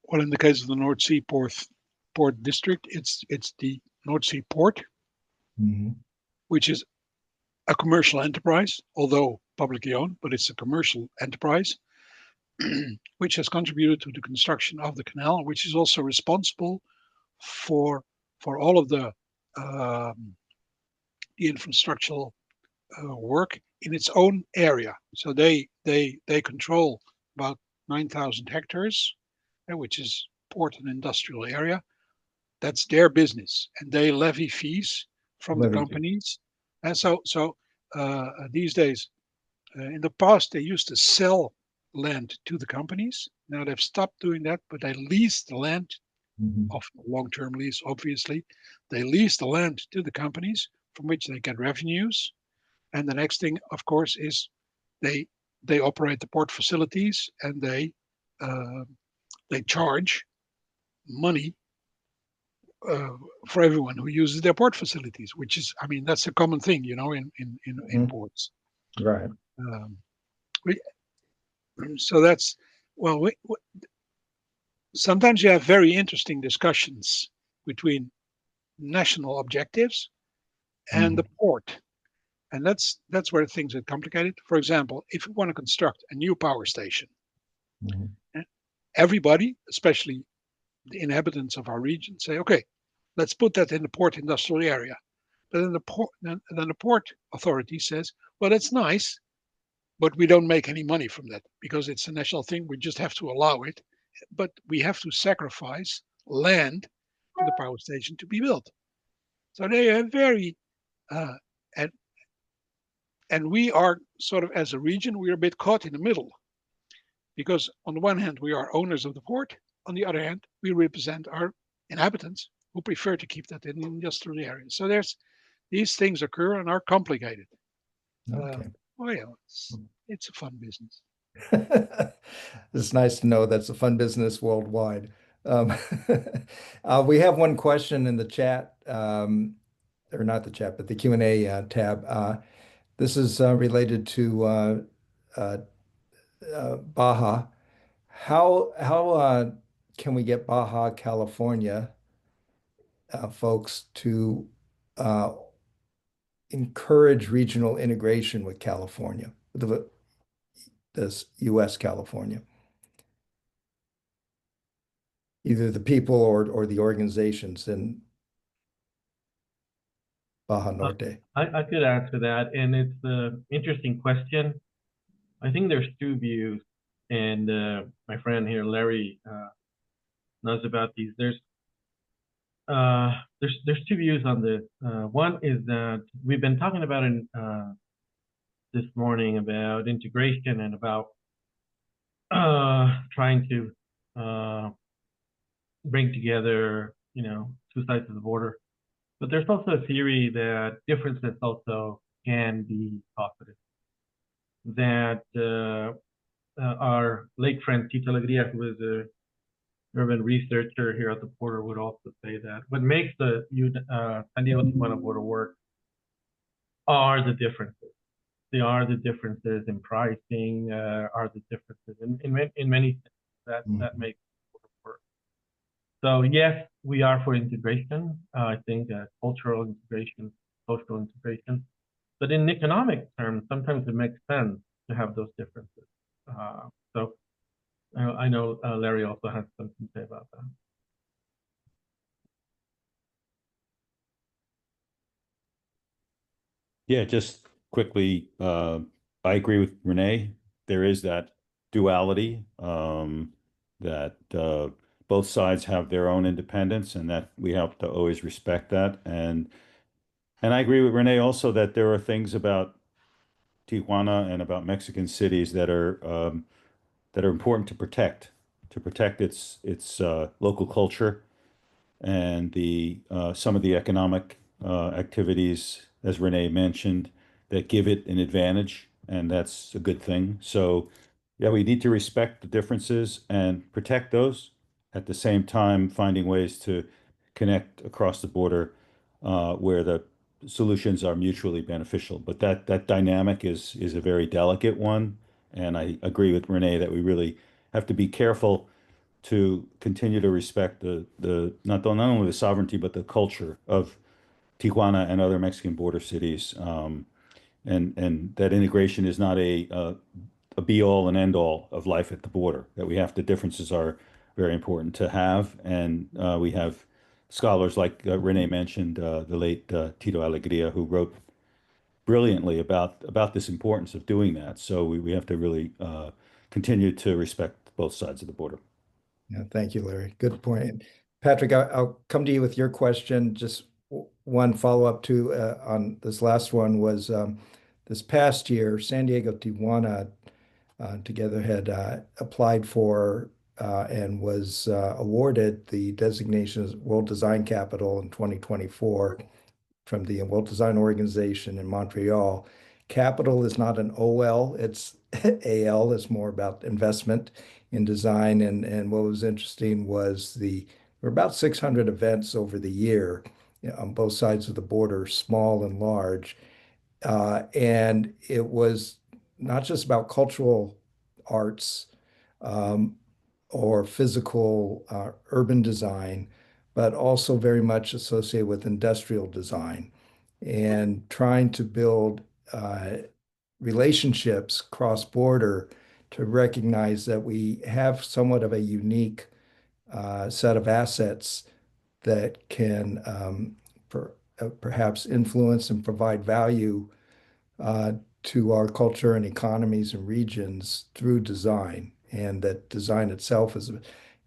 Well, in the case of the North Sea Port District, it's the North Sea Port, which is a commercial enterprise, although publicly owned, but it's a commercial enterprise, which has contributed to the construction of the canal, which is also responsible for all of the infrastructural work in its own area. So they control about 9,000 hectares, which is port and industrial area. That's their business, and they levy fees from the companies. And so these days, in the past, they used to sell land to the companies. Now they've stopped doing that, but they lease the land, of long-term lease, obviously. They lease the land to the companies from which they get revenues. And the next thing, of course, is they operate the port facilities, and they charge money for everyone who uses their port facilities, which is, I mean, that's a common thing, in ports. Right. So that's, well, sometimes you have very interesting discussions between national objectives and the port. And that's where things get complicated. For example, if we want to construct a new power station, everybody, especially the inhabitants of our region, say, okay, let's put that in the port industrial area. But then the port authority says, well, that's nice, but we don't make any money from that because it's a national thing. We just have to allow it. But we have to sacrifice land for the power station to be built. So they are very, and we are sort of, as a region, we are a bit caught in the middle. Because on the one hand, we are owners of the port. On the other hand, we represent our inhabitants who prefer to keep that in the industrial area. So these things occur and are complicated. Okay. Well, yeah, it's a fun business. It's nice to know that's a fun business worldwide. We have one question in the chat, or not the chat, but the Q&A tab. This is related to Baja. How can we get Baja California folks to encourage regional integration with California, this U.S. California? Either the people or the organizations in Baja Norte. I could answer that, and it's an interesting question. I think there's two views, and my friend here, Larry, knows about these. There's two views on this. One is that we've been talking about this morning about integration and about trying to bring together, two sides of the border. But there's also a theory that differences also can be positive. That our lake friend Tito Alegría, who is a urban researcher here at the border, would also say that what makes the San Diego-Tijuana border work are the differences. They are the differences in pricing, are the differences in many things that make the border work. So yes, we are for integration. I think cultural integration, social integration. But in economic terms, sometimes it makes sense to have those differences. So I know Larry also has something to say about that. Yeah, just quickly, I agree with Renee. There is that duality, that both sides have their own independence, and that we have to always respect that. And I agree with Renee also that there are things about Tijuana and about Mexican cities that are important to protect its local culture and the some of the economic activities, as Renee mentioned, that give it an advantage, and that's a good thing. So, yeah, we need to respect the differences and protect those, at the same time finding ways to connect across the border where the solutions are mutually beneficial. But that dynamic is a very delicate one, and I agree with Renee that we really have to be careful to continue to respect the not only the sovereignty but the culture of Tijuana and other Mexican border cities, and that integration is not a be all and end all of life at the border. That we have the differences are very important to have, and we have scholars like Renee mentioned, the late Tito Alegria, who wrote brilliantly about this importance of doing that. So we have to really continue to respect both sides of the border. Yeah, thank you, Larry. Good point. Patrick, I'll come to you with your question. Just one follow-up to on this last one was this past year, San Diego Tijuana together had applied for and was awarded the designation as World Design Capital in 2024 from the World Design Organization in Montreal. Capital is not an OL, it's AL, it's more about investment in design. And what was interesting was there were about 600 events over the year, on both sides of the border, small and large. And it was not just about cultural arts um, or physical urban design, but also very much associated with industrial design and trying to build relationships cross-border to recognize that we have somewhat of a unique set of assets that can perhaps influence and provide value uh, to our culture and economies and regions through design. And that design itself is, in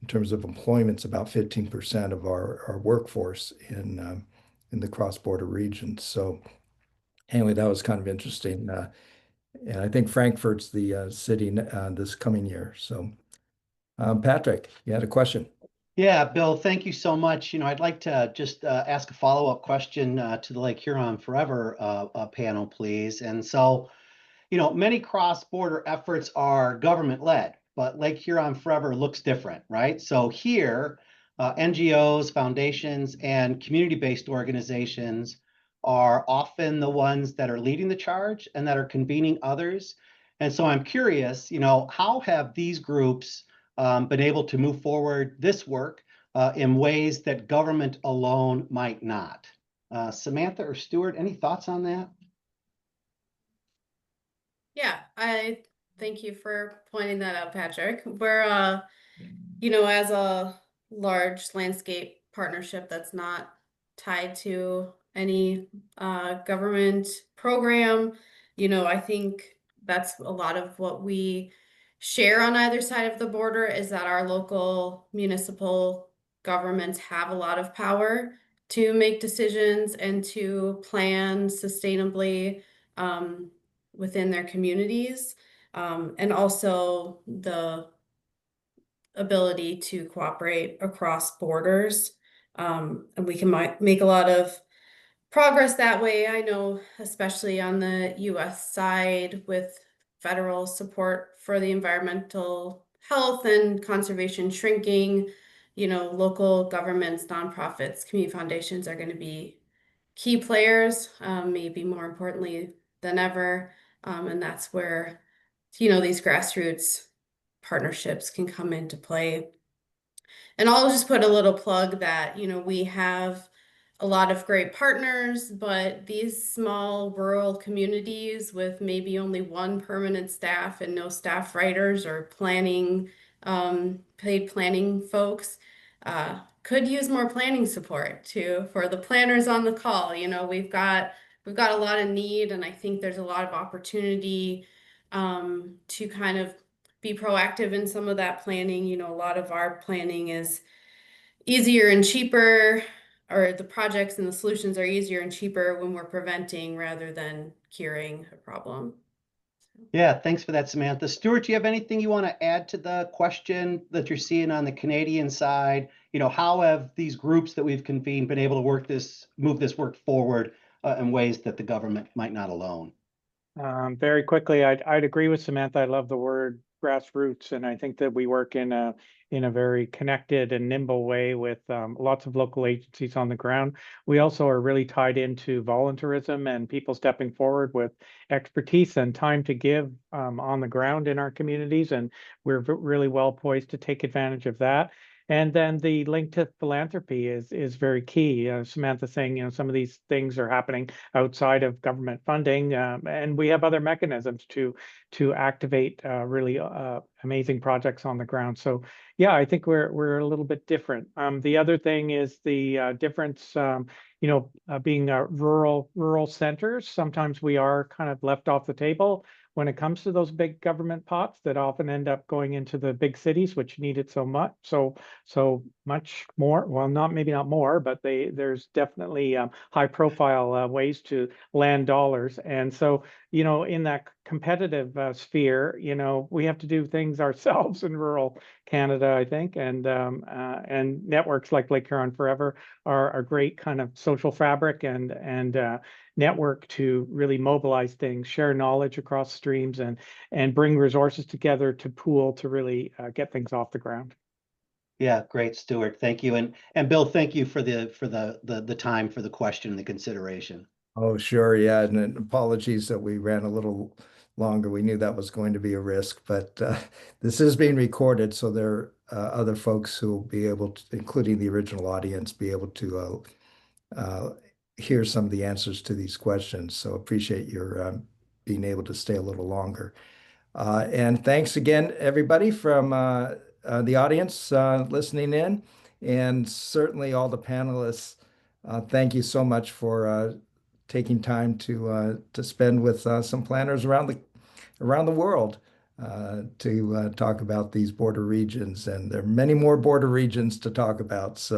terms of employment, it's about 15% of our workforce in the cross-border regions. So anyway, that was kind of interesting. And I think Frankfurt's the city this coming year. So Patrick, you had a question. Yeah, Bill, thank you so much. I'd like to just ask a follow-up question to the Lake Huron Forever panel, please. And so, many cross-border efforts are government-led, but Lake Huron Forever looks different, right? So here, NGOs, foundations, and community-based organizations are often the ones that are leading the charge and that are convening others. And so I'm curious, how have these groups been able to move forward this work in ways that government alone might not? Samantha or Stuart, any thoughts on that? Yeah, I thank you for pointing that out, Patrick. We're, as a large landscape partnership that's not tied to any government program, I think that's a lot of what we share on either side of the border is that our local municipal governments have a lot of power to make decisions and to plan sustainably within their communities, and also the ability to cooperate across borders. And we can make a lot of progress that way. I know, especially on the US side, with federal support for the environmental health and conservation shrinking, local governments, nonprofits, community foundations are going to be key players, maybe more importantly than ever. And that's where, these grassroots partnerships can come into play. And I'll just put a little plug that, we have a lot of great partners, but these small rural communities with maybe only one permanent staff and no staff writers or planning, paid planning folks, could use more planning support too. For the planners on the call, we've got we've got a lot of need, and I think there's a lot of opportunity to kind of be proactive in some of that planning. You know, a lot of our planning is easier and cheaper, or the projects and the solutions are easier and cheaper when we're preventing rather than curing a problem. Yeah, thanks for that, Samantha. Stuart, do you have anything you want to add to the question that you're seeing on the Canadian side? You know, how have these groups that we've convened been able to move this work forward in ways that the government might not alone? Very quickly, I'd agree with Samantha. I love the word grassroots, and I think that we work in a very connected and nimble way with lots of local agencies on the ground. We also are really tied into volunteerism and people stepping forward with expertise and time to give on the ground in our communities, and we're really well poised to take advantage of that. And then the link to philanthropy is very key. Samantha saying, you know, some of these things are happening outside of government funding, and we have other mechanisms to activate really amazing projects on the ground. So yeah, I think we're a little bit different. The other thing is the difference. Being rural centers, sometimes we are kind of left off the table when it comes to those big government pots that often end up going into the big cities, which need it so much. So much more. Well, maybe not more, but there's definitely high profile ways to land dollars. And so, you know, in that competitive sphere, you know, we have to do things ourselves in rural Canada, I think, and networks like Lake Huron Forever are a great kind of social fabric and network to really mobilize things, share knowledge across streams, and bring resources together to pool to really get things off the ground. Yeah, great, Stuart. Thank you. And Bill, thank you for the time for the question and the consideration. Oh, sure. Yeah. And apologies that we ran a little longer. We knew that was going to be a risk, but this is being recorded. So there are other folks who will be able to, including the original audience, be able to hear some of the answers to these questions. So appreciate your being able to stay a little longer. And thanks again, everybody from the audience listening in, and certainly all the panelists. Thank you so much for taking time to spend with some planners around the world to talk about these border regions. And there are many more border regions to talk about. So